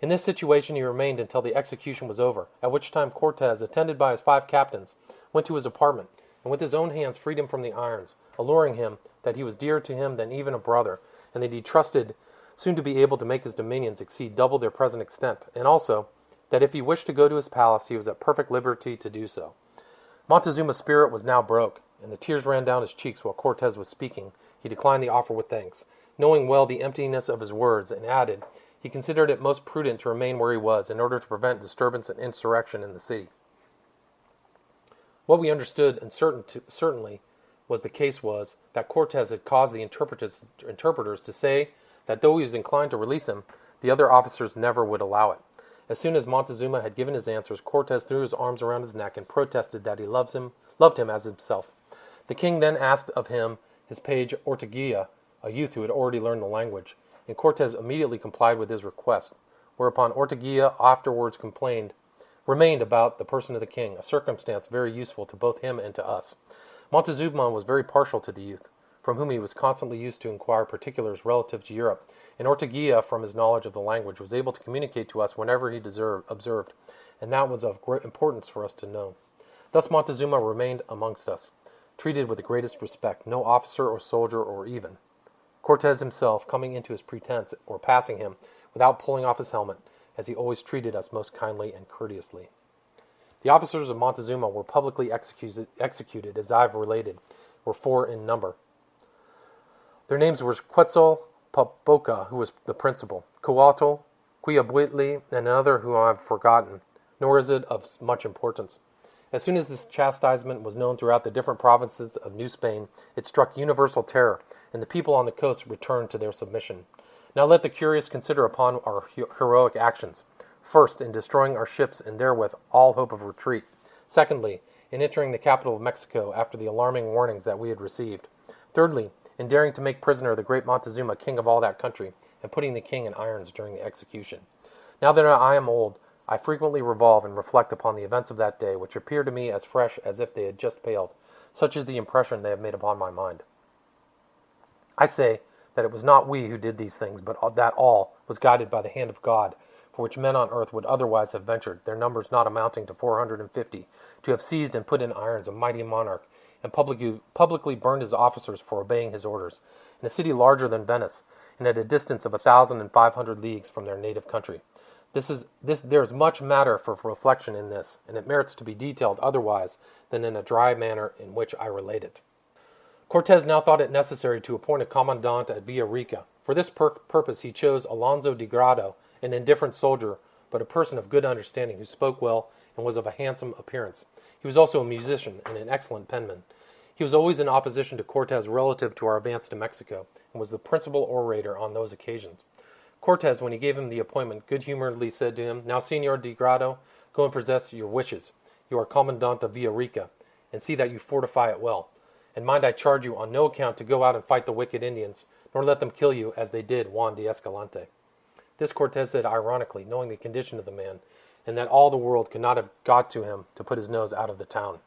In this situation he remained until the execution was over, at which time Cortes, attended by his 5 captains, went to his apartment, and with his own hands freed him from the irons, alluring him that he was dearer to him than even a brother, and that he trusted soon to be able to make his dominions exceed double their present extent, and also that if he wished to go to his palace he was at perfect liberty to do so. Montezuma's spirit was now broke, and the tears ran down his cheeks while Cortes was speaking. He declined the offer with thanks, knowing well the emptiness of his words, and added, he considered it most prudent to remain where he was in order to prevent disturbance and insurrection in the city. What we understood and certainly was the case was that Cortes had caused the interpreters to say that though he was inclined to release him, the other officers never would allow it. As soon as Montezuma had given his answers, Cortes threw his arms around his neck and protested that he loved him as himself. The king then asked of him his page Orteguilla, a youth who had already learned the language, and Cortes immediately complied with his request, whereupon Orteguilla afterwards remained about the person of the king, a circumstance very useful to both him and to us. Montezuma was very partial to the youth, from whom he was constantly used to inquire particulars relative to Europe, and Orteguilla, from his knowledge of the language, was able to communicate to us whenever he observed, and that was of great importance for us to know. Thus Montezuma remained amongst us, treated with the greatest respect, no officer or soldier or even Cortes himself coming into his pretense or passing him without pulling off his helmet, as he always treated us most kindly and courteously. The officers of Montezuma were publicly executed, as I have related, were 4 in number. Their names were Quetzal Papoca, who was the principal, Coatl, Quiabuitli, and another whom I have forgotten, nor is it of much importance. As soon as this chastisement was known throughout the different provinces of New Spain, it struck universal terror, and the people on the coast returned to their submission. Now let the curious consider upon our heroic actions. First, in destroying our ships and therewith all hope of retreat. Secondly, in entering the capital of Mexico after the alarming warnings that we had received. Thirdly, in daring to make prisoner the great Montezuma, king of all that country, and putting the king in irons during the execution. Now that I am old, I frequently revolve and reflect upon the events of that day, which appear to me as fresh as if they had just paled. Such is the impression they have made upon my mind. I say that it was not we who did these things, but that all was guided by the hand of God, for which men on earth would otherwise have ventured, their numbers not amounting to 450, to have seized and put in irons a mighty monarch, and publicly burned his officers for obeying his orders, in a city larger than Venice, and at a distance of 1,500 leagues from their native country. There is much matter for reflection in this, and it merits to be detailed otherwise than in a dry manner in which I relate it. Cortes now thought it necessary to appoint a commandant at Villarica. For this purpose he chose Alonso de Grado, an indifferent soldier, but a person of good understanding who spoke well and was of a handsome appearance. He was also a musician and an excellent penman. He was always in opposition to Cortes relative to our advance to Mexico, and was the principal orator on those occasions. Cortes, when he gave him the appointment, good-humoredly said to him, "Now, Senor de Grado, go and possess your wishes. You are commandant of Villarica, and see that you fortify it well. And mind, I charge you on no account to go out and fight the wicked Indians, nor let them kill you as they did Juan de Escalante." This Cortes said ironically, knowing the condition of the man, and that all the world could not have got to him to put his nose out of the town.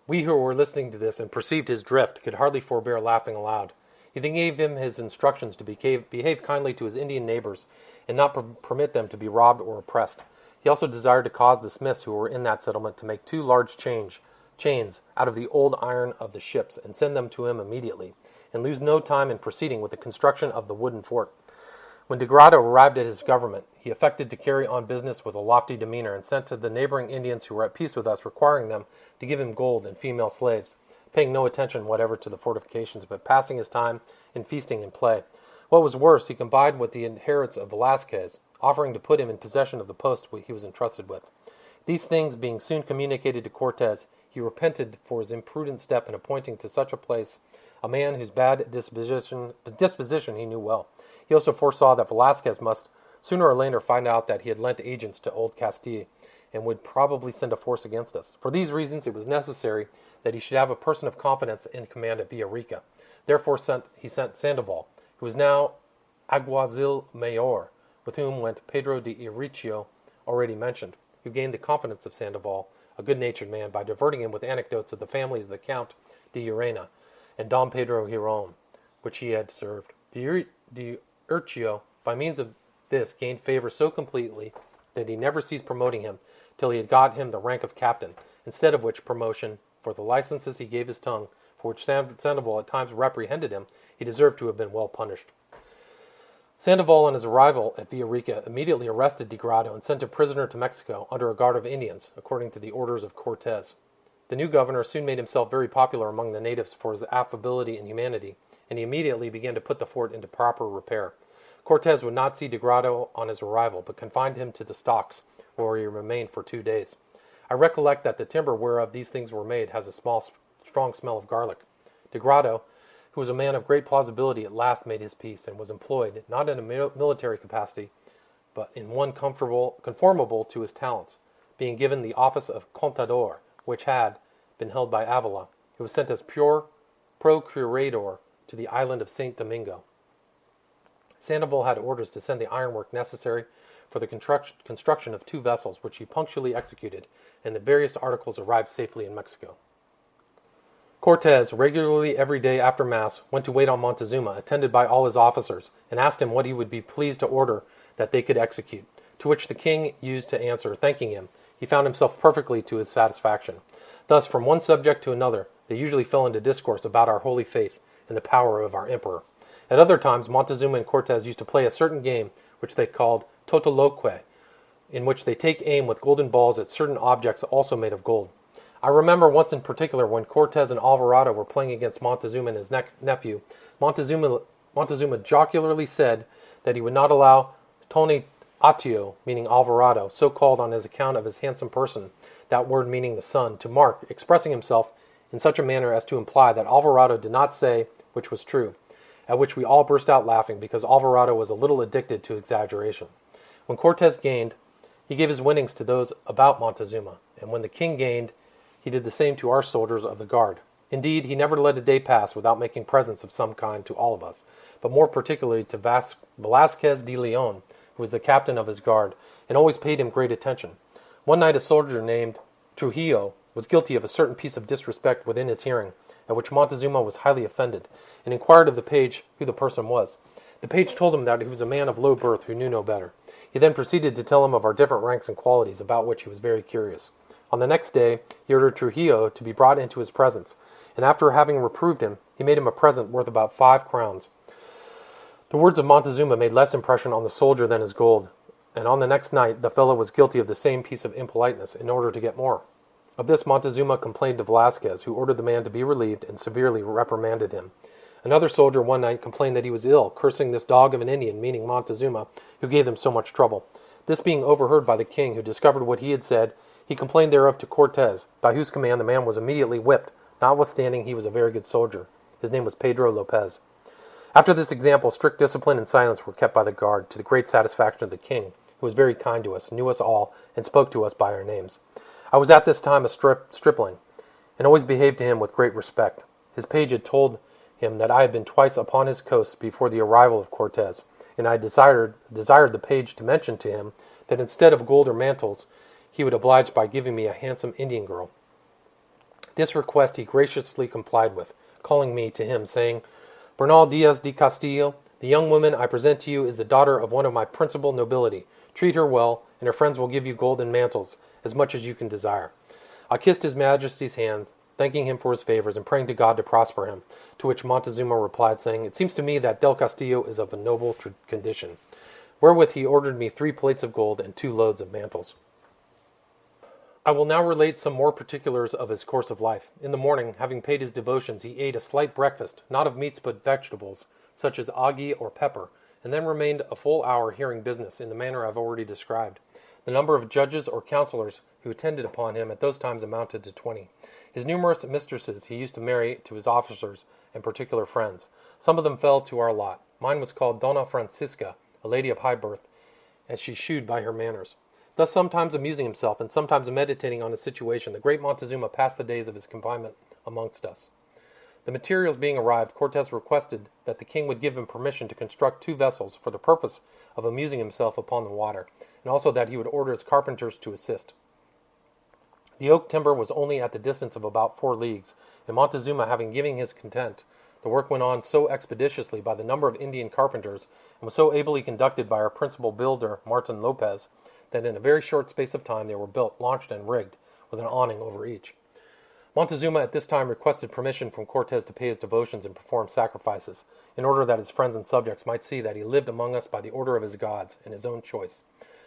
We who were listening to this and perceived his drift could hardly forbear laughing aloud. He then gave him his instructions to behave kindly to his Indian neighbors, and not permit them to be robbed or oppressed. He also desired to cause the smiths who were in that settlement to make 2 large chains out of the old iron of the ships, and send them to him immediately, and lose no time in proceeding with the construction of the wooden fort. When de Grado arrived at his government, he affected to carry on business with a lofty demeanor, and sent to the neighboring Indians who were at peace with us, requiring them to give him gold and female slaves, paying no attention whatever to the fortifications, but passing his time in feasting and play. What was worse, he combined with the adherents of Velasquez, offering to put him in possession of the post he was entrusted with. These things being soon communicated to Cortes, he repented for his imprudent step in appointing to such a place a man whose bad disposition he knew well. He also foresaw that Velasquez must sooner or later find out that he had lent agents to old Castile, and would probably send a force against us. For these reasons, it was necessary that he should have a person of confidence in command at Villarica. Therefore he sent Sandoval, who was now Alguazil Mayor, with whom went Pedro de Irrichio, already mentioned, who gained the confidence of Sandoval, a good-natured man, by diverting him with anecdotes of the families of the Count de Urena and Don Pedro Giron, which he had served. De Irrichio, by means of this, gained favor so completely that he never ceased promoting him till he had got him the rank of captain, instead of which promotion, for the licenses he gave his tongue, for which Sandoval at times reprehended him, he deserved to have been well punished. Sandoval, on his arrival at Villarica, immediately arrested de Grado and sent him prisoner to Mexico under a guard of Indians, according to the orders of Cortes. The new governor soon made himself very popular among the natives for his affability and humanity, and he immediately began to put the fort into proper repair. Cortes would not see de Grado on his arrival, but confined him to the stocks, where he remained for 2 days. I recollect that the timber whereof these things were made has a strong smell of garlic. De Grado, who was a man of great plausibility, at last made his peace, and was employed, not in a military capacity, but in one conformable to his talents, being given the office of contador, which had been held by Avila, who was sent as pure procurador to the island of St. Domingo. Sandoval had orders to send the ironwork necessary for the construction of 2 vessels, which he punctually executed, and the various articles arrived safely in Mexico. Cortes, regularly every day after Mass, went to wait on Montezuma, attended by all his officers, and asked him what he would be pleased to order that they could execute, to which the king used to answer, thanking him. He found himself perfectly to his satisfaction. Thus, from one subject to another, they usually fell into discourse about our holy faith and the power of our emperor. At other times, Montezuma and Cortes used to play a certain game which they called totoloque, in which they take aim with golden balls at certain objects also made of gold. I remember once in particular when Cortes and Alvarado were playing against Montezuma and his nephew. Montezuma jocularly said that he would not allow Tony Atio, meaning Alvarado, so called on his account of his handsome person, that word meaning the sun, to mark, expressing himself in such a manner as to imply that Alvarado did not say which was true, at which we all burst out laughing, because Alvarado was a little addicted to exaggeration. When Cortes gained, he gave his winnings to those about Montezuma, and when the king gained, he did the same to our soldiers of the guard. Indeed, he never let a day pass without making presents of some kind to all of us, but more particularly to Velasquez de Leon, who was the captain of his guard, and always paid him great attention. One night a soldier named Trujillo was guilty of a certain piece of disrespect within his hearing, at which Montezuma was highly offended, and inquired of the page who the person was. The page told him that he was a man of low birth who knew no better. He then proceeded to tell him of our different ranks and qualities, about which he was very curious. On the next day, he ordered Trujillo to be brought into his presence, and after having reproved him, he made him a present worth about 5 crowns. The words of Montezuma made less impression on the soldier than his gold, and on the next night the fellow was guilty of the same piece of impoliteness in order to get more. Of this Montezuma complained to Velasquez, who ordered the man to be relieved and severely reprimanded him. Another soldier one night complained that he was ill, cursing this dog of an Indian, meaning Montezuma, who gave them so much trouble. This being overheard by the king, who discovered what he had said, he complained thereof to Cortes, by whose command the man was immediately whipped, notwithstanding he was a very good soldier. His name was Pedro Lopez. After this example, strict discipline and silence were kept by the guard, to the great satisfaction of the king, who was very kind to us, knew us all, and spoke to us by our names. I was at this time a stripling, and always behaved to him with great respect. His page had told him that I had been twice upon his coast before the arrival of Cortes, and I desired the page to mention to him that instead of gold or mantles, he would oblige by giving me a handsome Indian girl. This request he graciously complied with, calling me to him, saying, Bernal Diaz del Castillo, the young woman I present to you is the daughter of one of my principal nobility. Treat her well, and her friends will give you gold and mantles, as much as you can desire. I kissed his majesty's hand, thanking him for his favors, and praying to God to prosper him, to which Montezuma replied, saying, It seems to me that Del Castillo is of a noble condition. Wherewith he ordered me 3 plates of gold and 2 loads of mantles. I will now relate some more particulars of his course of life. In the morning, having paid his devotions, he ate a slight breakfast, not of meats but vegetables, such as agi or pepper, and then remained a full hour hearing business in the manner I've already described. The number of judges or counselors who attended upon him at those times amounted to 20. His numerous mistresses he used to marry to his officers and particular friends. Some of them fell to our lot. Mine was called Donna Francisca, a lady of high birth, as she shewed by her manners. Thus sometimes amusing himself and sometimes meditating on his situation, the great Montezuma passed the days of his confinement amongst us. The materials being arrived, Cortes requested that the king would give him permission to construct 2 vessels for the purpose of amusing himself upon the water, and also that he would order his carpenters to assist. The oak timber was only at the distance of about 4 leagues, and Montezuma having given his consent, the work went on so expeditiously by the number of Indian carpenters, and was so ably conducted by our principal builder, Martin Lopez, that in a very short space of time they were built, launched, and rigged, with an awning over each. Montezuma at this time requested permission from Cortes to pay his devotions and perform sacrifices, in order that his friends and subjects might see that he lived among us by the order of his gods and his own choice.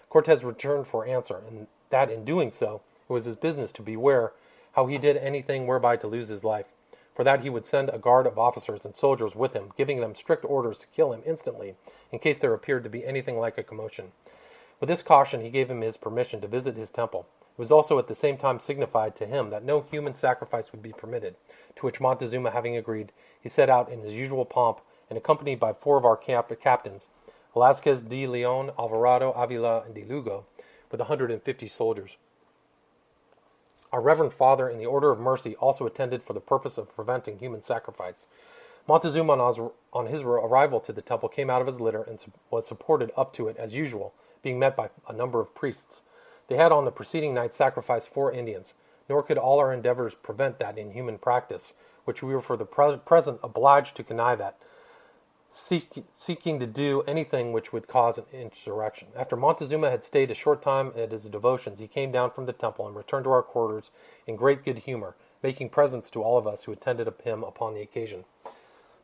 Cortes returned for answer, and that in doing so, it was his business to beware how he did anything whereby to lose his life. For that he would send a guard of officers and soldiers with him, giving them strict orders to kill him instantly, in case there appeared to be anything like a commotion. With this caution he gave him his permission to visit his temple. It was also at the same time signified to him that no human sacrifice would be permitted, to which Montezuma having agreed, he set out in his usual pomp, and accompanied by 4 of our captains, Velasquez de Leon, Alvarado, Avila, and de Lugo, with 150 soldiers. Our Reverend Father in the Order of Mercy also attended for the purpose of preventing human sacrifice. Montezuma, on his arrival to the temple, came out of his litter and was supported up to it as usual, being met by a number of priests. They had on the preceding night sacrificed 4 Indians, nor could all our endeavors prevent that inhuman practice, which we were for the present obliged to connive at, seeking to do anything which would cause an insurrection. After Montezuma had stayed a short time at his devotions, he came down from the temple and returned to our quarters in great good humor, making presents to all of us who attended him upon the occasion.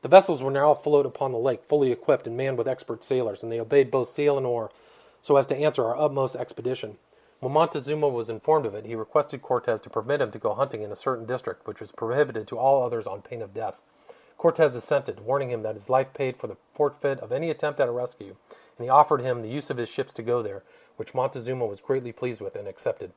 The vessels were now afloat upon the lake, fully equipped and manned with expert sailors, and they obeyed both sail and oar, so as to answer our utmost expedition. When Montezuma was informed of it, he requested Cortes to permit him to go hunting in a certain district, which was prohibited to all others on pain of death. Cortes assented, warning him that his life paid for the forfeit of any attempt at a rescue, and he offered him the use of his ships to go there, which Montezuma was greatly pleased with and accepted.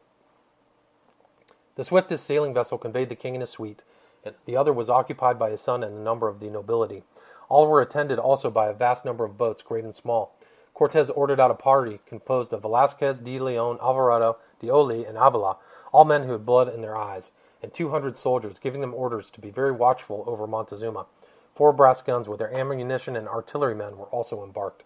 The swiftest sailing vessel conveyed the king and his suite, and the other was occupied by his son and a number of the nobility. All were attended also by a vast number of boats, great and small. Cortes ordered out a party composed of Velasquez de Leon, Alvarado, de Oli, and Avila, all men who had blood in their eyes, and 200 soldiers, giving them orders to be very watchful over Montezuma. 4 brass guns with their ammunition and artillerymen were also embarked.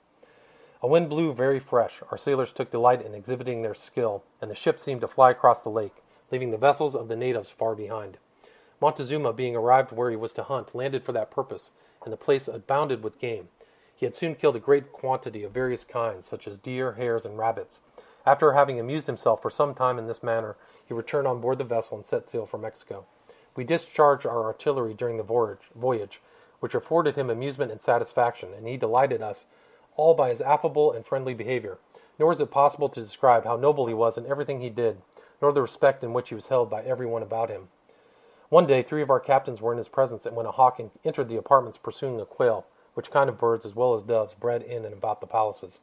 A wind blew very fresh. Our sailors took delight in exhibiting their skill, and the ship seemed to fly across the lake, leaving the vessels of the natives far behind. Montezuma, being arrived where he was to hunt, landed for that purpose, and the place abounded with game. He had soon killed a great quantity of various kinds, such as deer, hares, and rabbits. After having amused himself for some time in this manner, he returned on board the vessel and set sail for Mexico. We discharged our artillery during the voyage, which afforded him amusement and satisfaction, and he delighted us all by his affable and friendly behavior. Nor is it possible to describe how noble he was in everything he did, nor the respect in which he was held by everyone about him. One day 3 of our captains were in his presence, and when a hawk entered the apartments pursuing a quail, which kind of birds as well as doves bred in and about the palaces.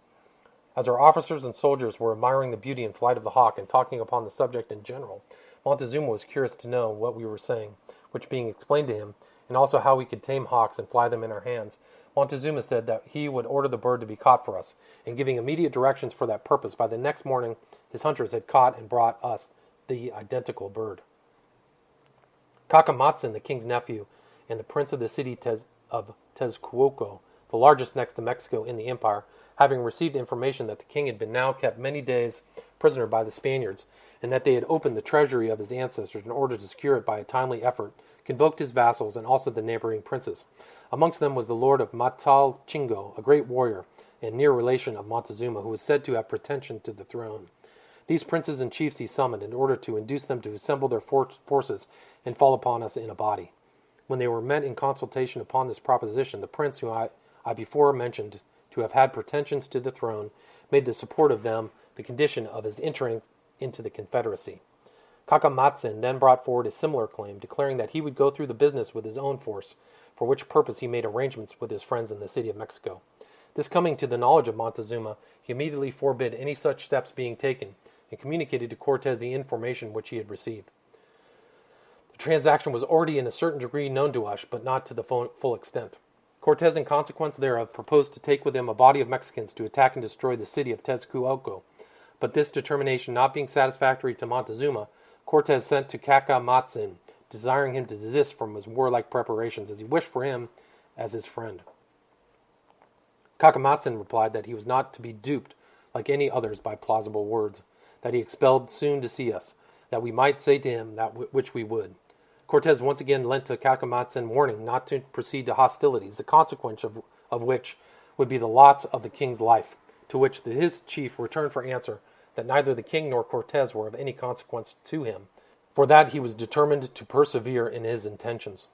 As our officers and soldiers were admiring the beauty and flight of the hawk and talking upon the subject in general, Montezuma was curious to know what we were saying, which being explained to him, and also how we could tame hawks and fly them in our hands, Montezuma said that he would order the bird to be caught for us, and giving immediate directions for that purpose, by the next morning his hunters had caught and brought us the identical bird. Cacamatzin, the king's nephew, and the prince of the city of Tezcuco, the largest next to Mexico in the empire, having received information that the king had been now kept many days prisoner by the Spaniards, and that they had opened the treasury of his ancestors in order to secure it by a timely effort, convoked his vassals and also the neighboring princes. Amongst them was the lord of Matalchingo, a great warrior, and near relation of Montezuma, who was said to have pretension to the throne. These princes and chiefs he summoned in order to induce them to assemble their forces and fall upon us in a body. When they were met in consultation upon this proposition, the prince whom I before mentioned to have had pretensions to the throne made the support of them the condition of his entering into the confederacy. Cacamatzin then brought forward a similar claim, declaring that he would go through the business with his own force, for which purpose he made arrangements with his friends in the city of Mexico. This coming to the knowledge of Montezuma, he immediately forbid any such steps being taken, and communicated to Cortes the information which he had received. The transaction was already in a certain degree known to us, but not to the full extent. Cortes, in consequence thereof, proposed to take with him a body of Mexicans to attack and destroy the city of Tezcuco, but this determination not being satisfactory to Montezuma, Cortes sent to Cacamatzin, desiring him to desist from his warlike preparations, as he wished for him as his friend. Cacamatzin replied that he was not to be duped like any others by plausible words, that he expelled soon to see us, that we might say to him that which we would. Cortes once again lent to Cacamatzin warning not to proceed to hostilities, the consequence of which would be the loss of the king's life, to which his chief returned for answer that neither the king nor Cortes were of any consequence to him, for that he was determined to persevere in his intentions.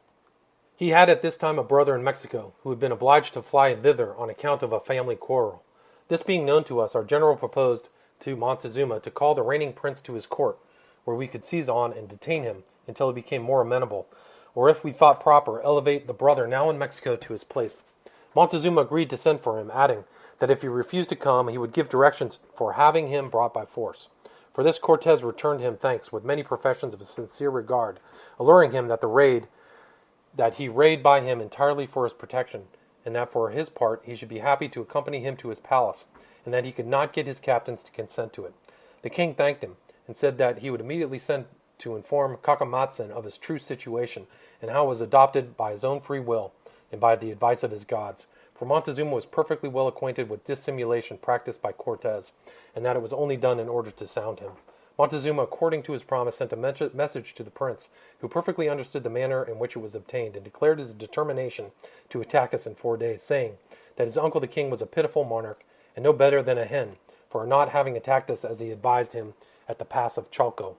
He had at this time a brother in Mexico, who had been obliged to fly thither on account of a family quarrel. This being known to us, our general proposed to Montezuma to call the reigning prince to his court, where we could seize on and detain him until he became more amenable, or if we thought proper, elevate the brother now in Mexico to his place. Montezuma agreed to send for him, adding that if he refused to come, he would give directions for having him brought by force. For this Cortes returned him thanks with many professions of sincere regard, alluring him that he rade by him entirely for his protection, and that for his part he should be happy to accompany him to his palace, and that he could not get his captains to consent to it. The king thanked him, and said that he would immediately send to inform Cacamatzin of his true situation, and how it was adopted by his own free will, and by the advice of his gods. For Montezuma was perfectly well acquainted with dissimulation practiced by Cortes, and that it was only done in order to sound him. Montezuma, according to his promise, sent a message to the prince, who perfectly understood the manner in which it was obtained, and declared his determination to attack us in 4 days, saying that his uncle the king was a pitiful monarch, and no better than a hen, for not having attacked us as he advised him at the pass of Chalco.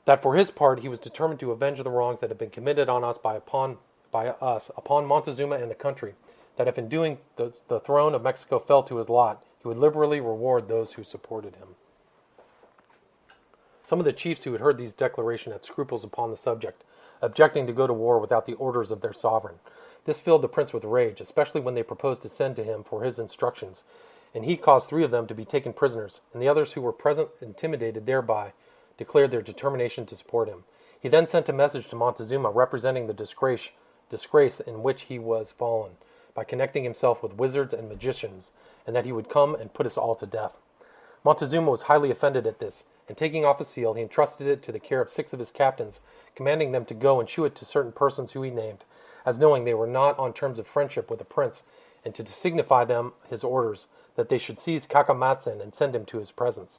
That for his part he was determined to avenge the wrongs that had been committed on us upon Montezuma and the country, that if in doing the throne of Mexico fell to his lot, he would liberally reward those who supported him. Some of the chiefs who had heard these declarations had scruples upon the subject, objecting to go to war without the orders of their sovereign. This filled the prince with rage, especially when they proposed to send to him for his instructions, and he caused 3 of them to be taken prisoners, and the others who were present, intimidated thereby, declared their determination to support him. He then sent a message to Montezuma representing the disgrace in which he was fallen, by connecting himself with wizards and magicians, and that he would come and put us all to death. Montezuma was highly offended at this, and taking off a seal, he entrusted it to the care of 6 of his captains, commanding them to go and shew it to certain persons who he named, as knowing they were not on terms of friendship with the prince, and to signify them his orders, that they should seize Cacamatzin and send him to his presence.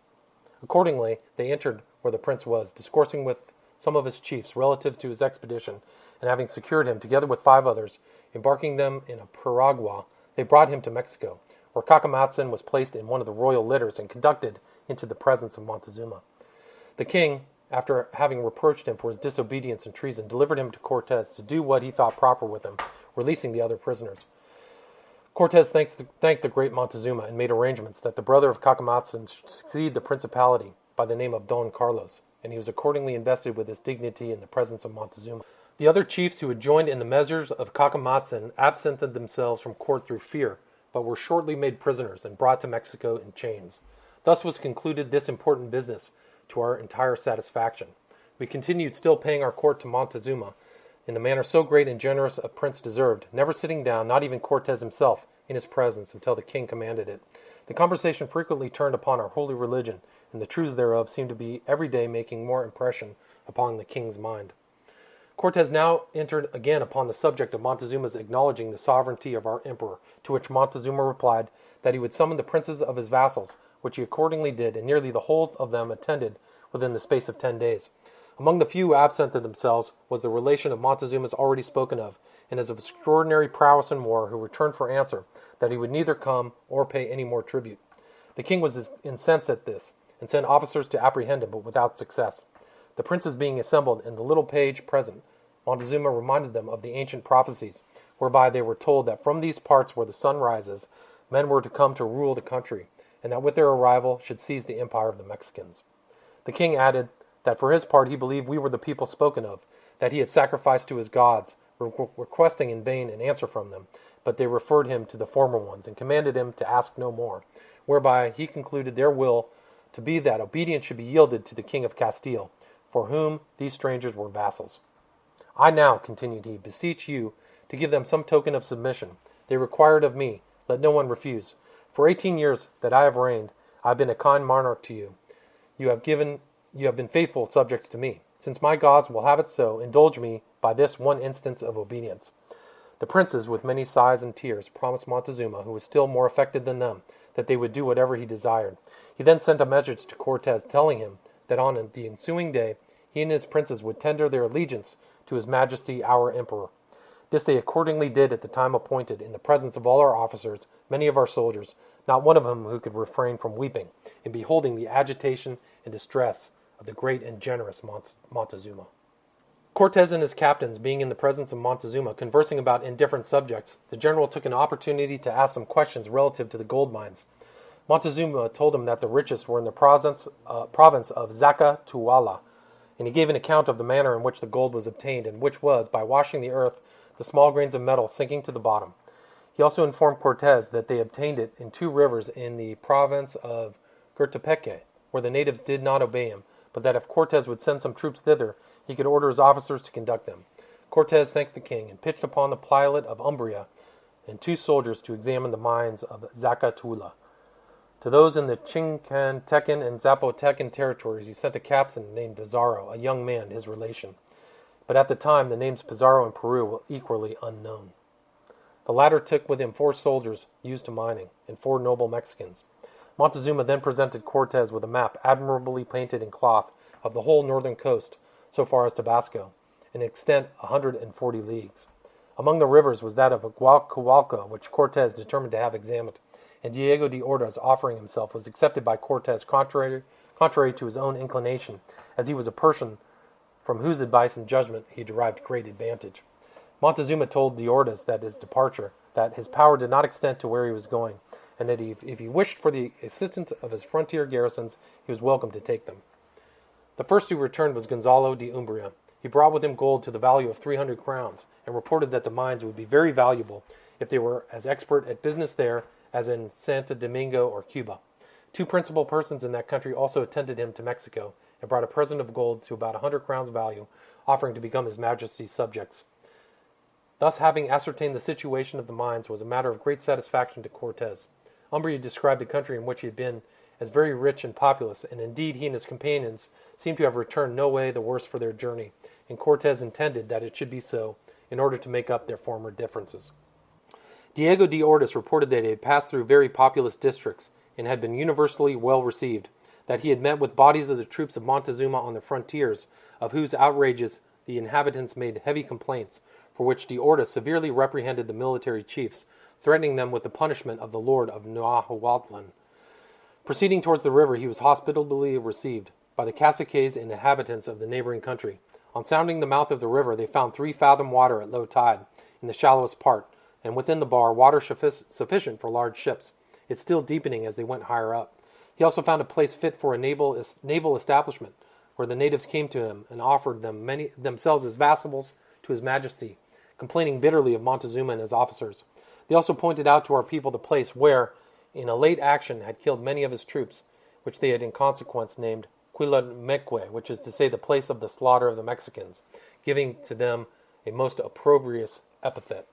Accordingly, they entered where the prince was, discoursing with some of his chiefs relative to his expedition, and having secured him, together with 5 others, embarking them in a piragua, they brought him to Mexico, where Cacamatzin was placed in one of the royal litters and conducted into the presence of Montezuma. The king, after having reproached him for his disobedience and treason, delivered him to Cortes to do what he thought proper with him, releasing the other prisoners. Cortes thanked the great Montezuma and made arrangements that the brother of Cacamatzin should succeed the principality by the name of Don Carlos, and he was accordingly invested with this dignity in the presence of Montezuma. The other chiefs who had joined in the measures of Cacamatzin absented themselves from court through fear, but were shortly made prisoners and brought to Mexico in chains. Thus was concluded this important business to our entire satisfaction. We continued still paying our court to Montezuma in the manner so great and generous a prince deserved, never sitting down, not even Cortes himself, in his presence until the king commanded it. The conversation frequently turned upon our holy religion, and the truths thereof seemed to be every day making more impression upon the king's mind. Cortes now entered again upon the subject of Montezuma's acknowledging the sovereignty of our emperor, to which Montezuma replied that he would summon the princes of his vassals, which he accordingly did, and nearly the whole of them attended within the space of 10 days. Among the few who absented themselves was the relation of Montezuma's already spoken of, and as of extraordinary prowess in war, who returned for answer that he would neither come or pay any more tribute. The king was incensed at this, and sent officers to apprehend him, but without success. The princes being assembled, and the little page present, Montezuma reminded them of the ancient prophecies, whereby they were told that from these parts where the sun rises, men were to come to rule the country, and that with their arrival should seize the empire of the Mexicans. The king added that for his part he believed we were the people spoken of, that he had sacrificed to his gods, requesting in vain an answer from them, but they referred him to the former ones, and commanded him to ask no more, whereby he concluded their will to be that obedience should be yielded to the King of Castile, for whom these strangers were vassals. I now, continued he, beseech you to give them some token of submission. They require it of me. Let no one refuse. For 18 years that I have reigned, I have been a kind monarch to you. You have been faithful subjects to me. Since my gods will have it so, indulge me by this one instance of obedience. The princes, with many sighs and tears, promised Montezuma, who was still more affected than them, that they would do whatever he desired. He then sent a message to Cortez, telling him that on the ensuing day he and his princes would tender their allegiance to His Majesty our Emperor. This they accordingly did at the time appointed, in the presence of all our officers, many of our soldiers, not one of whom who could refrain from weeping, in beholding the agitation and distress of the great and generous Montezuma. Cortez and his captains being in the presence of Montezuma, conversing about indifferent subjects, the general took an opportunity to ask some questions relative to the gold mines. Montezuma told him that the richest were in the province of Zacatuala, and he gave an account of the manner in which the gold was obtained, and which was, by washing the earth, the small grains of metal sinking to the bottom. He also informed Cortez that they obtained it in 2 rivers in the province of Guertepeque, where the natives did not obey him, but that if Cortez would send some troops thither, he could order his officers to conduct them. Cortez thanked the king, and pitched upon the pilot of Umbria and 2 soldiers to examine the mines of Zacatula. To those in the Chincantecan and Zapotecan territories he sent a captain named Pizarro, a young man, his relation. But at the time the names Pizarro and Peru were equally unknown. The latter took with him 4 soldiers used to mining, and 4 noble Mexicans. Montezuma then presented Cortez with a map admirably painted in cloth of the whole northern coast, so far as Tabasco, in extent 140 leagues. Among the rivers was that of Guacahualca, which Cortez determined to have examined, and Diego de Ordaz, offering himself, was accepted by Cortez contrary to his own inclination, as he was a person from whose advice and judgment he derived great advantage. Montezuma told de Ordaz that his power did not extend to where he was going, and that if he wished for the assistance of his frontier garrisons, he was welcome to take them. The first who returned was Gonzalo de Umbria. He brought with him gold to the value of 300 crowns, and reported that the mines would be very valuable if they were as expert at business there as in Santo Domingo or Cuba. 2 principal persons in that country also attended him to Mexico, and brought a present of gold to about 100 crowns value, offering to become His Majesty's subjects. Thus, having ascertained the situation of the mines was a matter of great satisfaction to Cortez. Umbria described the country in which he had been as very rich and populous, and indeed he and his companions seemed to have returned no way the worse for their journey, and Cortez intended that it should be so, in order to make up their former differences. Diego de Ordaz reported that he had passed through very populous districts, and had been universally well received, that he had met with bodies of the troops of Montezuma on the frontiers, of whose outrages the inhabitants made heavy complaints, for which de Ordaz severely reprehended the military chiefs, threatening them with the punishment of the Lord of Nahuatlan. Proceeding towards the river, he was hospitably received by the caciques and inhabitants of the neighboring country. On sounding the mouth of the river, they found 3 fathom water at low tide, in the shallowest part, and within the bar water sufficient for large ships, it still deepening as they went higher up. He also found a place fit for a naval establishment, where the natives came to him and offered themselves as vassals to His Majesty, complaining bitterly of Montezuma and his officers. They also pointed out to our people the place where, in a late action, had killed many of his troops, which they had in consequence named Quilameque, which is to say the place of the slaughter of the Mexicans, giving to them a most opprobrious epithet.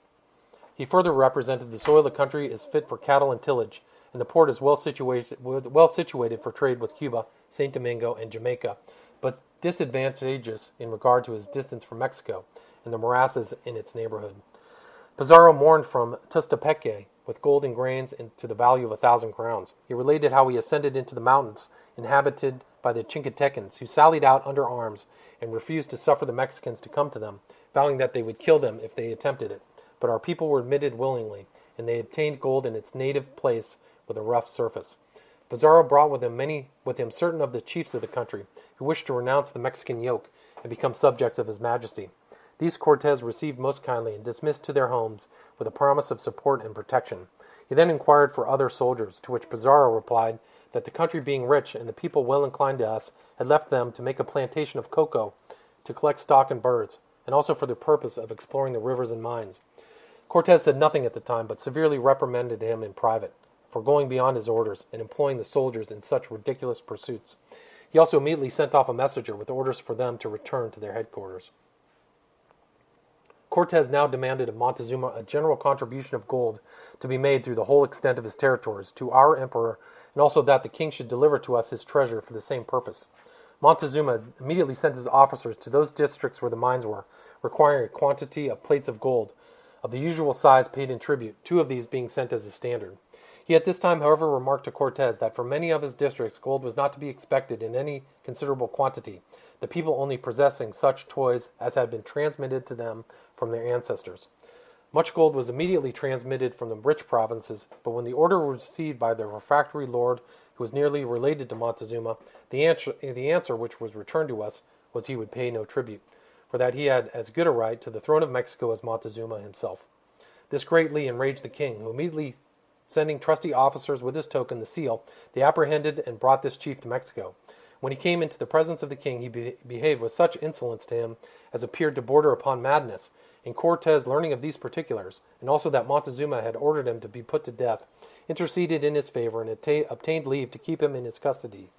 He further represented the soil of the country is fit for cattle and tillage, and the port is well situated for trade with Cuba, St. Domingo, and Jamaica, but disadvantageous in regard to his distance from Mexico and the morasses in its neighborhood. Pizarro mourned from Tustapeque with gold and grains to the value of 1,000 crowns. He related how he ascended into the mountains inhabited by the Chinkatecans, who sallied out under arms and refused to suffer the Mexicans to come to them, vowing that they would kill them if they attempted it. But our people were admitted willingly, and they obtained gold in its native place with a rough surface. Pizarro brought with him certain of the chiefs of the country, who wished to renounce the Mexican yoke and become subjects of His Majesty. These Cortez received most kindly and dismissed to their homes with a promise of support and protection. He then inquired for other soldiers, to which Pizarro replied that the country being rich and the people well inclined to us, had left them to make a plantation of cocoa to collect stock and birds. and also for the purpose of exploring the rivers and mines. Cortez said nothing at the time, but severely reprimanded him in private for going beyond his orders and employing the soldiers in such ridiculous pursuits. He also immediately sent off a messenger with orders for them to return to their headquarters. Cortez now demanded of Montezuma a general contribution of gold to be made through the whole extent of his territories to our emperor, and also that the king should deliver to us his treasure for the same purpose. Montezuma immediately sent his officers to those districts where the mines were, requiring a quantity of plates of gold, of the usual size paid in tribute, 2 of these being sent as a standard. He at this time, however, remarked to Cortez that for many of his districts gold was not to be expected in any considerable quantity, the people only possessing such toys as had been transmitted to them from their ancestors. Much gold was immediately transmitted from the rich provinces, but when the order was received by the refractory lord, who was nearly related to Montezuma, the answer which was returned to us was he would pay no tribute, for that he had as good a right to the throne of Mexico as Montezuma himself. This greatly enraged the king, who immediately sending trusty officers with his token, the seal, they apprehended and brought this chief to Mexico. When he came into the presence of the king, he behaved with such insolence to him as appeared to border upon madness. And Cortez, learning of these particulars, and also that Montezuma had ordered him to be put to death, interceded in his favor and obtained leave to keep him in his custody.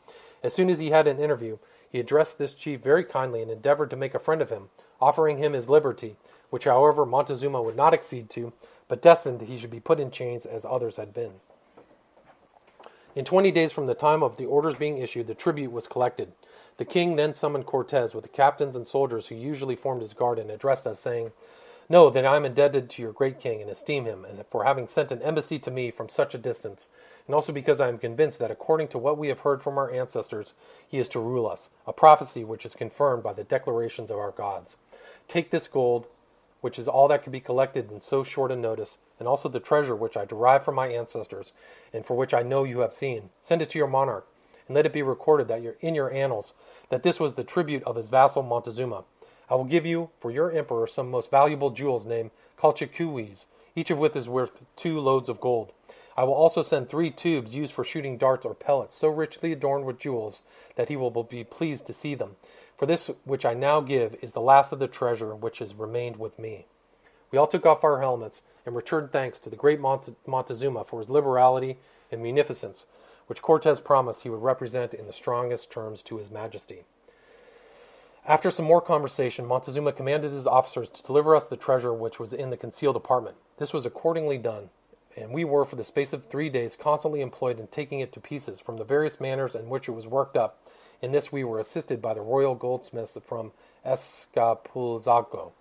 As soon as he had an interview, he addressed this chief very kindly and endeavored to make a friend of him, offering him his liberty, which, however, Montezuma would not accede to, but destined he should be put in chains as others had been. In 20 days from the time of the orders being issued, the tribute was collected. The king then summoned Cortez with the captains and soldiers who usually formed his guard and addressed us, saying, "Know that I am indebted to your great king and esteem him, and for having sent an embassy to me from such a distance, and also because I am convinced that according to what we have heard from our ancestors, he is to rule us, a prophecy which is confirmed by the declarations of our gods. Take this gold, which is all that could be collected in so short a notice, and also the treasure which I derive from my ancestors, and for which I know you have seen. Send it to your monarch, and let it be recorded that in your annals that this was the tribute of his vassal Montezuma. I will give you, for your emperor, some most valuable jewels named calchiquiles, each of which is worth 2 loads of gold. I will also send 3 tubes used for shooting darts or pellets, so richly adorned with jewels that he will be pleased to see them. For this which I now give is the last of the treasure which has remained with me." We all took off our helmets and returned thanks to the great Montezuma for his liberality and munificence, which Cortez promised he would represent in the strongest terms to his majesty. After some more conversation, Montezuma commanded his officers to deliver us the treasure which was in the concealed apartment. This was accordingly done, and we were for the space of 3 days constantly employed in taking it to pieces from the various manners in which it was worked up. In this we were assisted by the royal goldsmiths from Escapuzalco.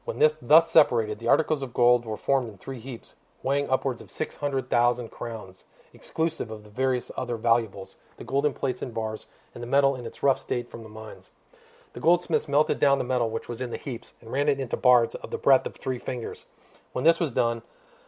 When thus separated, the articles of gold were formed in 3 heaps, weighing upwards of 600,000 crowns, exclusive of the various other valuables, the golden plates and bars, and the metal in its rough state from the mines. The goldsmiths melted down the metal which was in the heaps, and ran it into bars of the breadth of 3 fingers. When this was done,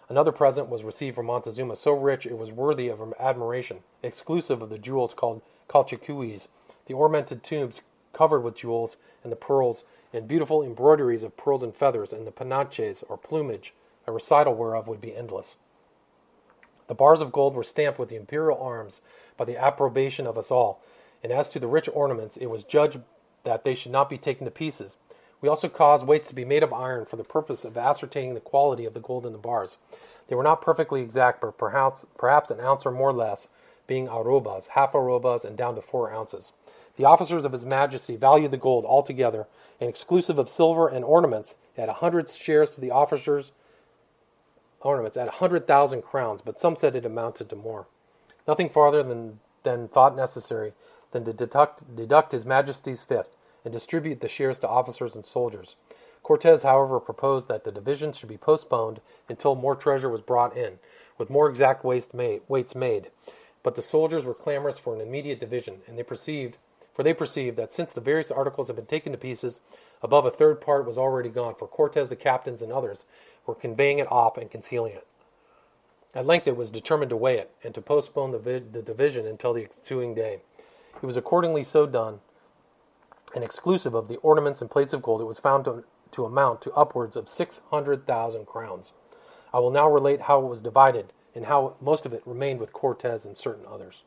another present was received from Montezuma, so rich it was worthy of admiration, exclusive of the jewels called calchiquiles, the ornamented tubes covered with jewels, and the pearls, and beautiful embroideries of pearls and feathers, and the panaches, or plumage, a recital whereof would be endless. The bars of gold were stamped with the imperial arms by the approbation of us all, and as to the rich ornaments, it was judged that they should not be taken to pieces. We also caused weights to be made of iron for the purpose of ascertaining the quality of the gold in the bars. They were not perfectly exact, but perhaps an ounce or more less, being arrobas, half arrobas, and down to 4 ounces. The officers of His Majesty valued the gold altogether, and exclusive of silver and ornaments, at 100 shares to the officers' ornaments, at 100,000 crowns, but some said it amounted to more. Nothing farther than thought necessary than to deduct His Majesty's fifth, and distribute the shares to officers and soldiers. Cortez, however, proposed that the divisions should be postponed until more treasure was brought in, with more exact weights made. But the soldiers were clamorous for an immediate division, and they perceived that since the various articles had been taken to pieces, above a 1/3 part was already gone, for Cortez, the captains, and others were conveying it off and concealing it. At length it was determined to weigh it, and to postpone the division until the ensuing day. It was accordingly so done, and exclusive of the ornaments and plates of gold, it was found to amount to upwards of 600,000 crowns. I will now relate how it was divided, and how most of it remained with Cortez and certain others.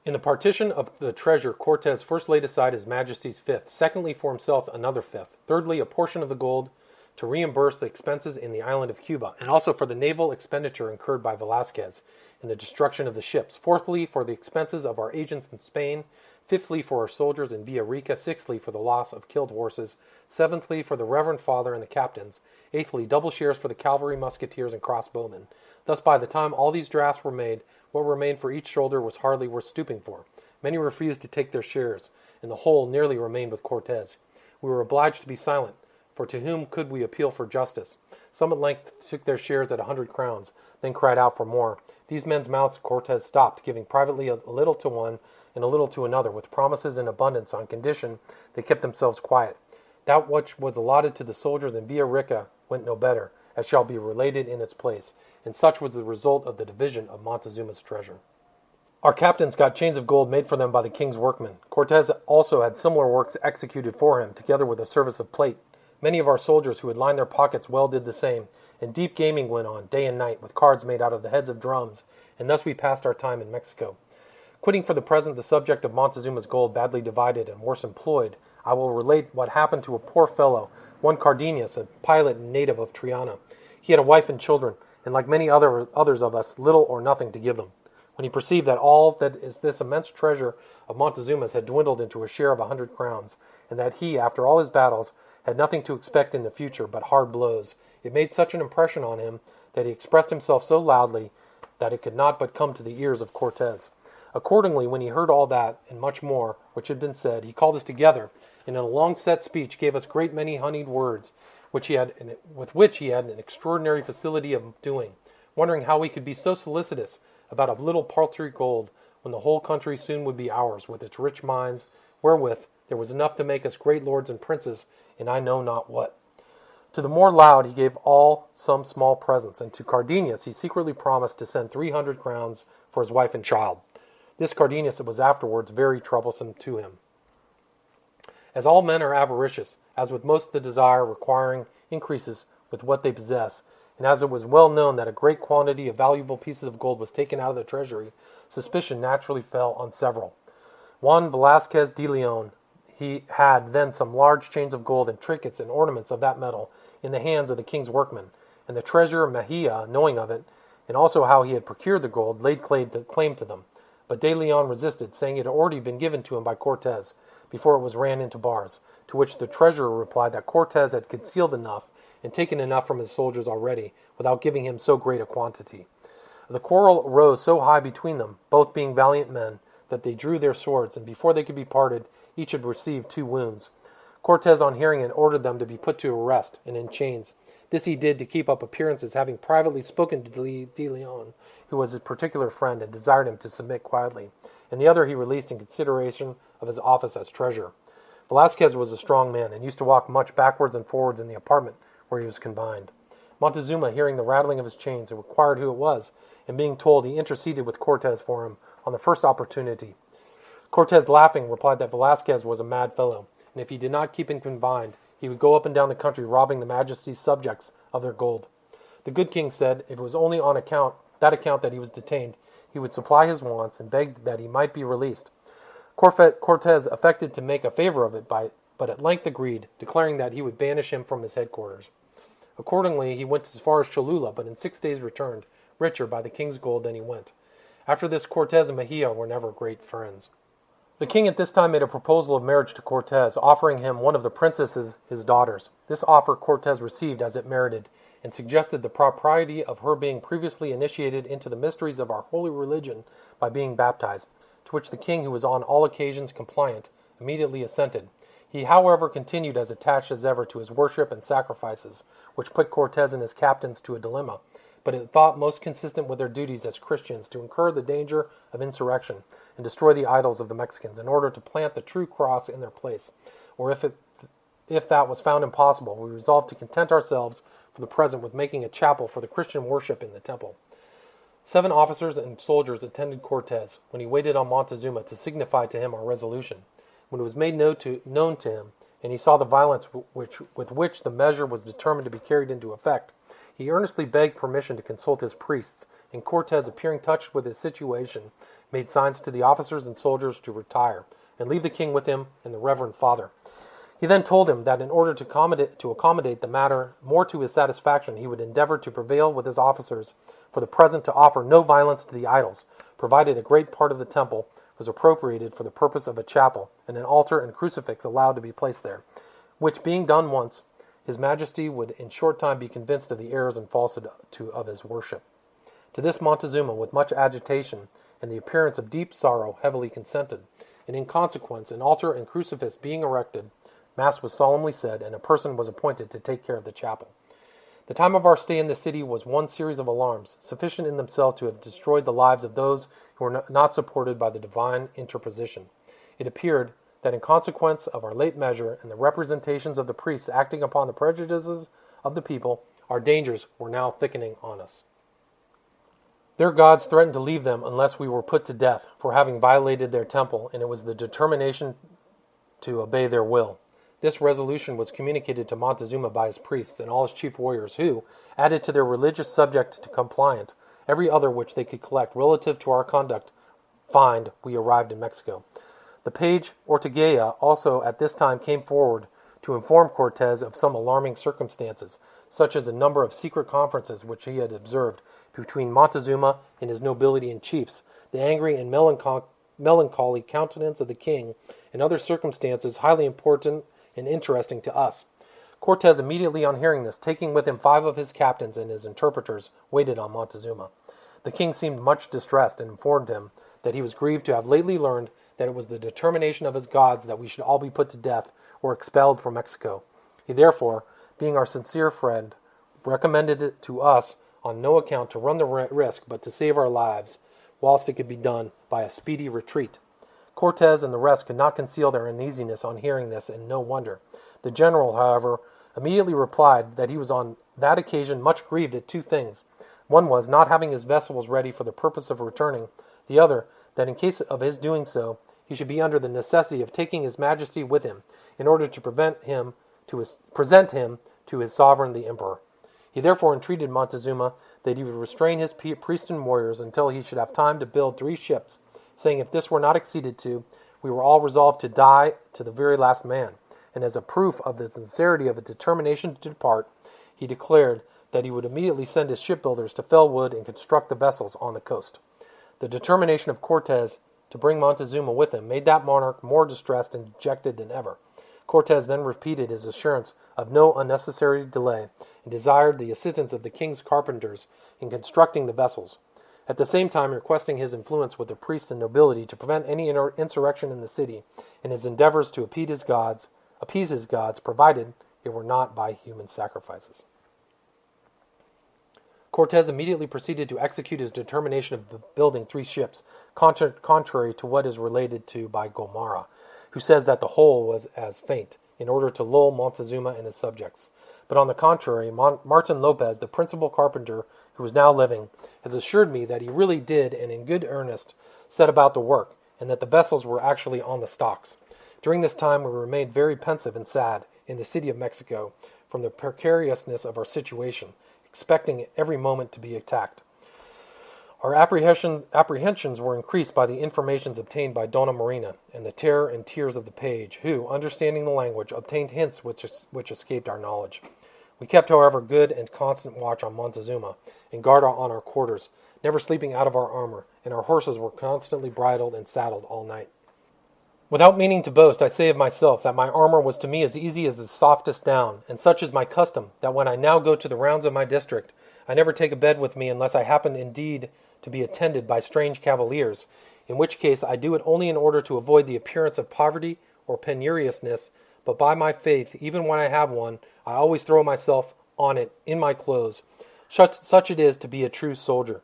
In the partition of the treasure, Cortez first laid aside His Majesty's fifth, secondly for himself another fifth, thirdly a portion of the gold to reimburse the expenses in the island of Cuba, and also for the naval expenditure incurred by Velasquez in the destruction of the ships, fourthly for the expenses of our agents in Spain, fifthly for our soldiers in Villarica, sixthly for the loss of killed horses, seventhly for the Reverend Father and the captains, eighthly double shares for the cavalry, musketeers, and crossbowmen. Thus by the time all these drafts were made, what remained for each soldier was hardly worth stooping for. Many refused to take their shares, and the whole nearly remained with Cortez. We were obliged to be silent, for to whom could we appeal for justice? Some at length took their shares at 100 crowns, then cried out for more. These men's mouths Cortez stopped, giving privately a little to one and a little to another, with promises in abundance on condition they kept themselves quiet. That which was allotted to the soldiers in Villarica went no better, as shall be related in its place, and such was the result of the division of Montezuma's treasure. Our captains got chains of gold made for them by the king's workmen. Cortez also had similar works executed for him, together with a service of plate. Many of our soldiers who had lined their pockets well did the same, and deep gaming went on, day and night, with cards made out of the heads of drums, and thus we passed our time in Mexico. Quitting for the present the subject of Montezuma's gold badly divided and worse employed, I will relate what happened to a poor fellow, one Cardenas, a pilot and native of Triana. He had a wife and children, and like many others of us, little or nothing to give them. When he perceived that all that is this immense treasure of Montezuma's had dwindled into a share of 100 crowns, and that he, after all his battles, had nothing to expect in the future but hard blows, it made such an impression on him that he expressed himself so loudly that it could not but come to the ears of Cortez. Accordingly, when he heard all that, and much more, which had been said, he called us together, and in a long set speech gave us great many honeyed words, with which he had an extraordinary facility of doing, wondering how we could be so solicitous about a little paltry gold, when the whole country soon would be ours, with its rich mines, wherewith there was enough to make us great lords and princes, and I know not what. To the more loud he gave all some small presents, and to Cardenas he secretly promised to send 300 crowns for his wife and child. This Cardenas was afterwards very troublesome to him. As all men are avaricious, as with most the desire requiring increases with what they possess, and as it was well known that a great quantity of valuable pieces of gold was taken out of the treasury, suspicion naturally fell on several. Juan Velasquez de Leon, he had then some large chains of gold and trinkets and ornaments of that metal in the hands of the king's workmen, and the treasurer Mejia, knowing of it, and also how he had procured the gold, laid claim to them. But De Leon resisted, saying it had already been given to him by Cortez, before it was ran into bars, to which the treasurer replied that Cortez had concealed enough and taken enough from his soldiers already, without giving him so great a quantity. The quarrel rose so high between them, both being valiant men, that they drew their swords, and before they could be parted, each had received 2 wounds. Cortez, on hearing it, ordered them to be put to arrest, and in chains. This he did to keep up appearances, having privately spoken to De Leon, who was his particular friend, and desired him to submit quietly, and the other he released in consideration of his office as treasurer. Velasquez was a strong man, and used to walk much backwards and forwards in the apartment where he was confined. Montezuma, hearing the rattling of his chains, inquired who it was, and being told, he interceded with Cortez for him on the first opportunity. Cortez, laughing, replied that Velasquez was a mad fellow, and if he did not keep him confined, he would go up and down the country robbing the Majesty's subjects of their gold. The good king said if it was only on that account that he was detained, he would supply his wants, and begged that he might be released. Cortez affected to make a favor of it, but at length agreed, declaring that he would banish him from his headquarters. Accordingly, he went as far as Cholula, but in 6 days returned, richer by the king's gold than he went. After this, Cortez and Mejia were never great friends. The king at this time made a proposal of marriage to Cortez, offering him one of the princesses, his daughters. This offer Cortez received as it merited, and suggested the propriety of her being previously initiated into the mysteries of our holy religion by being baptized, to which the king, who was on all occasions compliant, immediately assented. He, however, continued as attached as ever to his worship and sacrifices, which put Cortez and his captains to a dilemma, but it thought most consistent with their duties as Christians to incur the danger of insurrection and destroy the idols of the Mexicans in order to plant the true cross in their place. Or if that was found impossible, we resolved to content ourselves for the present with making a chapel for the Christian worship in the temple. 7 officers and soldiers attended Cortez when he waited on Montezuma to signify to him our resolution. When it was made known to him, and he saw the violence with which the measure was determined to be carried into effect, he earnestly begged permission to consult his priests and Cortez, appearing touched with his situation, made signs to the officers and soldiers to retire, and leave the king with him and the reverend father. He then told him that in order to accommodate the matter more to his satisfaction, he would endeavor to prevail with his officers for the present to offer no violence to the idols, provided a great part of the temple was appropriated for the purpose of a chapel, and an altar and crucifix allowed to be placed there, which being done once, his majesty would in short time be convinced of the errors and falsehood of his worship. To this Montezuma, with much agitation and the appearance of deep sorrow, heavily consented, and in consequence, an altar and crucifix being erected, Mass was solemnly said, and a person was appointed to take care of the chapel. The time of our stay in the city was one series of alarms, sufficient in themselves to have destroyed the lives of those who were not supported by the divine interposition. It appeared that in consequence of our late measure and the representations of the priests acting upon the prejudices of the people, our dangers were now thickening on us. Their gods threatened to leave them unless we were put to death for having violated their temple, and it was the determination to obey their will. This resolution was communicated to Montezuma by his priests and all his chief warriors, who, added to their religious subject to compliant, every other which they could collect relative to our conduct, find we arrived in Mexico. The page Ortegea also at this time came forward to inform Cortez of some alarming circumstances, such as a number of secret conferences which he had observed between Montezuma and his nobility and chiefs, the angry and melancholy countenance of the king, and other circumstances highly important and interesting to us. Cortez immediately on hearing this, taking with him 5 of his captains and his interpreters, waited on Montezuma. The king seemed much distressed and informed him that he was grieved to have lately learned that it was the determination of his gods that we should all be put to death or expelled from Mexico. He therefore, being our sincere friend, recommended it to us on no account to run the risk, but to save our lives, whilst it could be done by a speedy retreat. Cortez and the rest could not conceal their uneasiness on hearing this, and no wonder. The general, however, immediately replied that he was on that occasion much grieved at 2 things. One was not having his vessels ready for the purpose of returning. The other, that in case of his doing so, he should be under the necessity of taking his majesty with him, in order to present him to his sovereign the emperor. He therefore entreated Montezuma that he would restrain his priests and warriors until he should have time to build 3 ships, saying if this were not acceded to, we were all resolved to die to the very last man. And as a proof of the sincerity of his determination to depart, he declared that he would immediately send his shipbuilders to fell wood and construct the vessels on the coast. The determination of Cortez to bring Montezuma with him made that monarch more distressed and dejected than ever. Cortez then repeated his assurance of no unnecessary delay, and desired the assistance of the king's carpenters in constructing the vessels, at the same time requesting his influence with the priests and nobility to prevent any insurrection in the city, and his endeavors to appease his gods, provided it were not by human sacrifices. Cortez immediately proceeded to execute his determination of building 3 ships, contrary to what is related to by Gomara, who says that the whole was as feint, in order to lull Montezuma and his subjects. But on the contrary, Martin Lopez, the principal carpenter who is now living, has assured me that he really did, and in good earnest, set about the work, and that the vessels were actually on the stocks. During this time we remained very pensive and sad in the city of Mexico from the precariousness of our situation, expecting every moment to be attacked. Our apprehensions were increased by the informations obtained by Dona Marina, and the terror and tears of the page, who, understanding the language, obtained hints which escaped our knowledge. We kept, however, good and constant watch on Montezuma, and guard on our quarters, never sleeping out of our armor, and our horses were constantly bridled and saddled all night. Without meaning to boast, I say of myself that my armor was to me as easy as the softest down, and such is my custom, that when I now go to the rounds of my district, I never take a bed with me unless I happen indeed to be attended by strange cavaliers, in which case I do it only in order to avoid the appearance of poverty or penuriousness, but by my faith, even when I have one, I always throw myself on it in my clothes. Such it is to be a true soldier.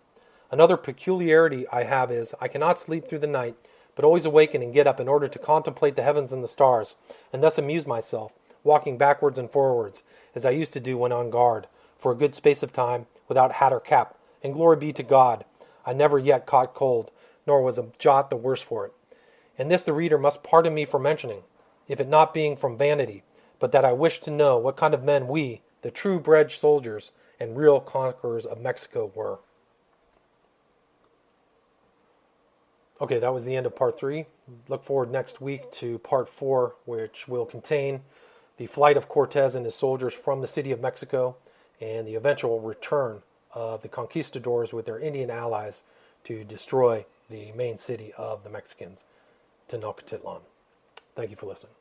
Another peculiarity I have is, I cannot sleep through the night, but always awaken and get up in order to contemplate the heavens and the stars, and thus amuse myself, walking backwards and forwards, as I used to do when on guard, for a good space of time, without hat or cap, and glory be to God, I never yet caught cold, nor was a jot the worse for it. And this the reader must pardon me for mentioning, if it not being from vanity, but that I wish to know what kind of men we, the true-bred soldiers and real conquerors of Mexico, were. Okay, that was the end of part 3. Look forward next week to part 4, which will contain the flight of Cortez and his soldiers from the city of Mexico and the eventual return of the conquistadors with their Indian allies to destroy the main city of the Mexicans, Tenochtitlan. Thank you for listening.